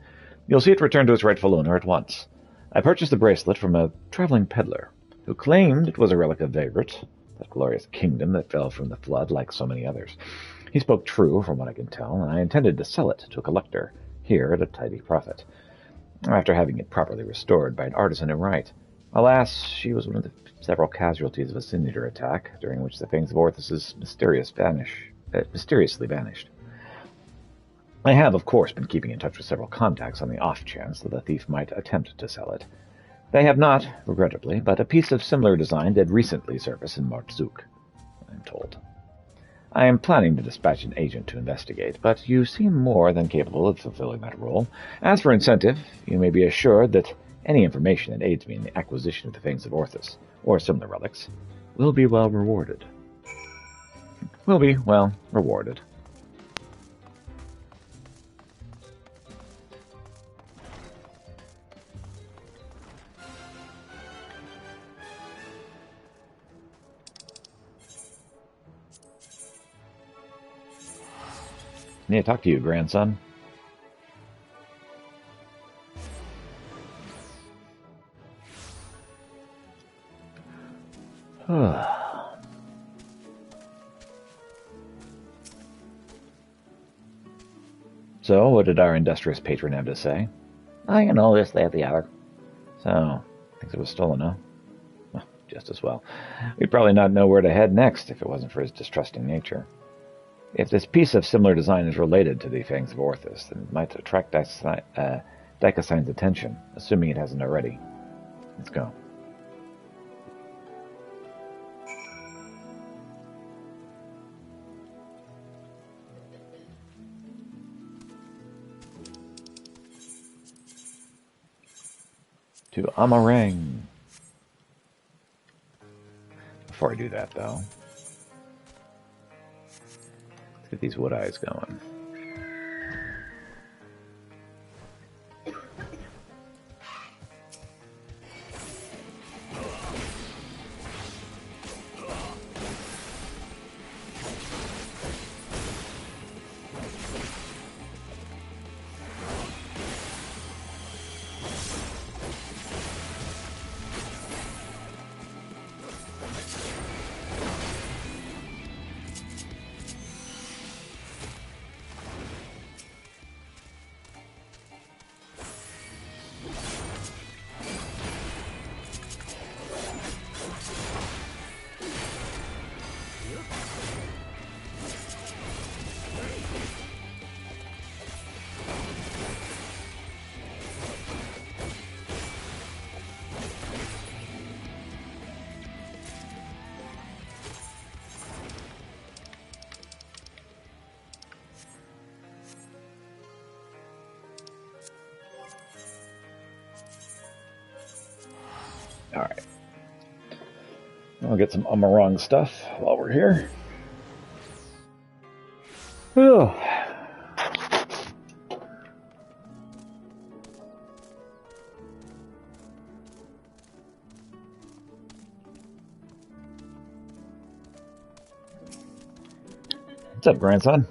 You'll see it returned to its rightful owner at once. I purchased the bracelet from a traveling peddler who claimed it was a relic of Vagrit, that glorious kingdom that fell from the flood like so many others. He spoke true, from what I can tell, and I intended to sell it to a collector, here at a tidy profit, after having it properly restored by an artisan in right. Alas, she was one of the several casualties of a Sin-Eater attack, during which the Fangs of Orthus mysteriously vanished. I have, of course, been keeping in touch with several contacts on the off chance that the thief might attempt to sell it. They have not, regrettably, but a piece of similar design did recently surface in Martzuk, I'm told. I am planning to dispatch an agent to investigate, but you seem more than capable of fulfilling that role. As for incentive, you may be assured that any information that aids me in the acquisition of the Fangs of Orthus, or similar relics, will be well rewarded. Need to talk to you, grandson. So, what did our industrious patron have to say? Oh, you know, this, that, the other. So, Thinks it was stolen, huh? Well, just as well. We'd probably not know where to head next if it wasn't for his distrusting nature. If this piece of similar design is related to the Fangs of Orthus, then it might attract Dicosine's attention, assuming it hasn't already. Let's go. To Amarang. Before I do that, though, let's get these wood eyes going. Alright. I'll get some Amarang stuff while we're here. Oh. What's up, grandson?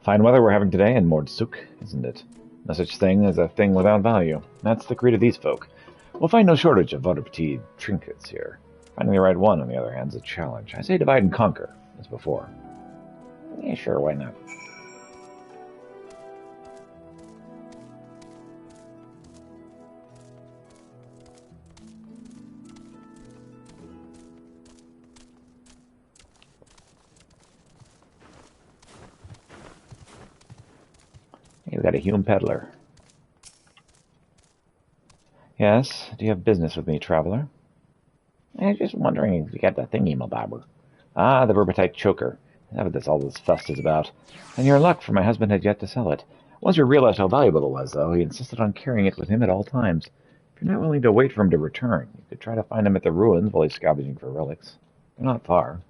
Fine weather we're having today in Mordsuk, isn't it? No such thing as a thing without value. That's the creed of these folk. We'll find no shortage of Vodabatid trinkets here. Finding the right one, on the other hand, is a challenge. I say divide and conquer, as before. Yeah, sure, why not? Hey, we got a Hume peddler. Yes, do you have business with me, traveler? I was just wondering if you got the thingy, Mababber. Ah, the Verbatite choker. That's all this fuss is about. And your luck, for my husband had yet to sell it. Once he realized how valuable it was, though, he insisted on carrying it with him at all times. If you're not willing to wait for him to return, you could try to find him at the ruins while he's scavenging for relics. They're not far.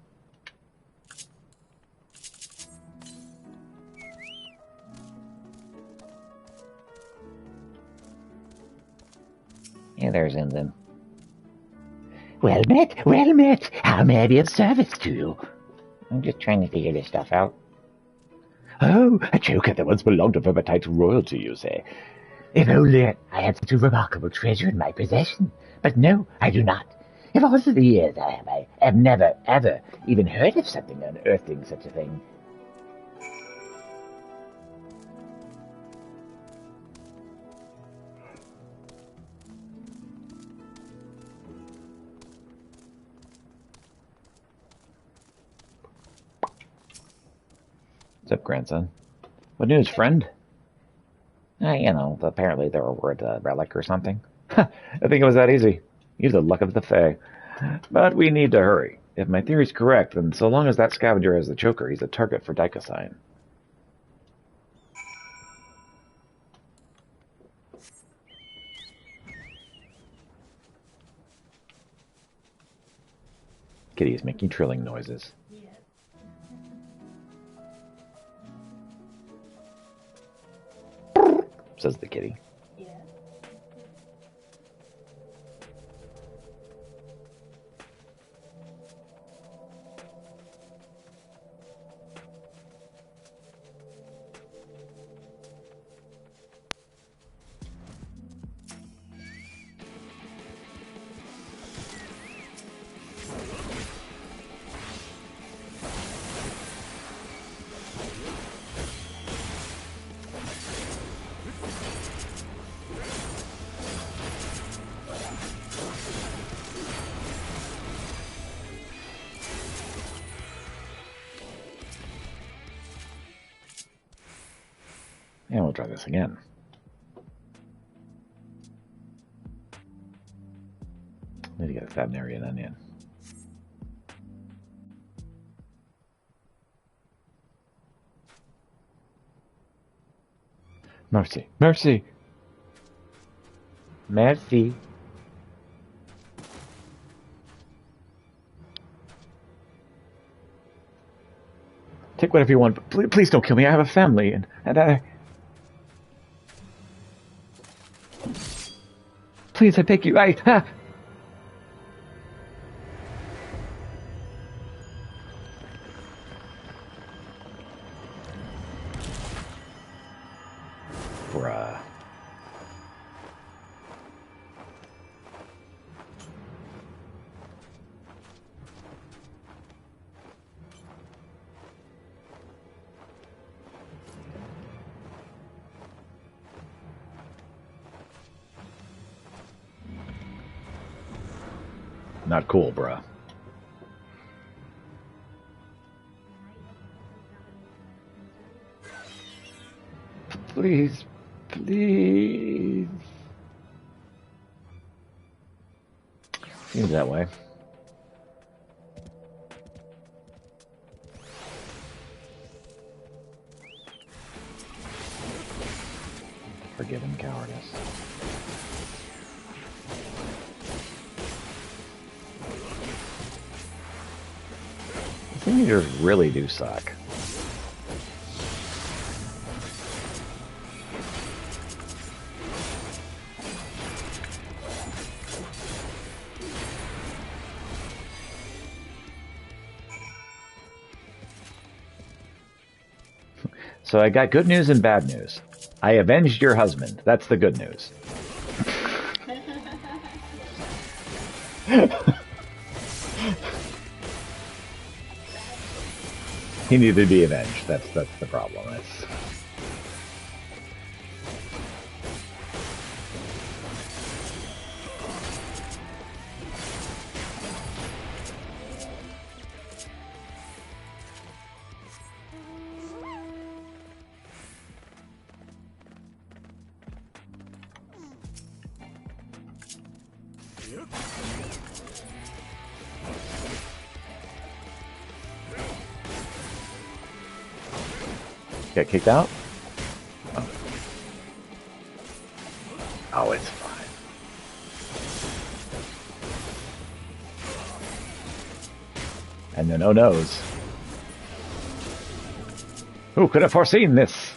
Yeah, there's him then. Well met. How may I be of service to you? I'm just trying to figure this stuff out. Oh, a choker that once belonged to Verbatite royalty, you say? If only I had such a remarkable treasure in my possession. But no, I do not. In all of the years I have never, ever even heard of something unearthing such a thing. What's up, grandson? What news, friend? Apparently they were at a relic or something. I think it was that easy. You've the luck of the Fae. But we need to hurry. If my theory's correct, then so long as that scavenger has the choker, he's a target for Dicosine. Kitty is making trilling noises. Says the kitty. Yeah. And we'll try this again. Need to get a veterinarian onion. Mercy. Mercy! Merci. Take whatever you want, but please don't kill me. I have a family, and I... Please, I beg you, ha! Bruh. Not cool, bruh. Please, please. Seems that way. Forgiven cowardice. Teenagers really do suck. So I got good news and bad news. I avenged your husband. That's the good news. He needed to be avenged. That's the problem. That's... Get kicked out? Oh. Oh, it's fine. And then, oh noes. Who could have foreseen this?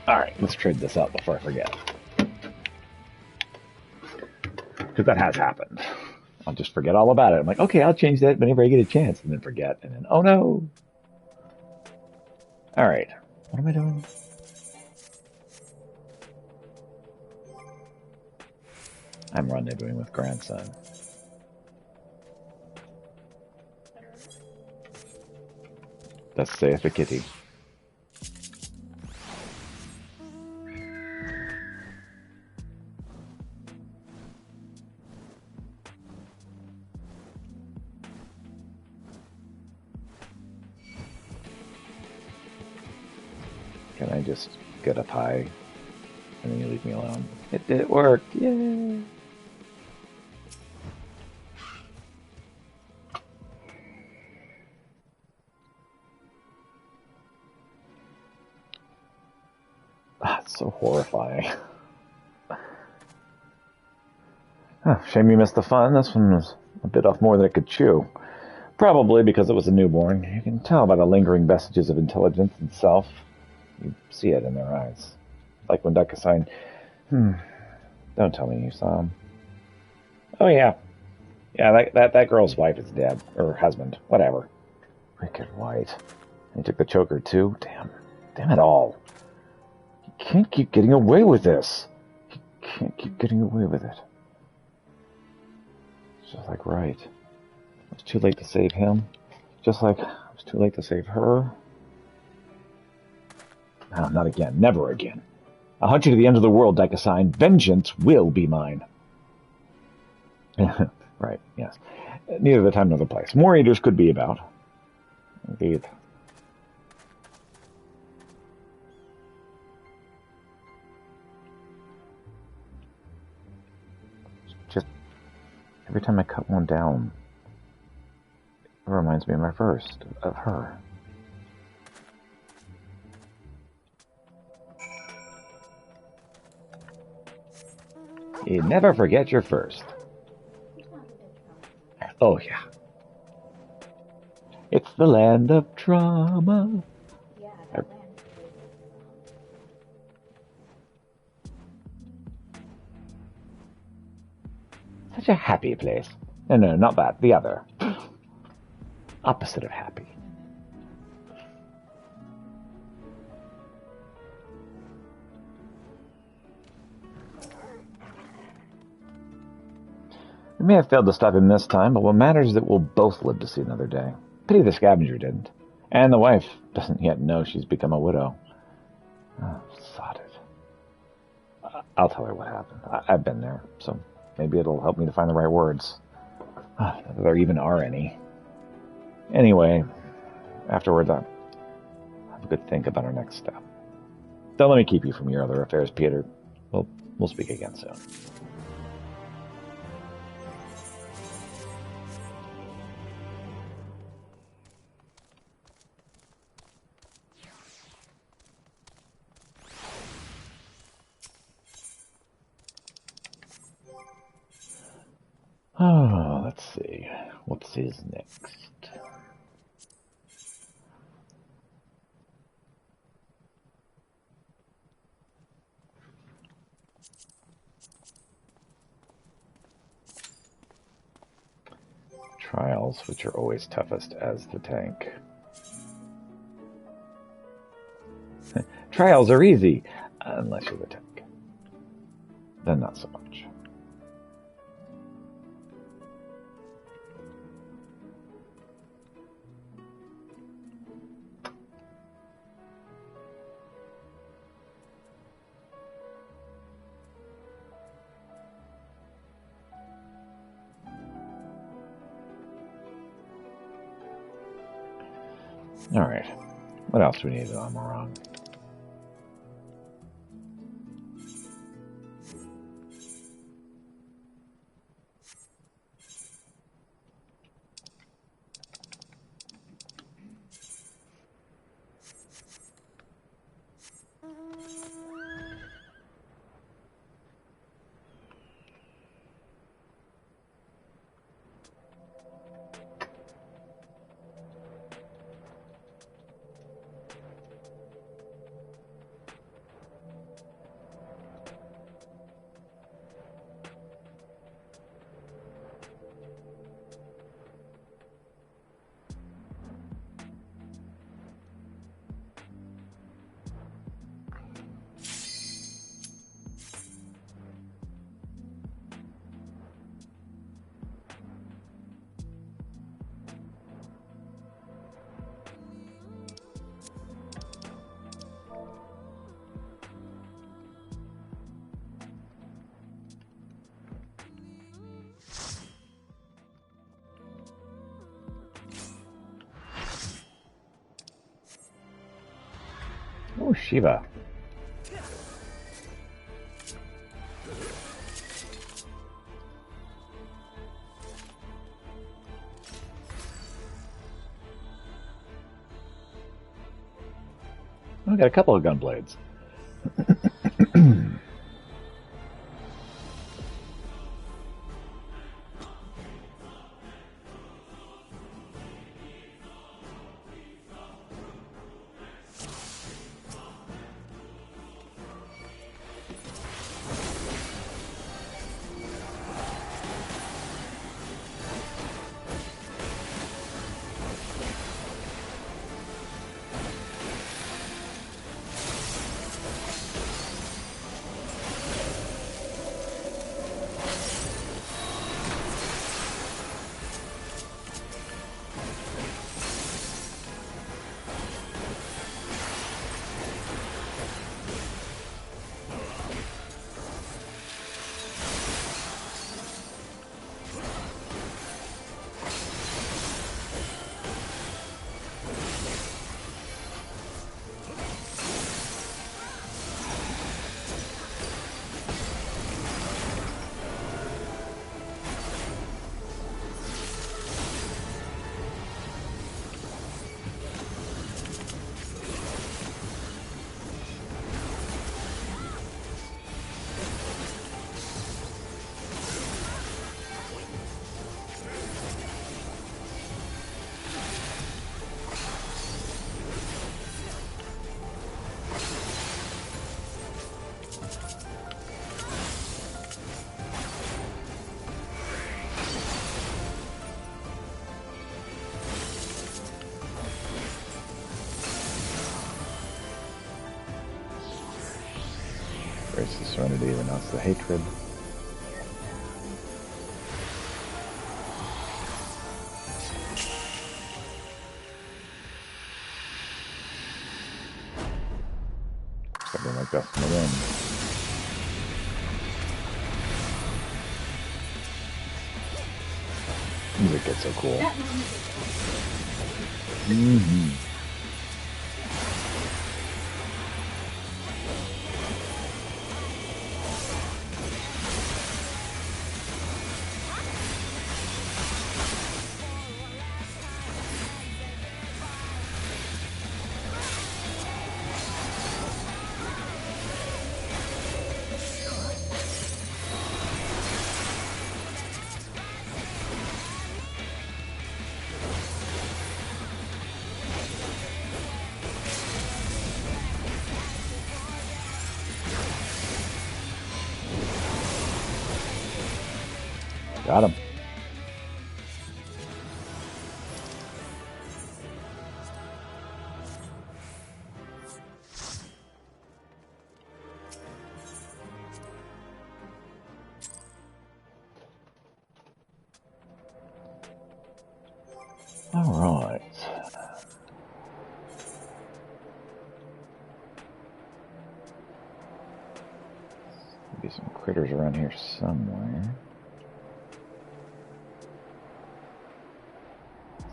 Alright, let's trade this out before I forget. Because that has happened. I'll just forget all about it. I'm like, okay, I'll change that whenever I get a chance, and then forget, and then, oh no! Alright, what am I doing? I'm rendezvousing with grandson. Thus saith the kitty. Can I just get up high and then you leave me alone? It worked! Yay! Ah, it's so horrifying. Shame you missed the fun. This one was a bit off more than it could chew. Probably because it was a newborn. You can tell by the lingering vestiges of intelligence and self. You see it in their eyes. Like when Duck-Assign Don't tell me you saw him. Oh, yeah. Yeah, that girl's wife is dead. Or husband. Whatever. Wicked White. He took the choker, too? Damn it all. He can't keep getting away with this. He can't keep getting away with it. It's just like Wright. It was too late to save him. Just like it was too late to save her. No, not again. Never again. I'll hunt you to the end of the world, Dikasine. Vengeance will be mine. Right, yes. Neither the time nor the place. More eaters could be about. Indeed. Just every time I cut one down, it reminds me of my first, of her. You never forget your first. Oh, yeah. It's the land of trauma. Yeah, that land. Such a happy place. No, not that. The other. Opposite of happy. We may have failed to stop him this time, but what matters is that we'll both live to see another day. Pity the scavenger didn't. And the wife doesn't yet know she's become a widow. Oh, sod it. I'll tell her what happened. I've been there, so maybe it'll help me to find the right words. If there even are any. Anyway, afterwards, I'll have a good think about our next step. Don't let me keep you from your other affairs, Peter. We'll speak again soon. Oh, let's see. What's his next? Trials, which are always toughest as the tank. Trials are easy, unless you're the tank. Then not so much. Alright, what else do we need on Morong? Oh, Shiva. I got a couple of gun blades. Renounce the serenity, renounce the hatred. Something like that from the wind. Music gets so cool. Mm-hmm. Got him. All right. Maybe some critters around here somewhere.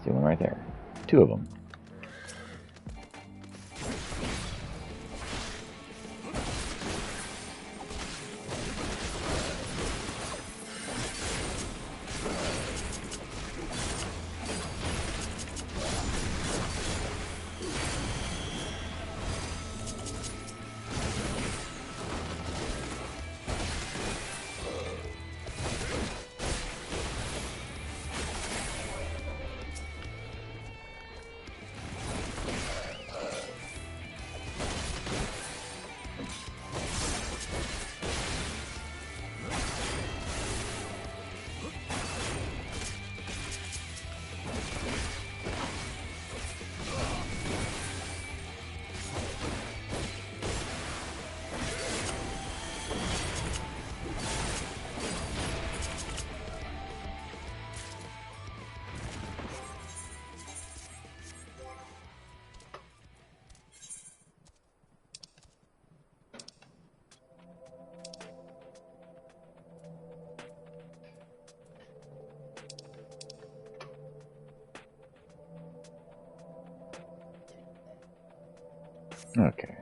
See one right there. Two of them. Okay.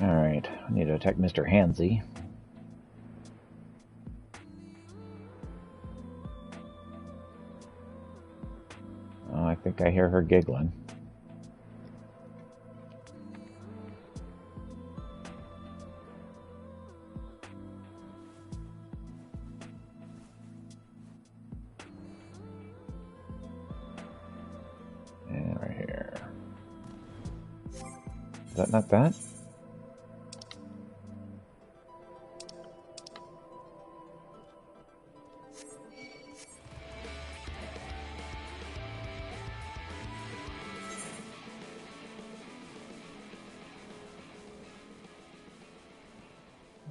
Alright, I need to attack Mr. Hansy. Oh, I think I hear her giggling. And right here. Is that not that?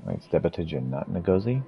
Wait, Stebatage, not Ngozi?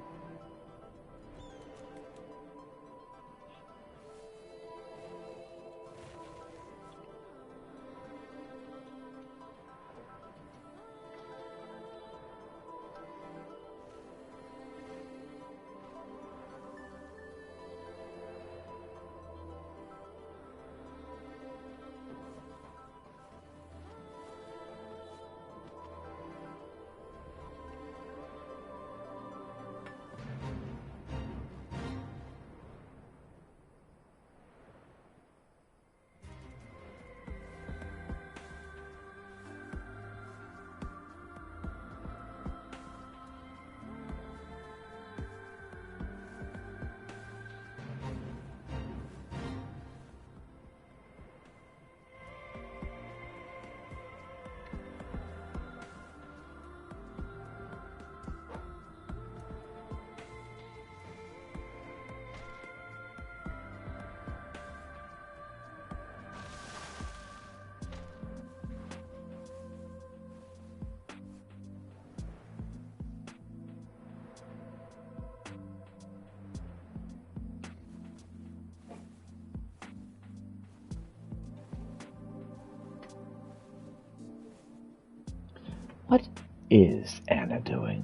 What is Anna doing?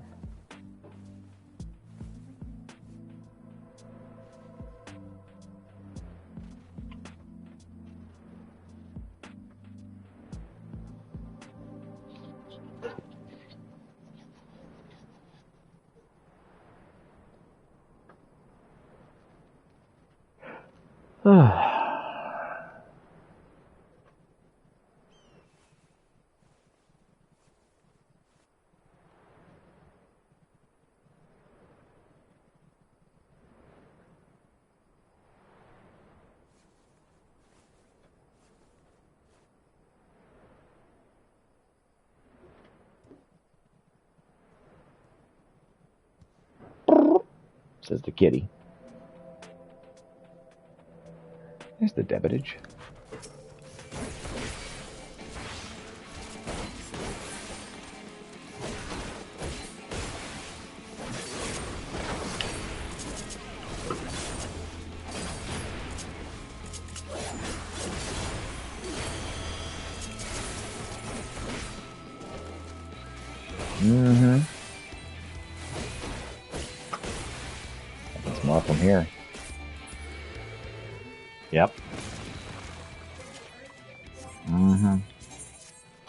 Says the kitty. There's the debitage. Mm-hmm. That's more from here. Yep. Mm-hmm.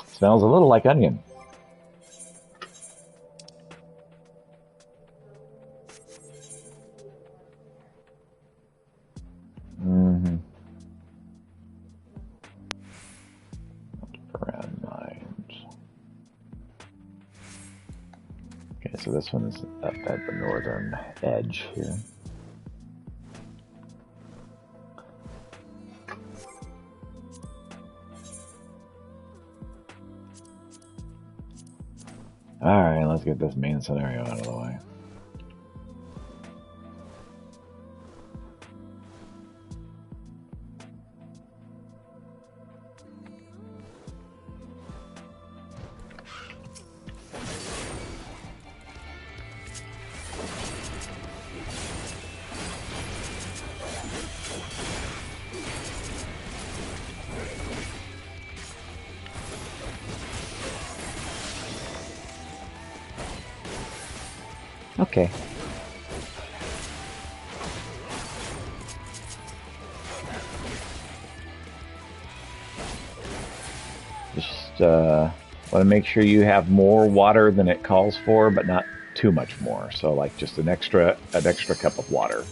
Smells a little like onion. Mm-hmm. Around mind. Okay, so this one is up at the northern edge here. Alright, let's get this main scenario out of the way. Okay. Just want to make sure you have more water than it calls for, but not too much more. So like just an extra cup of water.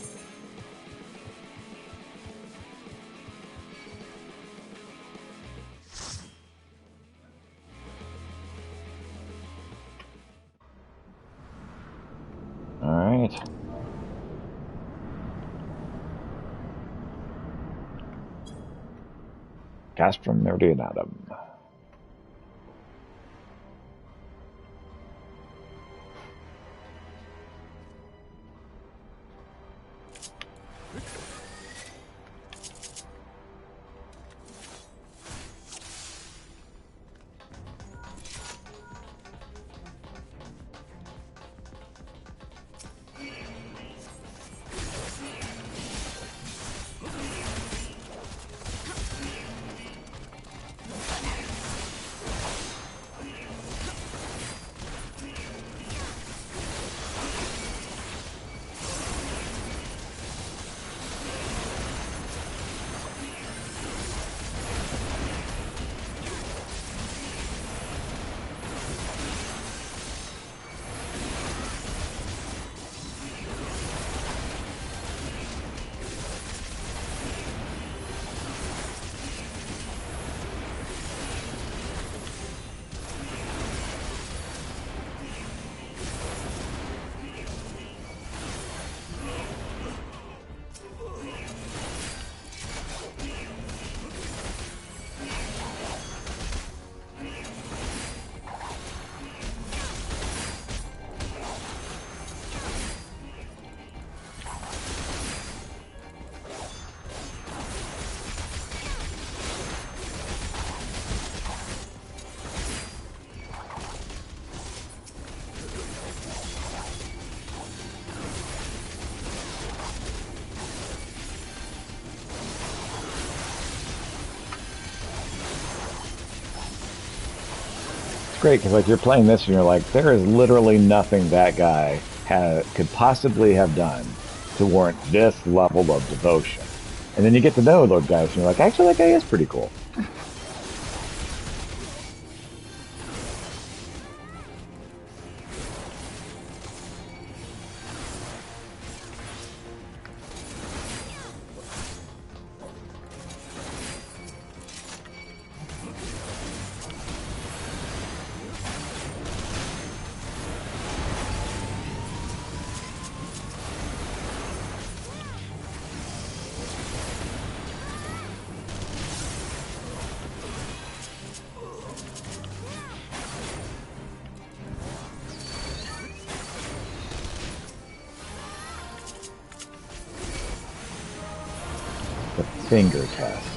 All right. Castrum Meridianatum. It's great because like you're playing this and you're like, there is literally nothing that guy could possibly have done to warrant this level of devotion. And then you get to know Lord Gaius and you're like, actually, that guy is pretty cool. Finger test.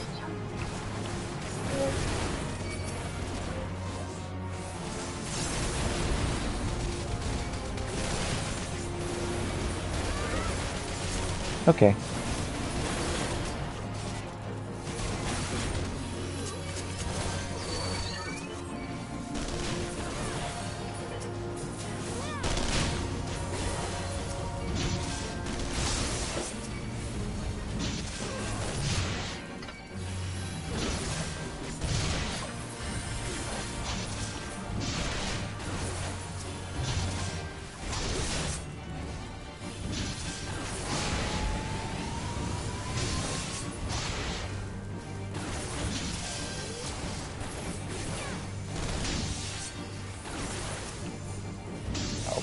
Okay.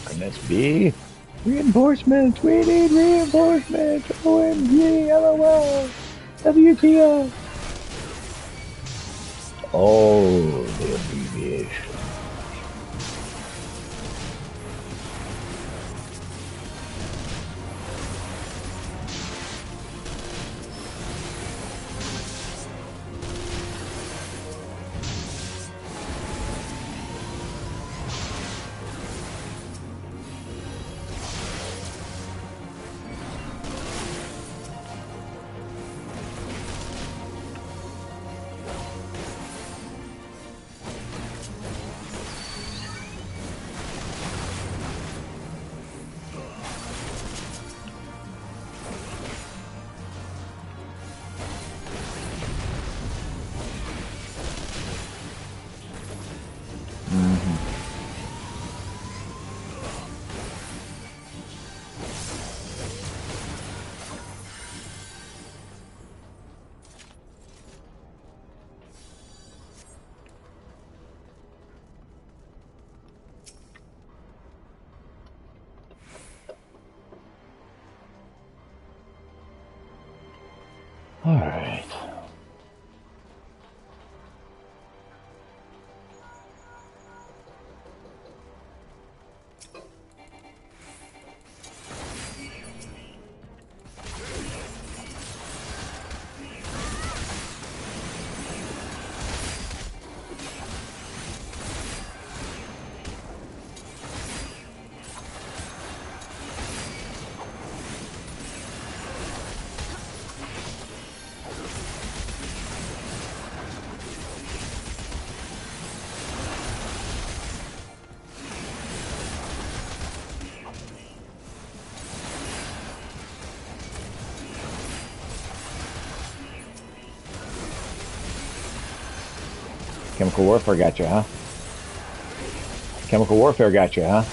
Can this be? Reinforcements! We need reinforcements! OMG! LOL! WTF! Oh, the abbreviation. All right. Chemical warfare got you, huh? Chemical warfare got you, huh?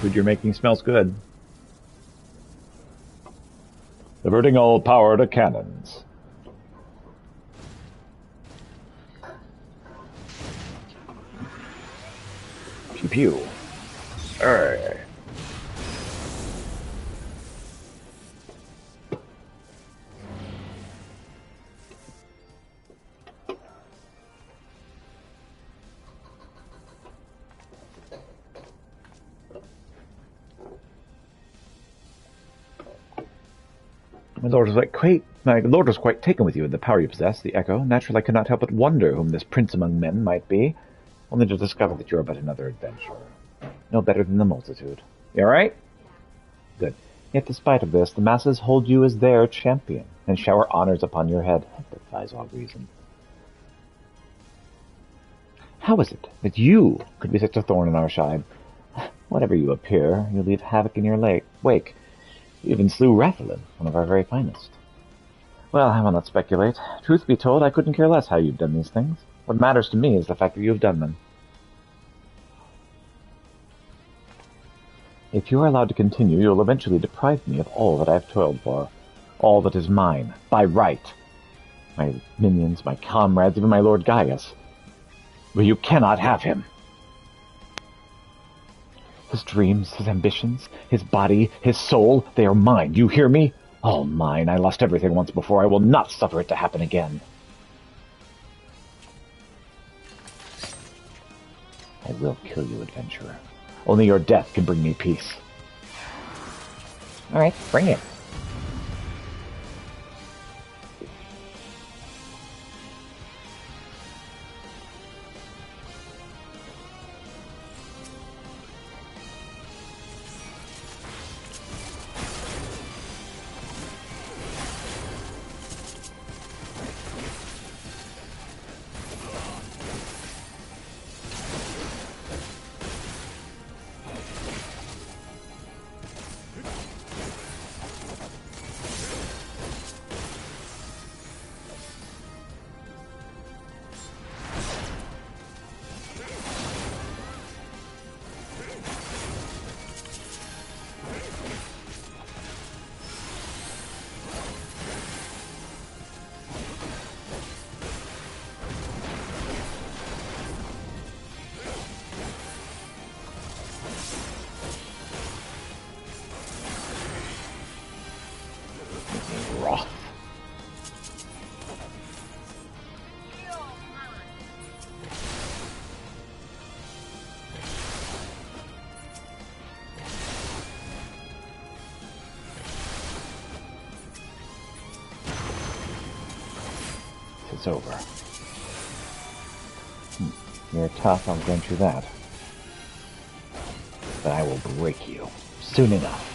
Food you're making smells good. Diverting all power to cannons. Pew pew. Alright. My lord was quite taken with you and the power you possess, the Echo. Naturally, I could not help but wonder whom this prince among men might be, only to discover that you are but another adventurer. No better than the multitude. You alright? Good. Yet despite of this, the masses hold you as their champion, and shower honors upon your head. That defies all reason. How is it that you could be such a thorn in our side? Whatever you appear, you leave havoc in your wake. You even slew Rathelin, one of our very finest. Well, I will not speculate. Truth be told, I couldn't care less how you've done these things. What matters to me is the fact that you have done them. If you are allowed to continue, you will eventually deprive me of all that I have toiled for. All that is mine, by right. My minions, my comrades, even my Lord Gaius. But you cannot have him. His dreams, his ambitions, his body, his soul, they are mine. You hear me? All mine. I lost everything once before. I will not suffer it to happen again. I will kill you, adventurer. Only your death can bring me peace. All right, bring it. It's over. You're tough, I'll grant you that. But I will break you soon enough.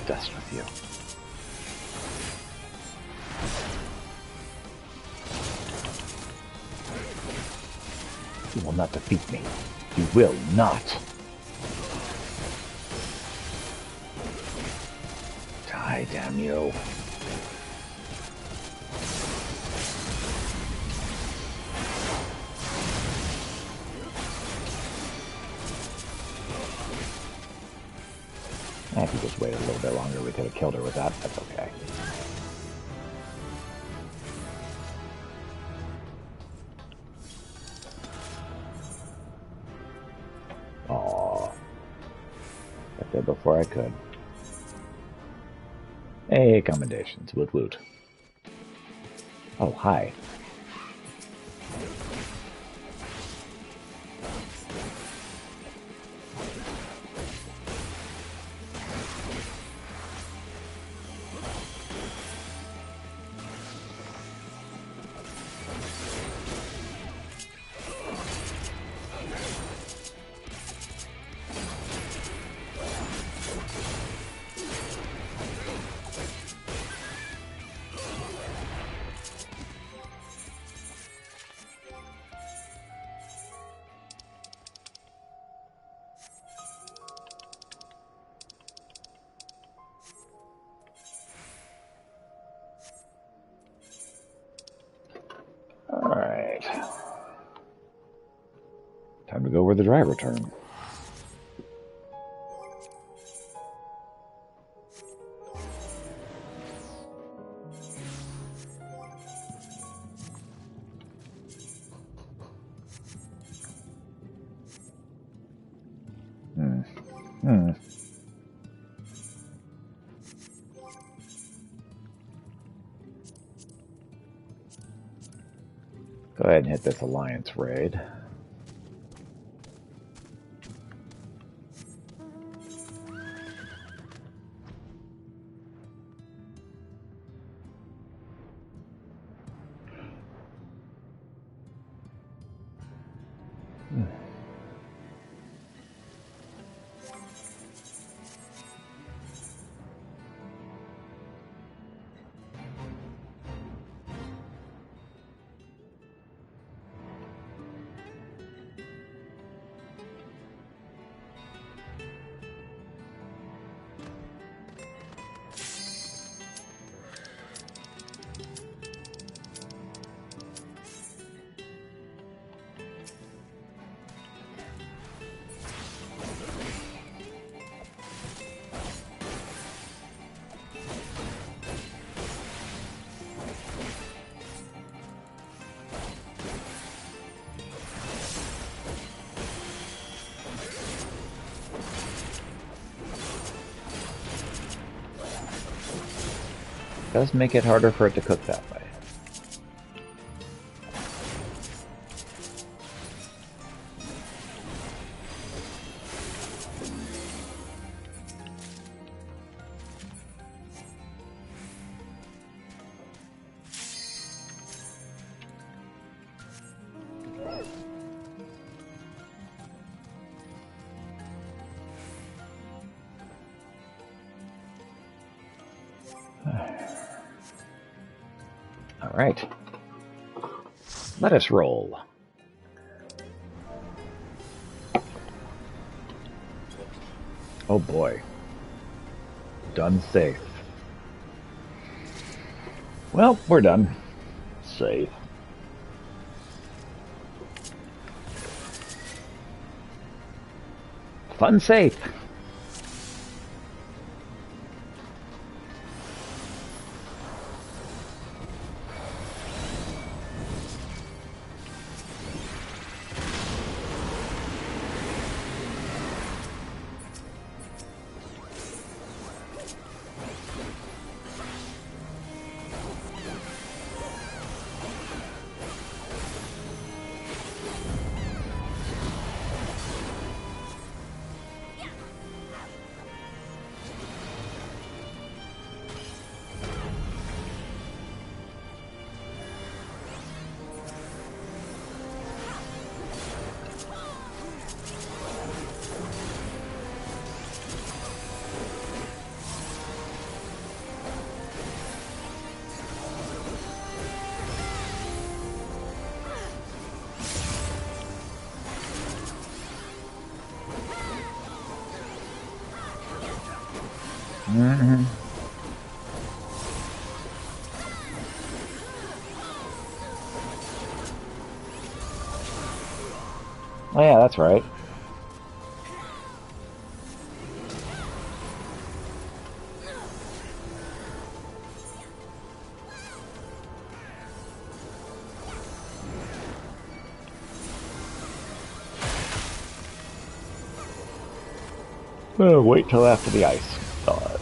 Dust with you. You will not defeat me. You will not. Die, damn you. If you just waited a little bit longer, we could have killed her with that. That's okay. Aw. Got there before I could. Hey, commendations. Woot woot. Oh, hi. Alright. Time to go where the driver turned. Go ahead and hit this Alliance raid. Does make it harder for it to cook that way. All right. Let us roll. Oh boy. Done safe. Well, we're done. Safe. Fun safe. Mm-hmm. Oh yeah, that's right. Wait till after the ice thaws.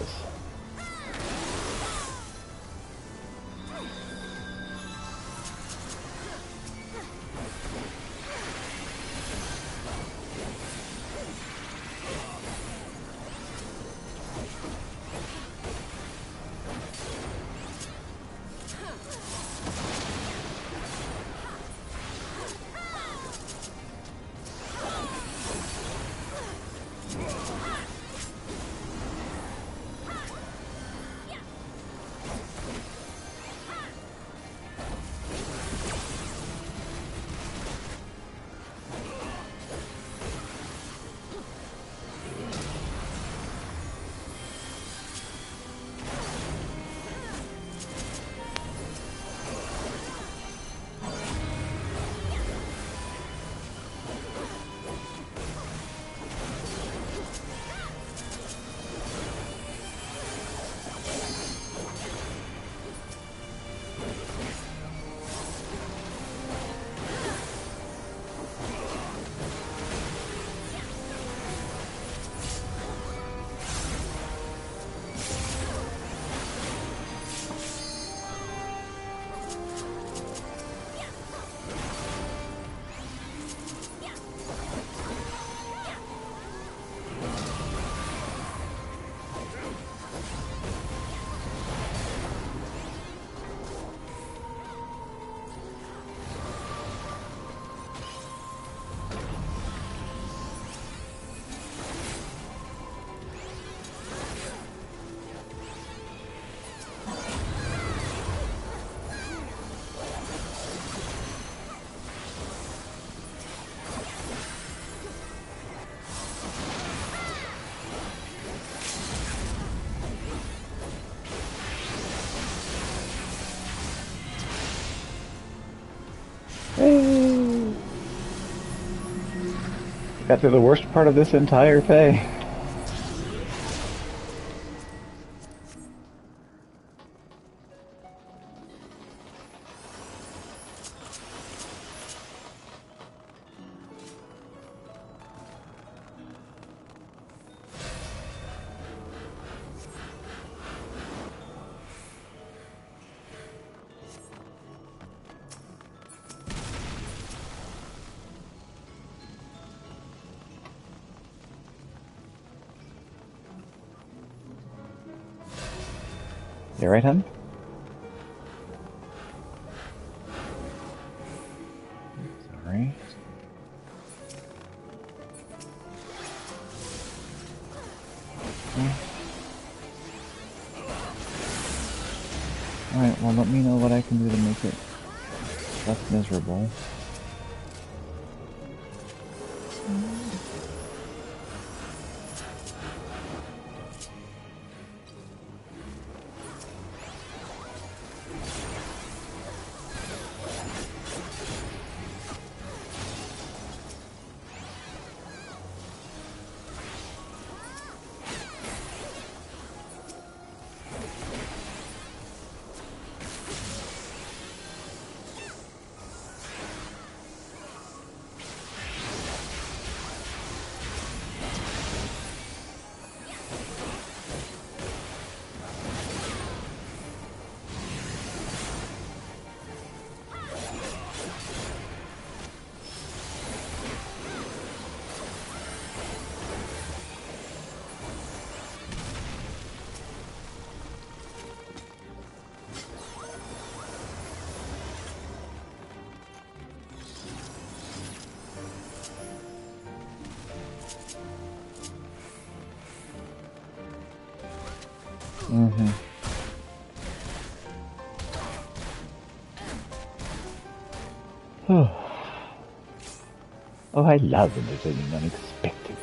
Hey! Got through the worst part of this entire pay. You right, hon? Sorry. Alright, well let me know what I can do to make it less miserable. Mm-hmm. Oh, I love when there's anything unexpected.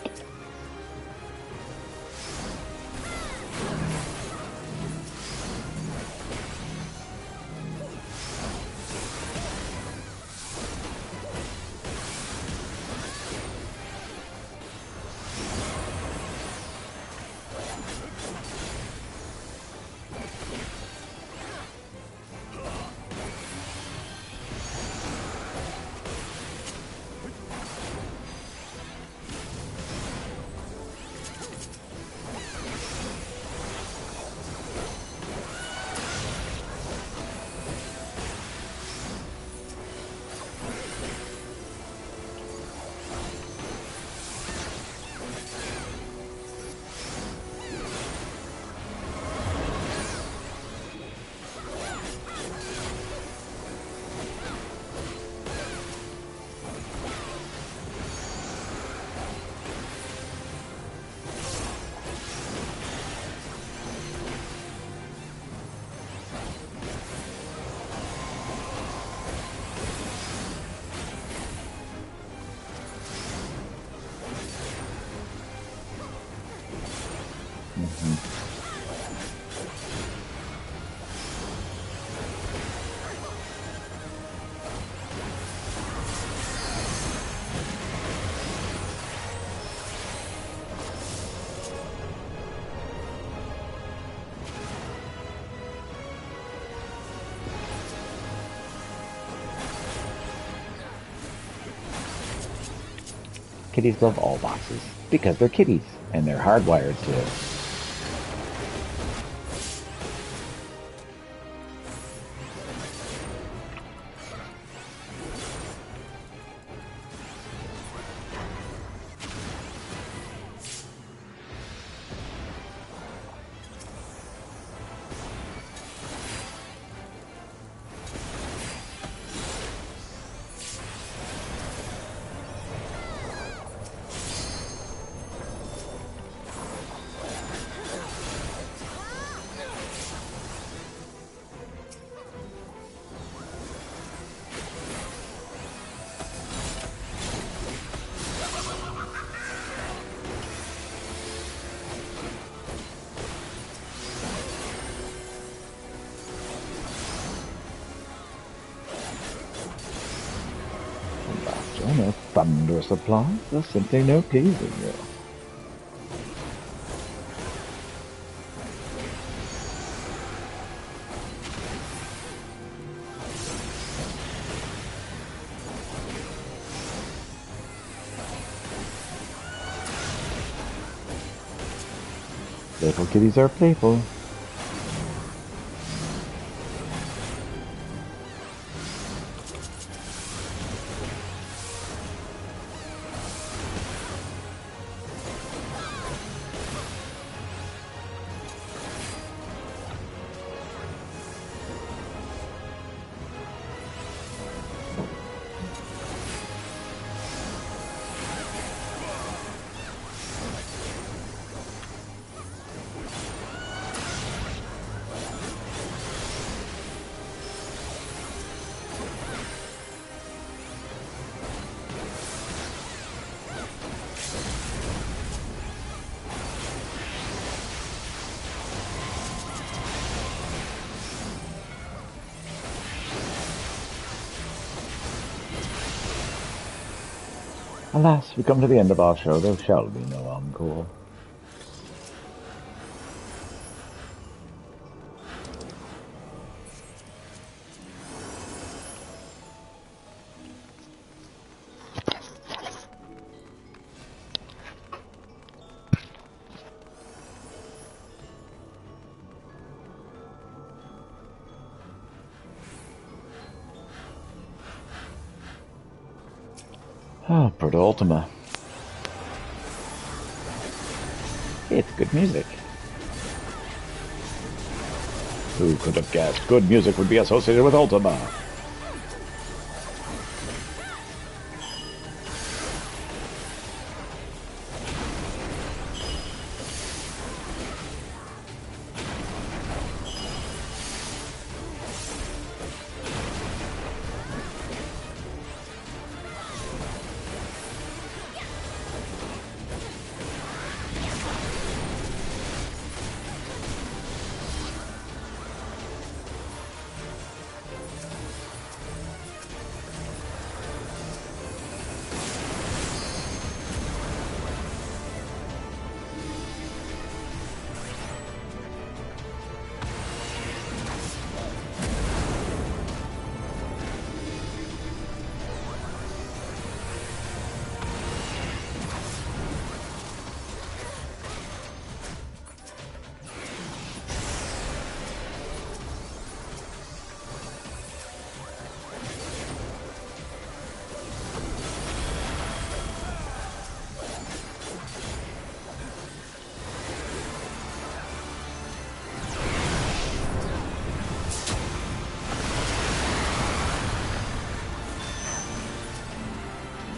Kitties love all boxes because they're kitties and they're hardwired to. No thunderous applause. There's simply no pleasing you. Playful kitties are playful. Alas, we come to the end of our show. There shall be no encore. Oh, Proto Ultima. It's good music. Who could have guessed good music would be associated with Ultima?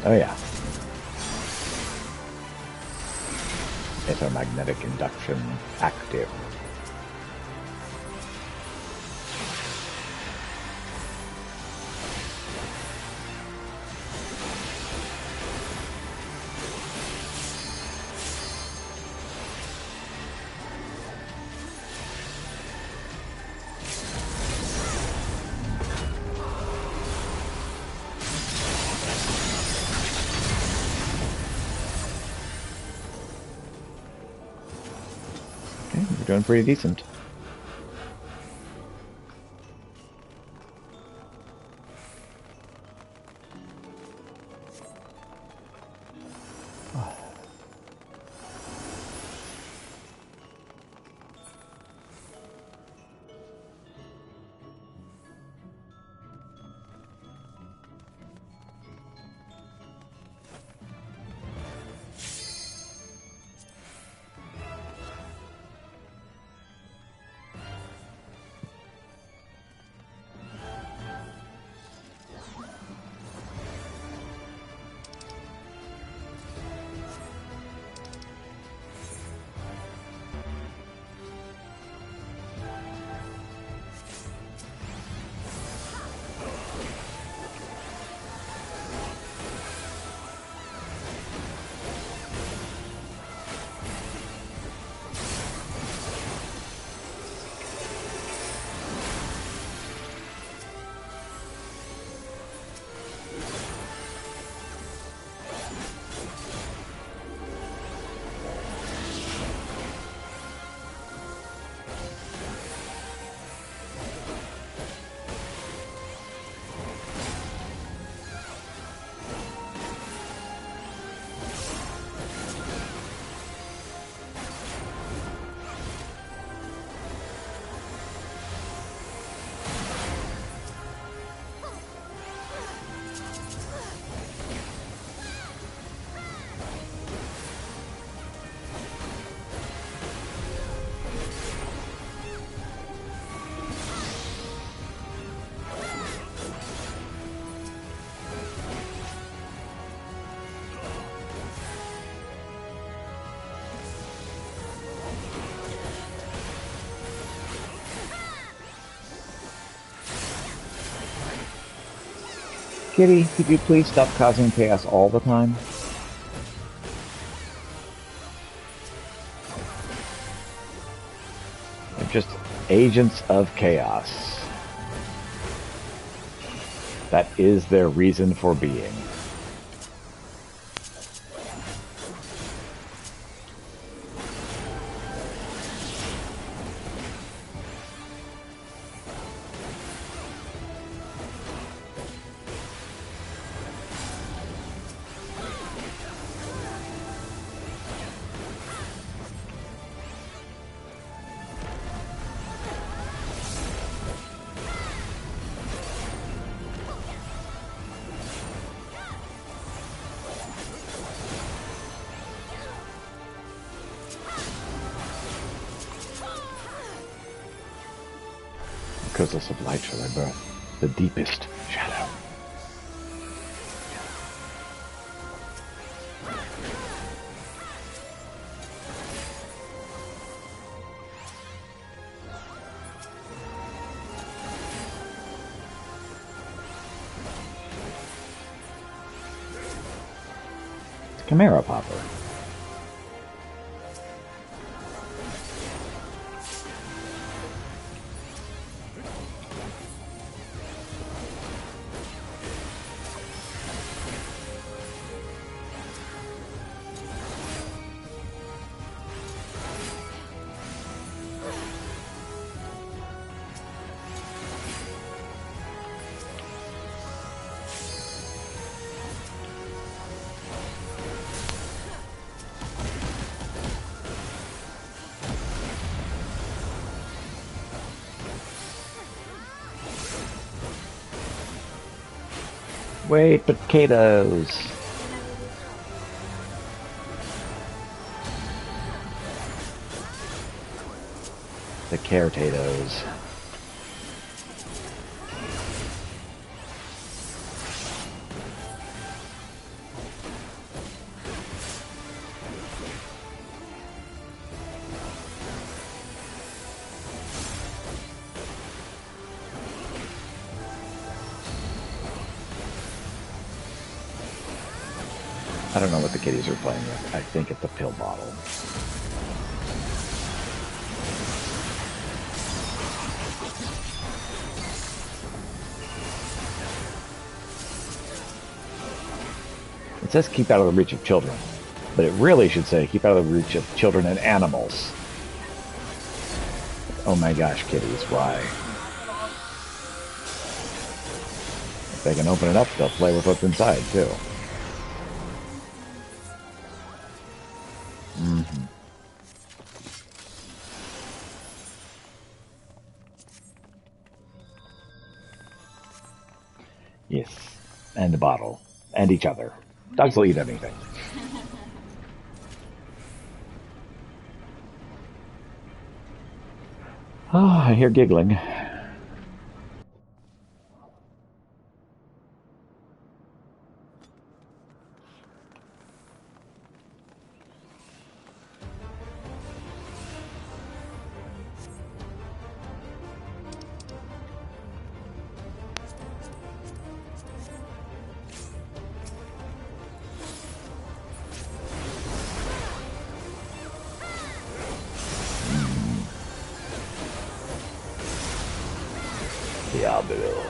Oh yeah. Electromagnetic induction active. doing pretty decent. Kitty, could you please stop causing chaos all the time? They're just agents of chaos. That is their reason for being. Because of light shall I birth, the deepest shadow. Chimera Popper. Wait, potatoes. The caretatoes. I don't know what the kitties are playing with. I think it's a pill bottle. It says keep out of the reach of children, but it really should say keep out of the reach of children and animals. Oh my gosh, kitties, why? If they can open it up, they'll play with what's inside, too. Mm-hmm. Yes. And the bottle. And each other. Dogs will eat anything. Oh, I hear giggling. Diablos.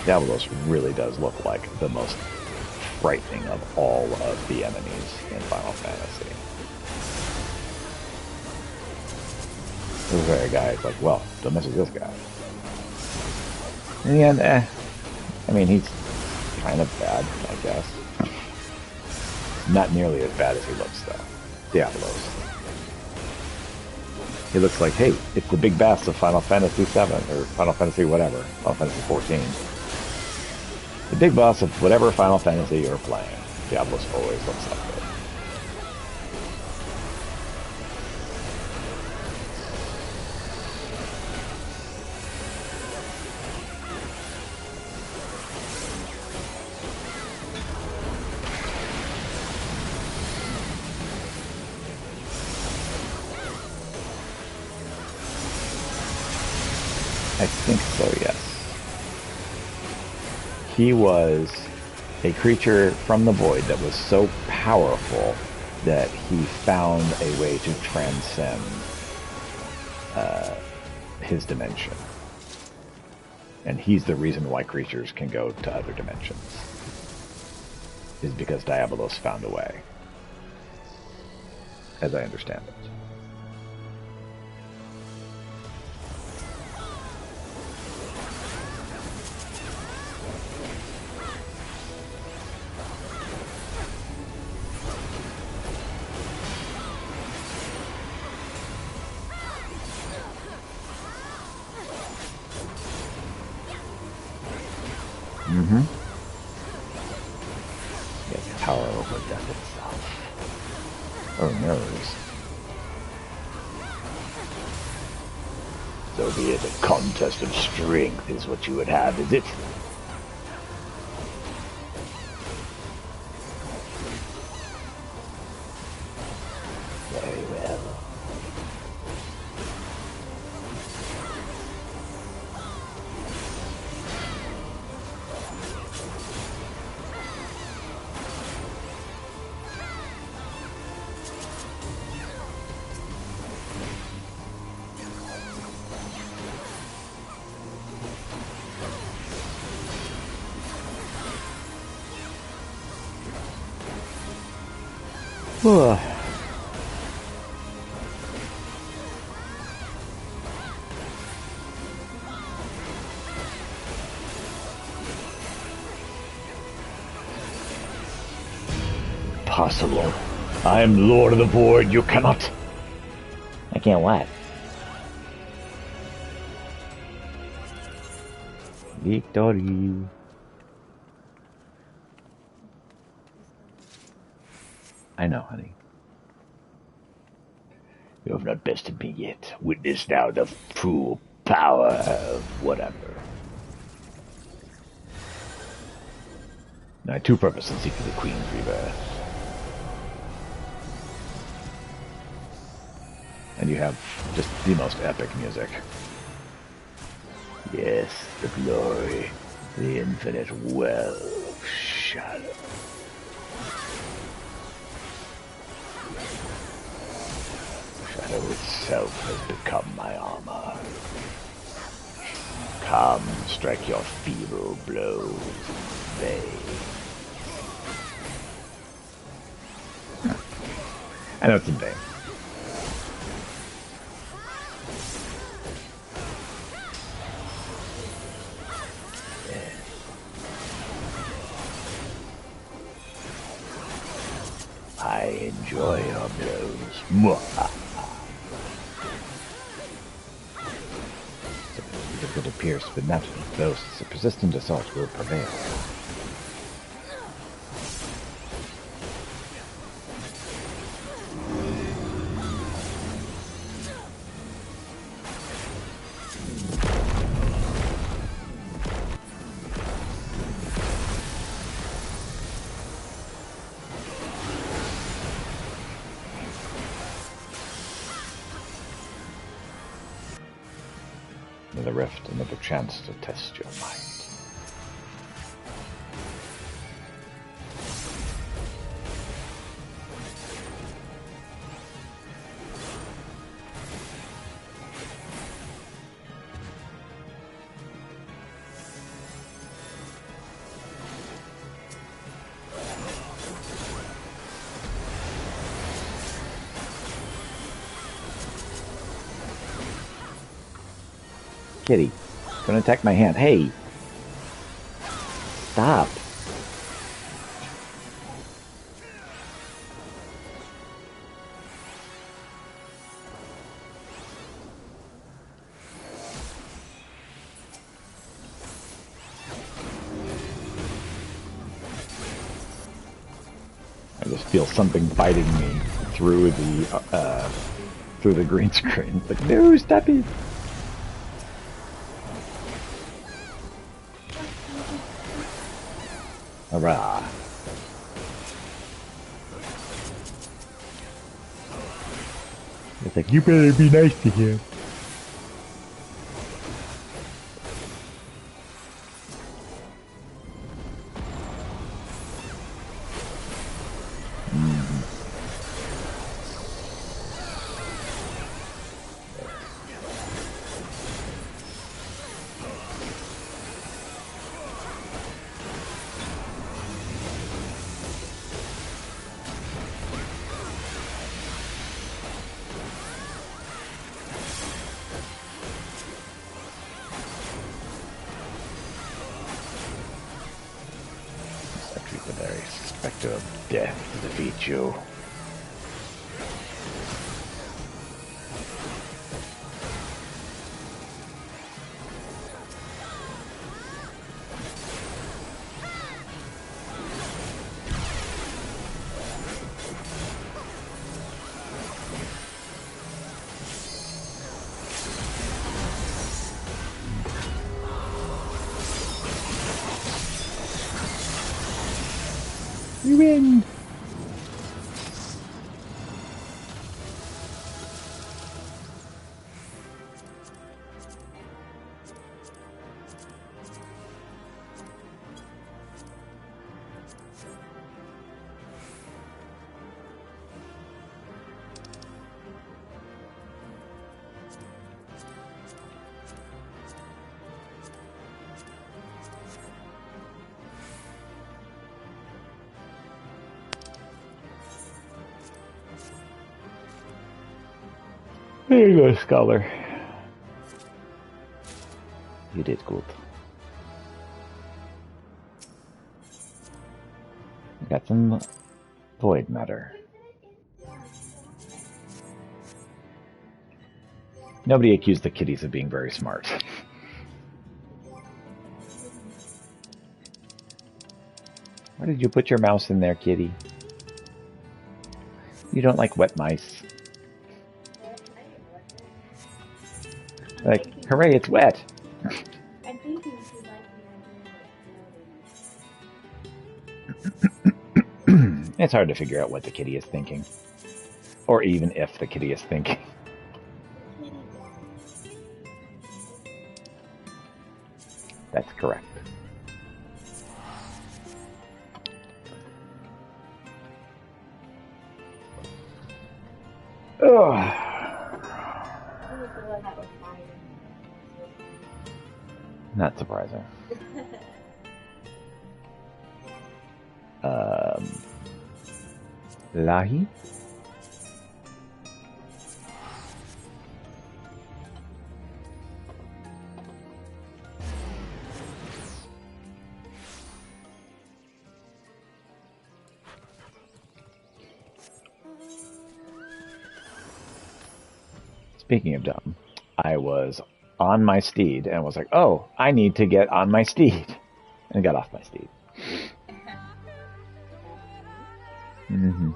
Diablos really does look like the most frightening of all of the enemies in Final Fantasy. This very guy is like, well, don't mess with this guy. In the end, I mean, he's kind of bad, I guess. Not nearly as bad as he looks, though. Diablos. He looks like, hey, it's the big bass of Final Fantasy VII, or Final Fantasy whatever, Final Fantasy XIV. The big boss of whatever Final Fantasy you're playing. Diablos always looks like it. I think so, yes. He was a creature from the void that was so powerful that he found a way to transcend his dimension. And he's the reason why creatures can go to other dimensions. Is because Diabolos found a way. As I understand it. Mm-hmm. He has power over death itself. Or mirrors. So be it a contest of strength is what you would have, is it? Very well. Possible. I am Lord of the Void. You cannot. I can't what? Victory. I know, honey. You have not bested me yet. Witness now the full power of whatever. I have two purposes seeking the Queen's rebirth. And you have just the most epic music. Yes, the glory, the infinite well of shadow. Shadow itself has become my armor. Come, strike your feeble blows, vain. I know it's in vain. I enjoy your blows. Mwah. If it appears to be natural ghosts, a persistent assault will prevail. Another rift, another chance to test your mind. Kitty, gonna attack my hand. Hey! Stop! I just feel something biting me through the green screen. It's like, no, stop it! Hurrah! It's like, you better be nice to him. Spectre of death to defeat you. You win! There you go, Scholar. You did good. Got some void matter. Nobody accused the kitties of being very smart. Why did you put your mouse in there, kitty? You don't like wet mice. Like, hooray, it's wet! I think he should like the idea. It's hard to figure out what the kitty is thinking. Or even if the kitty is thinking. That's correct. Ugh. Not surprising. Lahi? Speaking of dumb, I was on my steed and was like, oh, I need to get on my steed. And got off my steed. Mm-hmm.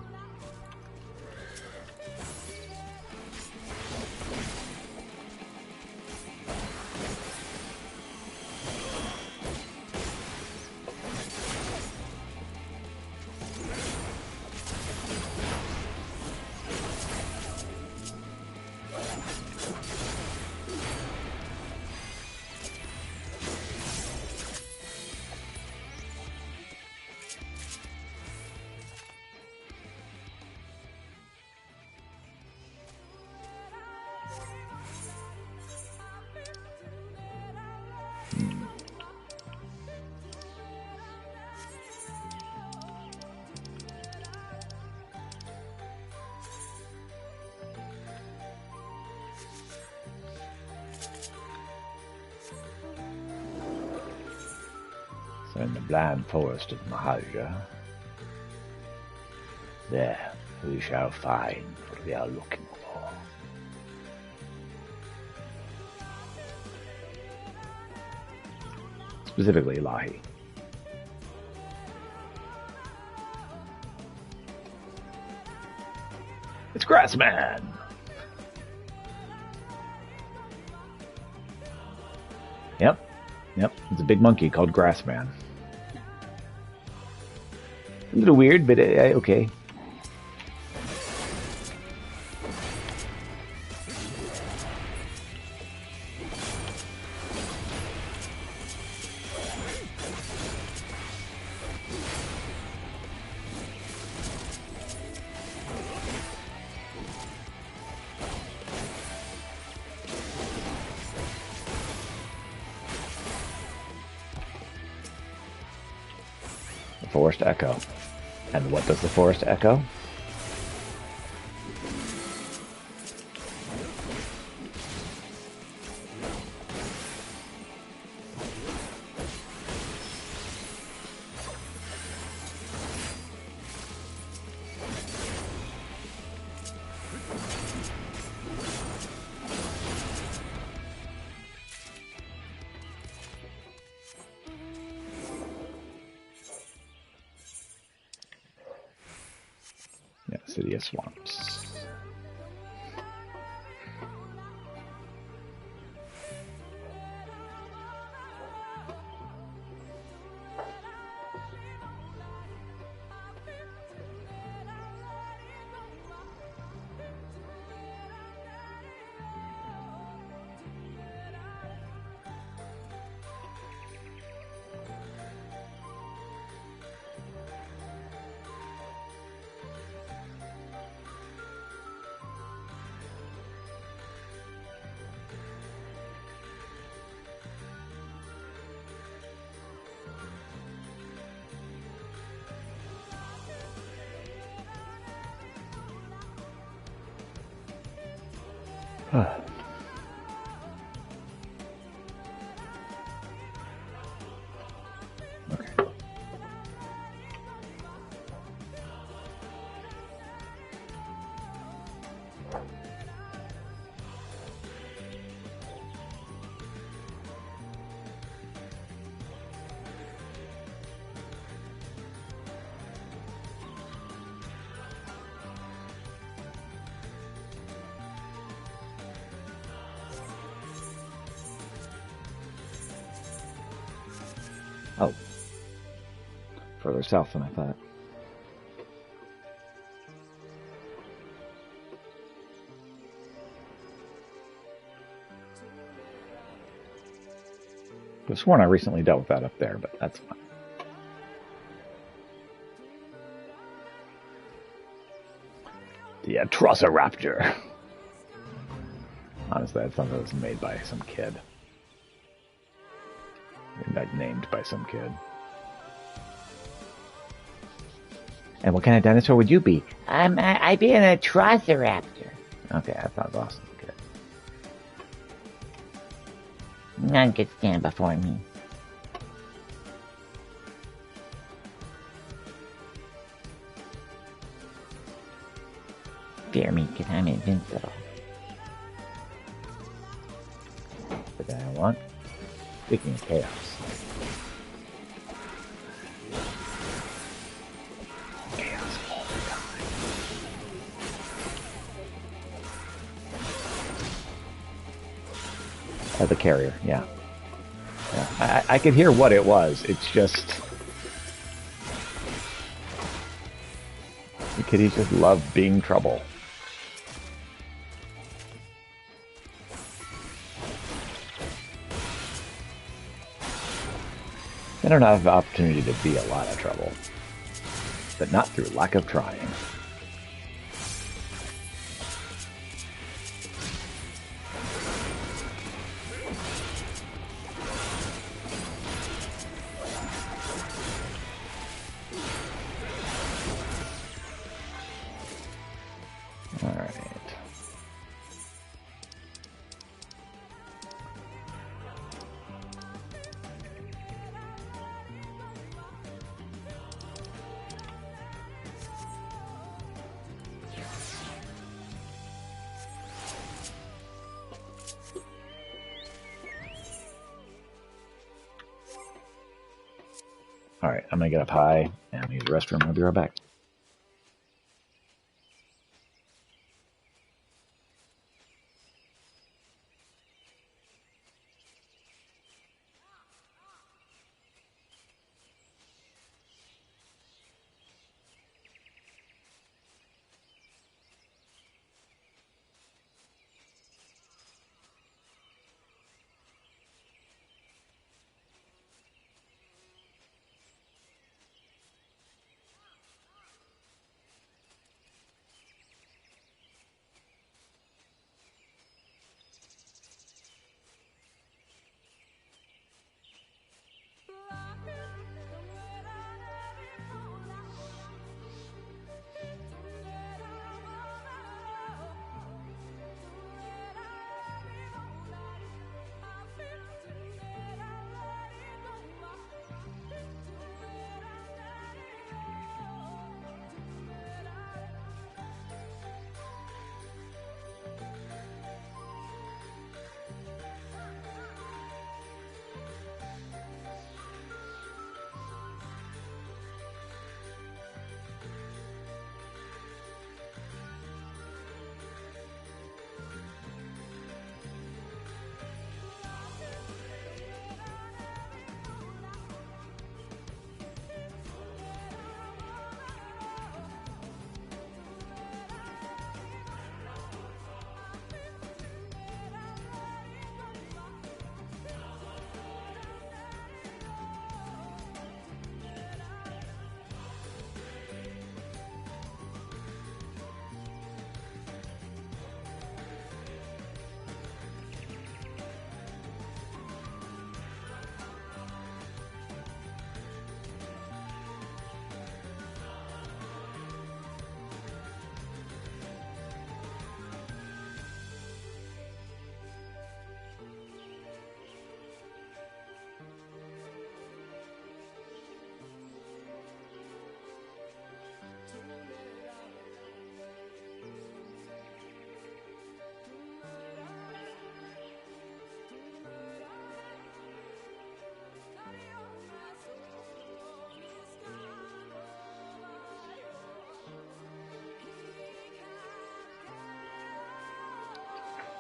So in the blind forest of Mahaja, there we shall find what we are looking for. Specifically, Lahi. It's Grassman! Yep, it's a big monkey called Grassman. A little weird, but okay. Forest Echo. And what does the forest echo? City of Swamps. Okay. Oh. Further south than I thought. I was sworn I recently dealt with that up there, but that's fine. The Atrociraptor. Honestly, that sounds like it was made by some kid. Named by some kid. And what kind of dinosaur would you be? I'd be an Atrociraptor. Okay, that sounds awesome. Okay. None could stand before me. Fear me, because I'm invincible. the guy I want. Speaking of chaos. Chaos all the time. The carrier, yeah. I could hear what it was. It's just... The kitties just love being trouble. They don't have the opportunity to be a lot of trouble. But not through lack of trying. Alright, I'm gonna get up high and use the restroom. I'll be right back.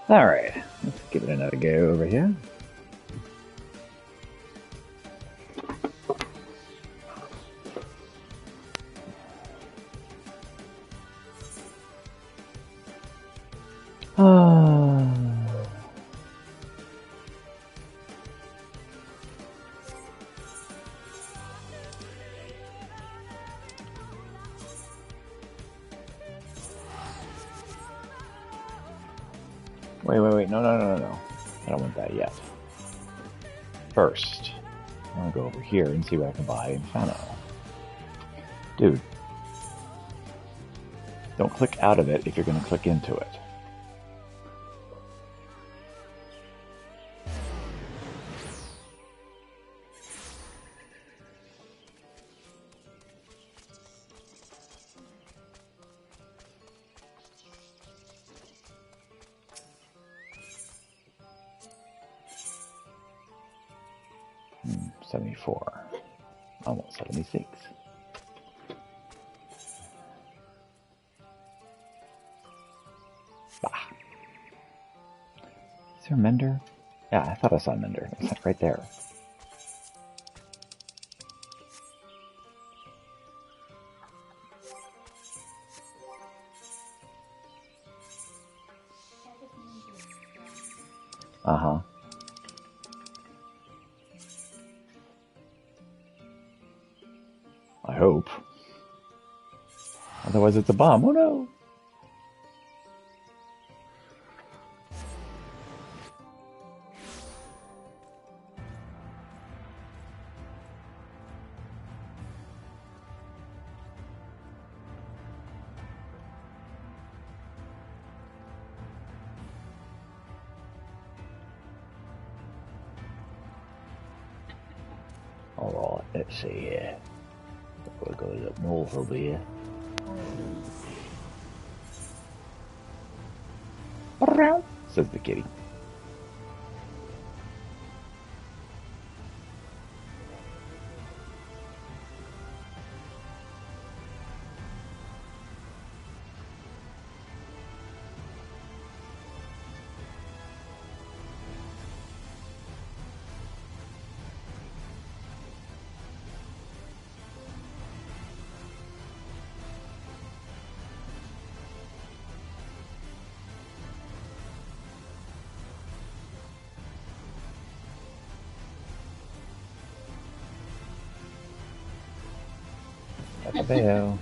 Alright, let's give it another go over here. Wait, no. I don't want that yet. First, I want to go over here and see what I can buy in Fano. Dude, don't click out of it if you're going to click into it. 74. Almost 76. Bah. Is there a mender? Yeah, I thought I saw a mender. It's right there. Uh-huh. I hope. Otherwise it's a bomb. Oh no! Alright, let's see here. We'll go a little north over here. Says the kitty. Like a bell.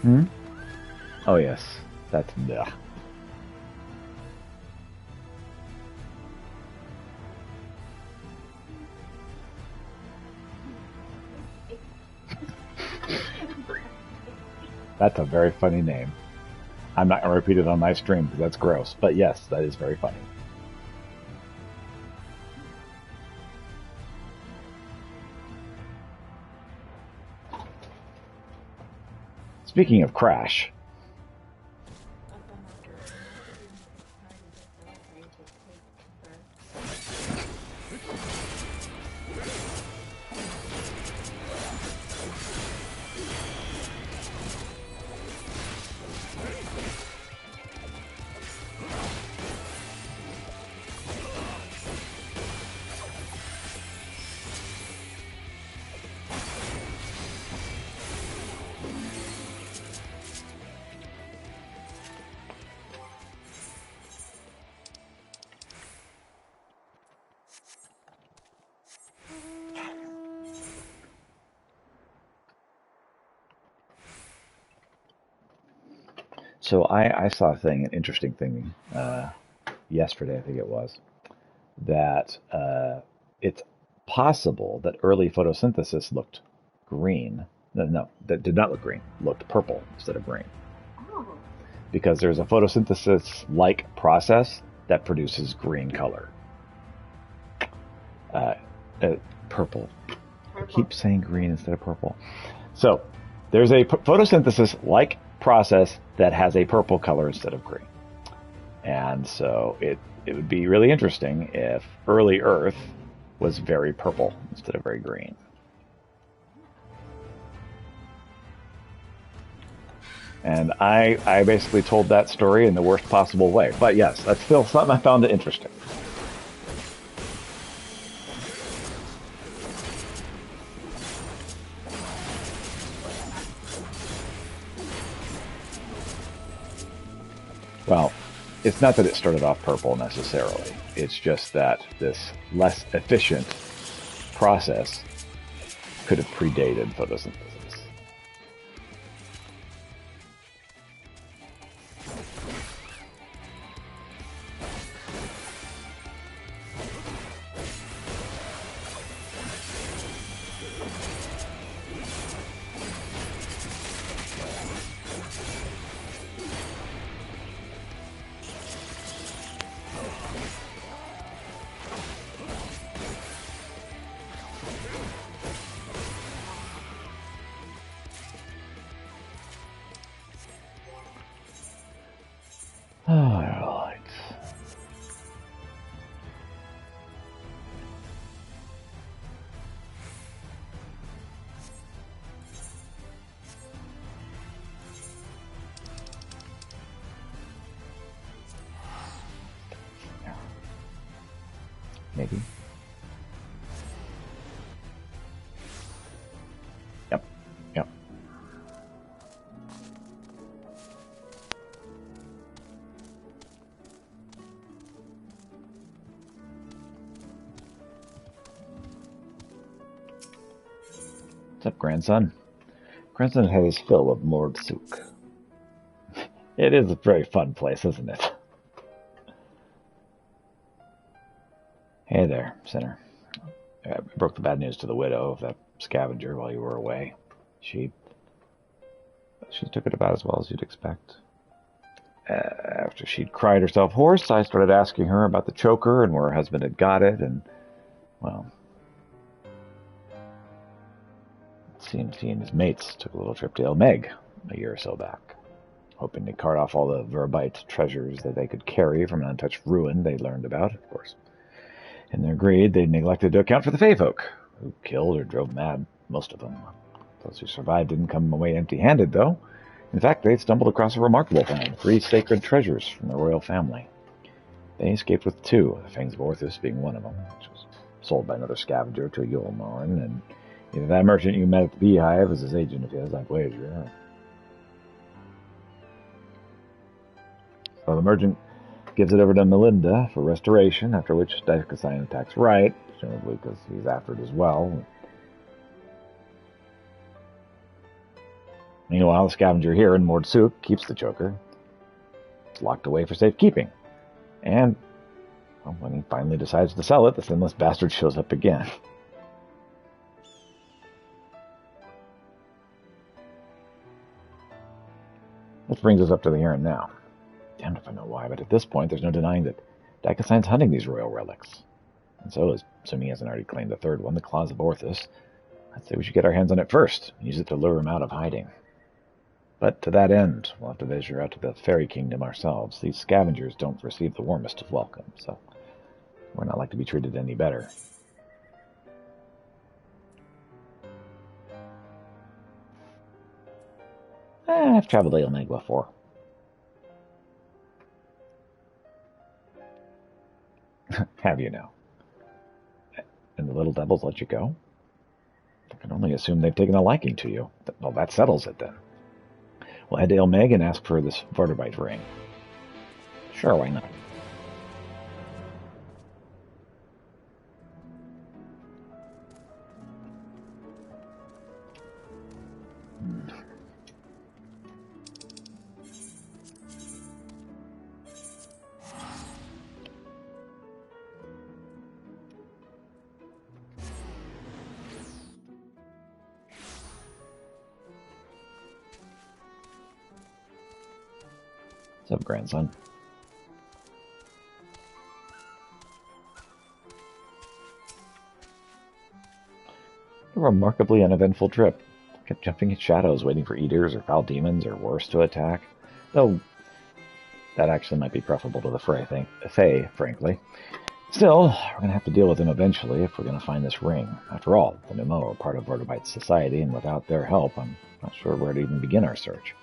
Hmm? Oh, yes. That's bleh. That's a very funny name. I'm not going to repeat it on my stream because that's gross. But yes, that is very funny. Speaking of Crash, so I saw a thing, an interesting thing, yesterday, I think it was, that it's possible that early photosynthesis looked green. No, that did not look green. Looked purple instead of green. Oh. Because there's a photosynthesis-like process that produces green color. Purple. I keep saying green instead of purple. So there's a photosynthesis-like process that has a purple color instead of green. And so it would be really interesting if early Earth was very purple instead of very green. And I basically told that story in the worst possible way. But yes, that's still something I found interesting. Well, it's not that it started off purple necessarily. It's just that this less efficient process could have predated photosynthesis. All right. Maybe. Yep. Yep. What's up, grandson? Grandson had his fill of Mordsuk. It is a very fun place, isn't it? Hey there, sinner. I broke the bad news to the widow of that scavenger while you were away. She took it about as well as you'd expect. After she'd cried herself hoarse, I started asking her about the choker and where her husband had got it, and, well, it seems he and his mates took a little trip to El Meg a year or so back, hoping to cart off all the Verbite treasures that they could carry from an untouched ruin they'd learned about, of course. In their greed, they neglected to account for the Fey folk, who killed or drove mad most of them. Those who survived didn't come away empty-handed, though. In fact, they'd stumbled across a remarkable find, 3 sacred treasures from the royal family. They escaped with 2, the Fangs of Orthus being one of them, which was sold by another scavenger to a Yulmarn, and either that merchant you met at the Beehive was his agent of his, I'd wager. So the merchant gives it over to Melinda for restoration, after which Dicasine attacks Right, presumably because he's after it as well. Meanwhile, the scavenger here in Mordsuk keeps the choker. It's locked away for safekeeping. And, well, when he finally decides to sell it, the sinless bastard shows up again. Which brings us up to the here and now. Damned if I know why, but at this point, there's no denying that Dicasine's hunting these royal relics. And so, assuming he hasn't already claimed the third one, the Claws of Orthus, I'd say we should get our hands on it first, and use it to lure him out of hiding. But to that end, we'll have to venture out to the fairy kingdom ourselves. These scavengers don't receive the warmest of welcome, so we're not like to be treated any better. I've traveled to Ilmeg before. Have you now? And the little devils let you go? I can only assume they've taken a liking to you. Well, that settles it then. We'll head to Ilmeg and ask for this Vorterbite ring. Sure, why not? What's up, grandson? A remarkably uneventful trip. Kept jumping at shadows, waiting for eaters or foul demons or worse to attack. Though that actually might be preferable to the Fae, frankly. Still, we're going to have to deal with them eventually if we're going to find this ring. After all, the Pneumo are part of Vertibite's society, and without their help, I'm not sure where to even begin our search.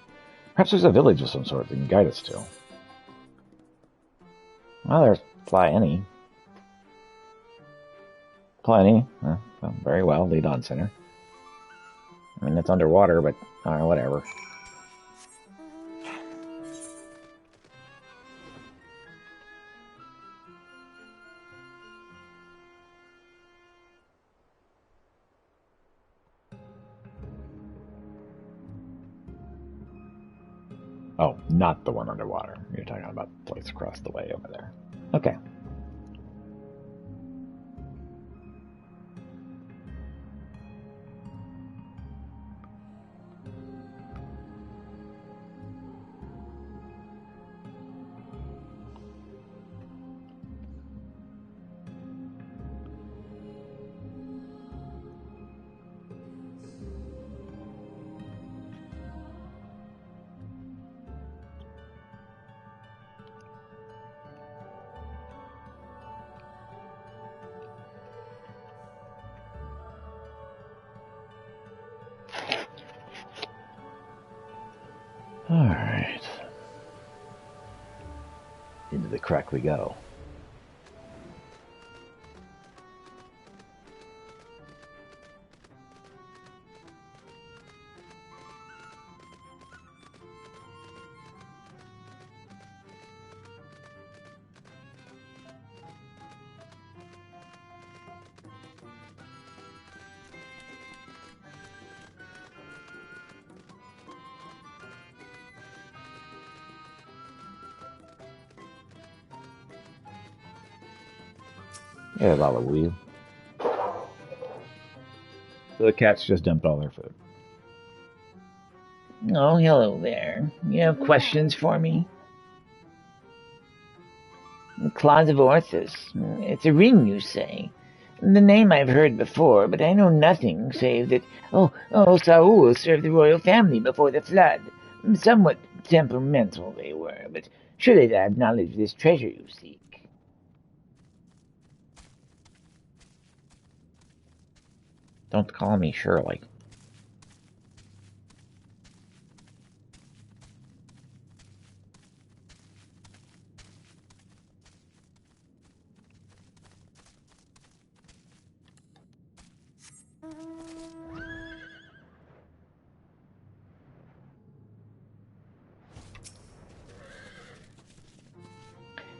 Perhaps there's a village of some sort they can guide us to. Well, there's Plenty. Well, very well, lead on, center. I mean, it's underwater, but whatever. Oh, not the one underwater. You're talking about the place across the way over there. Okay. Alright. Into the crack we go. Yeah, Lala Wheel. So the cats just dumped all their food. Oh, hello there. You have questions for me? The Claws of Orthus. It's a ring, you say? The name I've heard before, but I know nothing save that, Saul served the royal family before the flood. Somewhat temperamental they were, but surely they acknowledge this treasure you seek. Don't call me Shirley.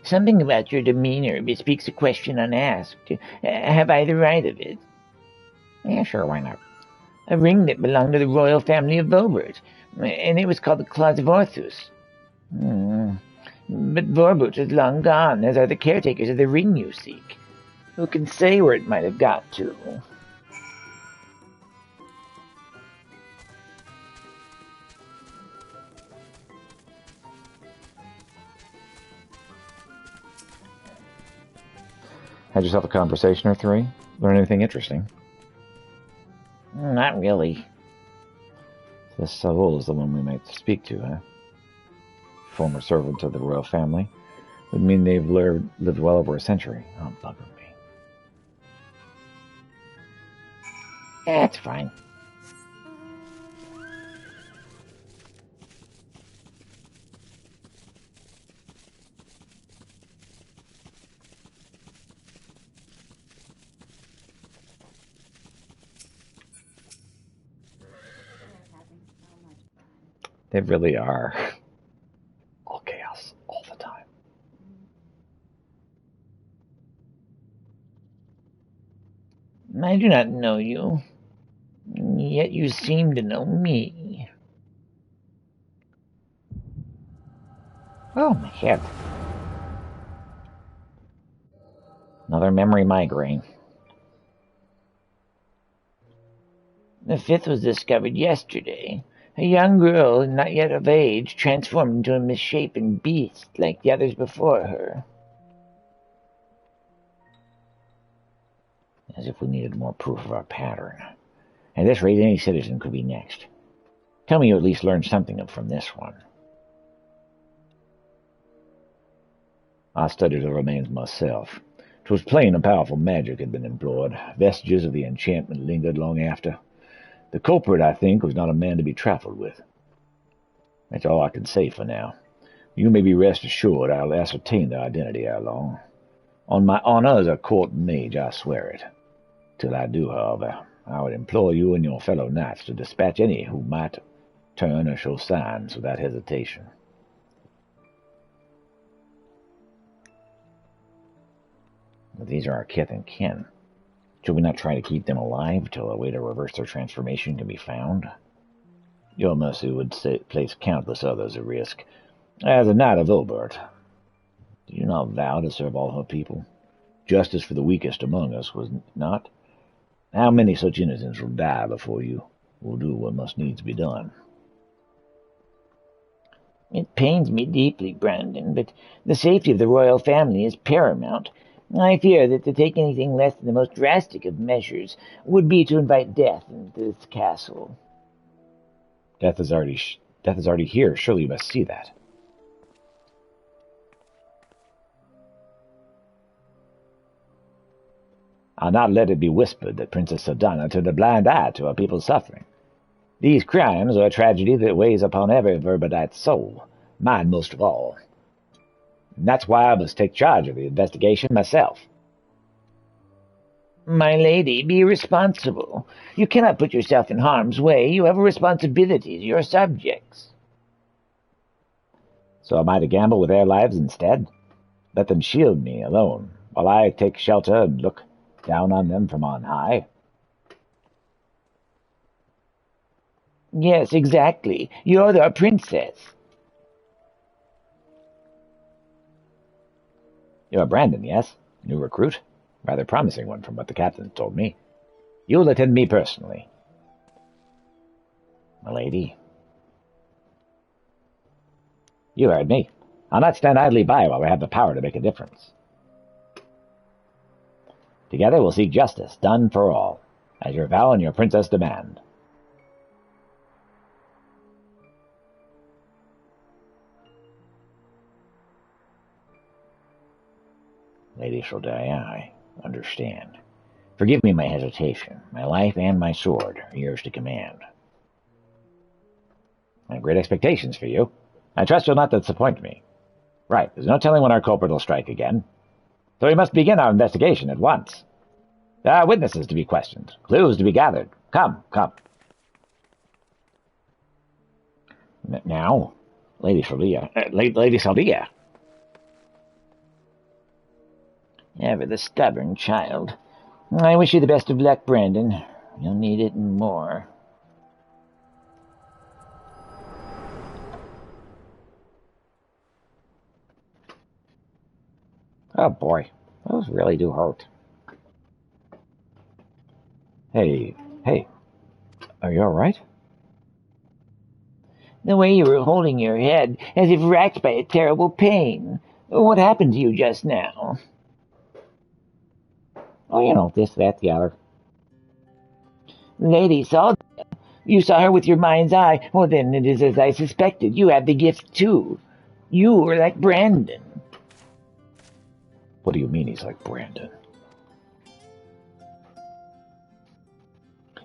Something about your demeanor bespeaks a question unasked. Have I the right of it? Yeah, sure, why not? A ring that belonged to the royal family of Vobert, and it was called the Claws of Orthus. But Vorbut is long gone, as are the caretakers of the ring you seek. Who can say where it might have got to? Had yourself a conversation or three? Learn anything interesting? Not really. This Saul is the one we might speak to, huh? Former servant of the royal family. Would mean they've lived well over a century. Oh, bugger me. That's fine. They really are. All chaos, all the time. I do not know you, yet you seem to know me. Oh, my head. Another memory migraine. The fifth was discovered yesterday. A young girl, not yet of age, transformed into a misshapen beast like the others before her. As if we needed more proof of our pattern. At this rate, any citizen could be next. Tell me you at least learned something from this one. I studied the remains myself. 'Twas plain a powerful magic had been employed. Vestiges of the enchantment lingered long after. The culprit, I think, was not a man to be trifled with. That's all I can say for now. You may be rest assured I'll ascertain their identity ere long. On my honor as a court mage, I swear it. Till I do, however, I would implore you and your fellow knights to dispatch any who might turn or show signs without hesitation. But these are our kith and kin. Should we not try to keep them alive till a way to reverse their transformation can be found? Your mercy would place countless others at risk. As a knight of Obert, do you not vow to serve all her people? Justice for the weakest among us, was it not? How many such innocents will die before you will do what must needs be done? It pains me deeply, Brandon, but the safety of the royal family is paramount. I fear that to take anything less than the most drastic of measures would be to invite death into this castle. Death is already here. Surely you must see that. I'll not let it be whispered that Princess Sardana turned a blind eye to our people's suffering. These crimes are a tragedy that weighs upon every Verbadite's soul, mine most of all. And that's why I must take charge of the investigation myself. My lady, be responsible. You cannot put yourself in harm's way. You have a responsibility to your subjects. So am I to gamble with their lives instead? Let them shield me alone, while I take shelter and look down on them from on high? Yes, exactly. You're the princess. You're Brandon, yes? New recruit? Rather promising one from what the captain told me. You'll attend me personally. My lady. You heard me. I'll not stand idly by while we have the power to make a difference. Together we'll seek justice, done for all, as your vow and your princess demand. Lady Shaldaya, I understand. Forgive me my hesitation. My life and my sword are yours to command. I have great expectations for you. I trust you'll not disappoint me. Right, there's no telling when our culprit will strike again. So we must begin our investigation at once. There are witnesses to be questioned, clues to be gathered. Come, come. Now, Lady Shaldaya. Ever the stubborn child. I wish you the best of luck, Brandon. You'll need it and more. Oh boy, those really do hurt. Hey, are you alright? The way you were holding your head, as if racked by a terrible pain. What happened to you just now? Oh, this, that, the other. Lady saw that. You saw her with your mind's eye. Well, then it is as I suspected. You have the gift, too. You were like Brandon. What do you mean he's like Brandon?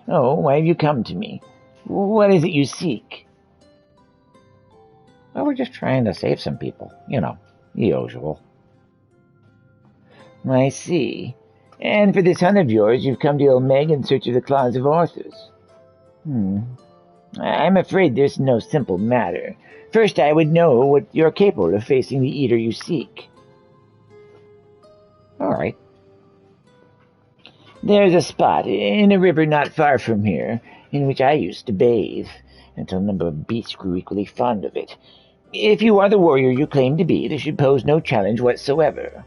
Oh, why have you come to me? What is it you seek? Well, we're just trying to save some people. The usual. I see. And for this hunt of yours, you've come to Omega in search of the claws of Arthurs. I'm afraid there's no simple matter. First, I would know what you're capable of facing the eater you seek. All right. There's a spot in a river not far from here in which I used to bathe, until a number of beasts grew equally fond of it. If you are the warrior you claim to be, this should pose no challenge whatsoever.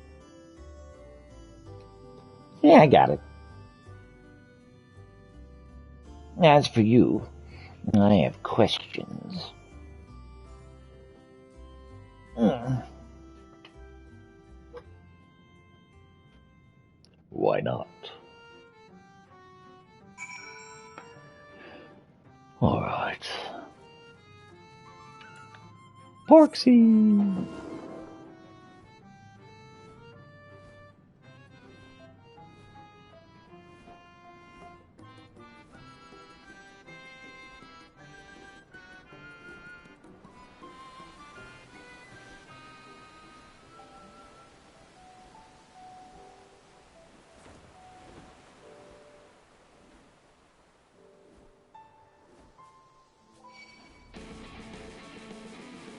Yeah, I got it. As for you, I have questions. Why not? All right. Porksy!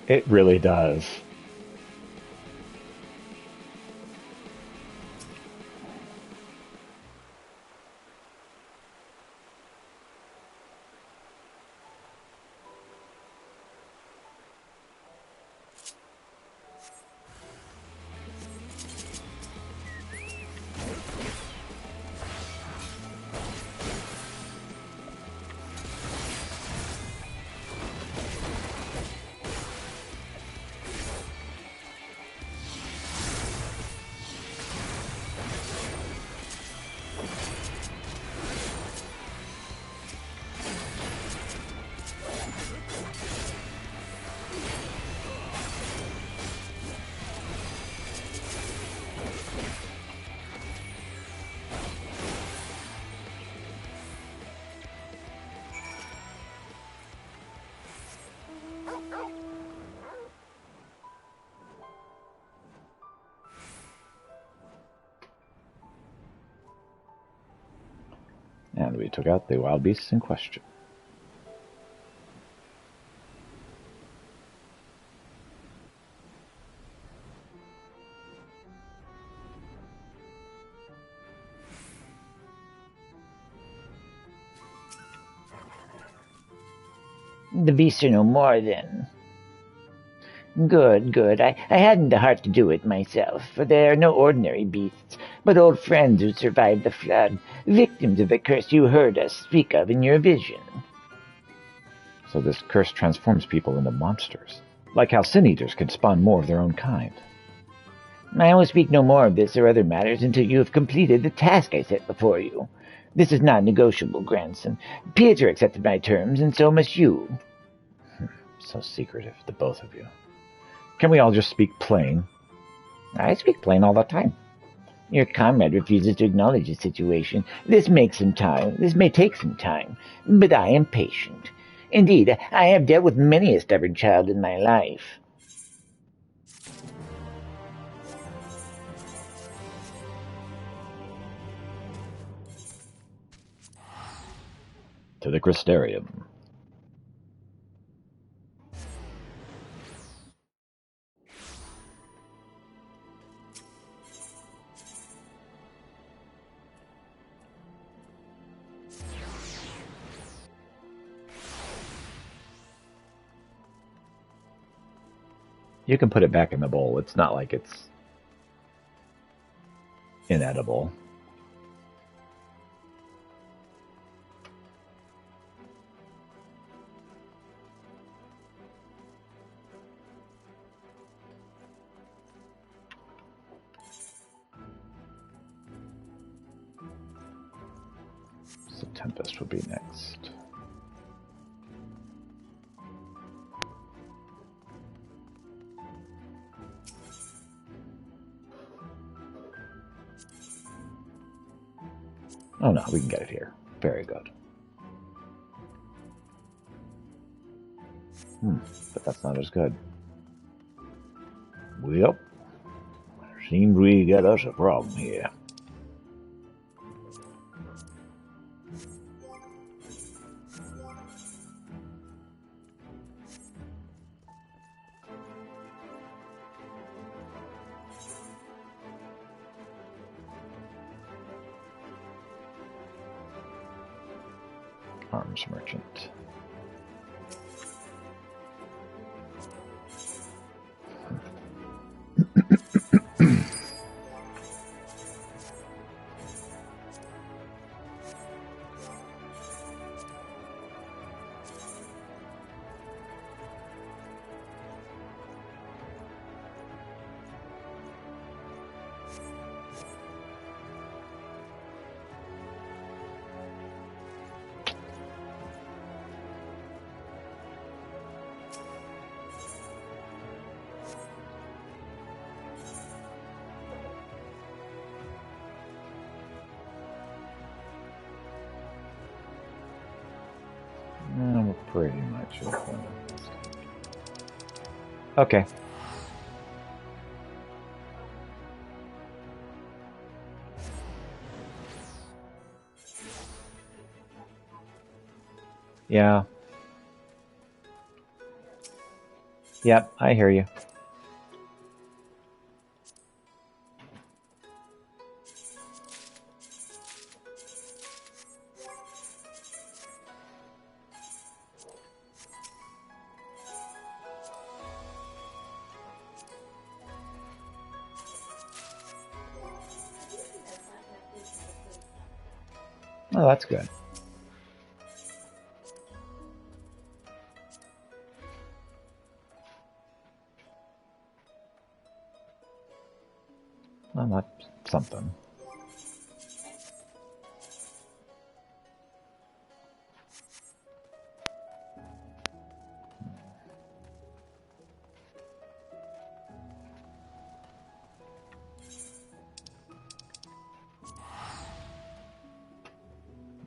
It really does. And we took out the wild beasts in question. The beasts are no more, then. Good. I hadn't the heart to do it myself, for they are no ordinary beasts, but old friends who survived the flood, victims of the curse you heard us speak of in your vision. So this curse transforms people into monsters, like how sin-eaters can spawn more of their own kind. I will speak no more of this or other matters until you have completed the task I set before you. This is not negotiable, grandson. Pieter accepted my terms, and so must you. So secretive, the both of you. Can we all just speak plain? I speak plain all the time. Your comrade refuses to acknowledge the situation. This may take some time, but I am patient. Indeed, I have dealt with many a stubborn child in my life. To the Crystarium. You can put it back in the bowl. It's not like it's inedible. So Tempest would be next. Oh no, we can get it here. Very good. But that's not as good. Well, seems we got us a problem here. Arms merchant. pretty much it. Okay. Yeah. Yep, I hear you. Oh, that's good. Well, that's something.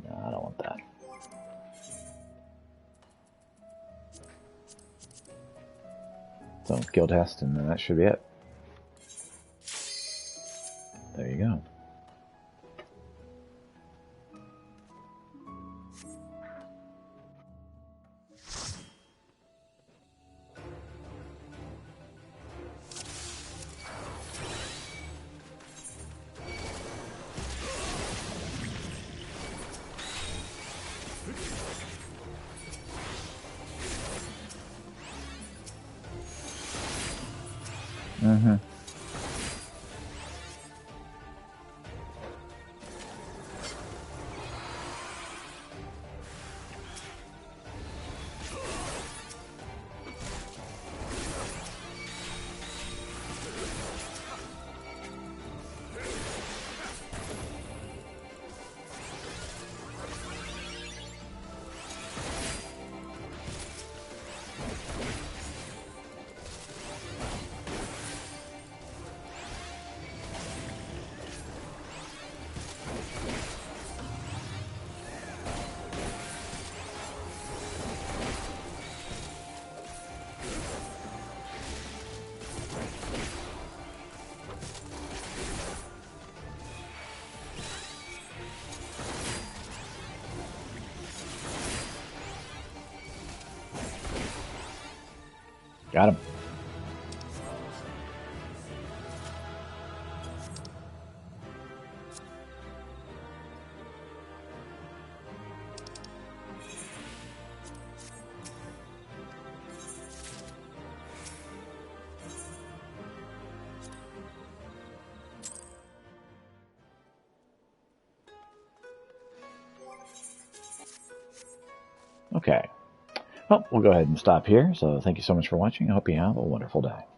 No, I don't want that. So, skill test, and then that should be it. There you go. Mm-hmm. Got him. Okay. Well, we'll go ahead and stop here. So thank you so much for watching. I hope you have a wonderful day.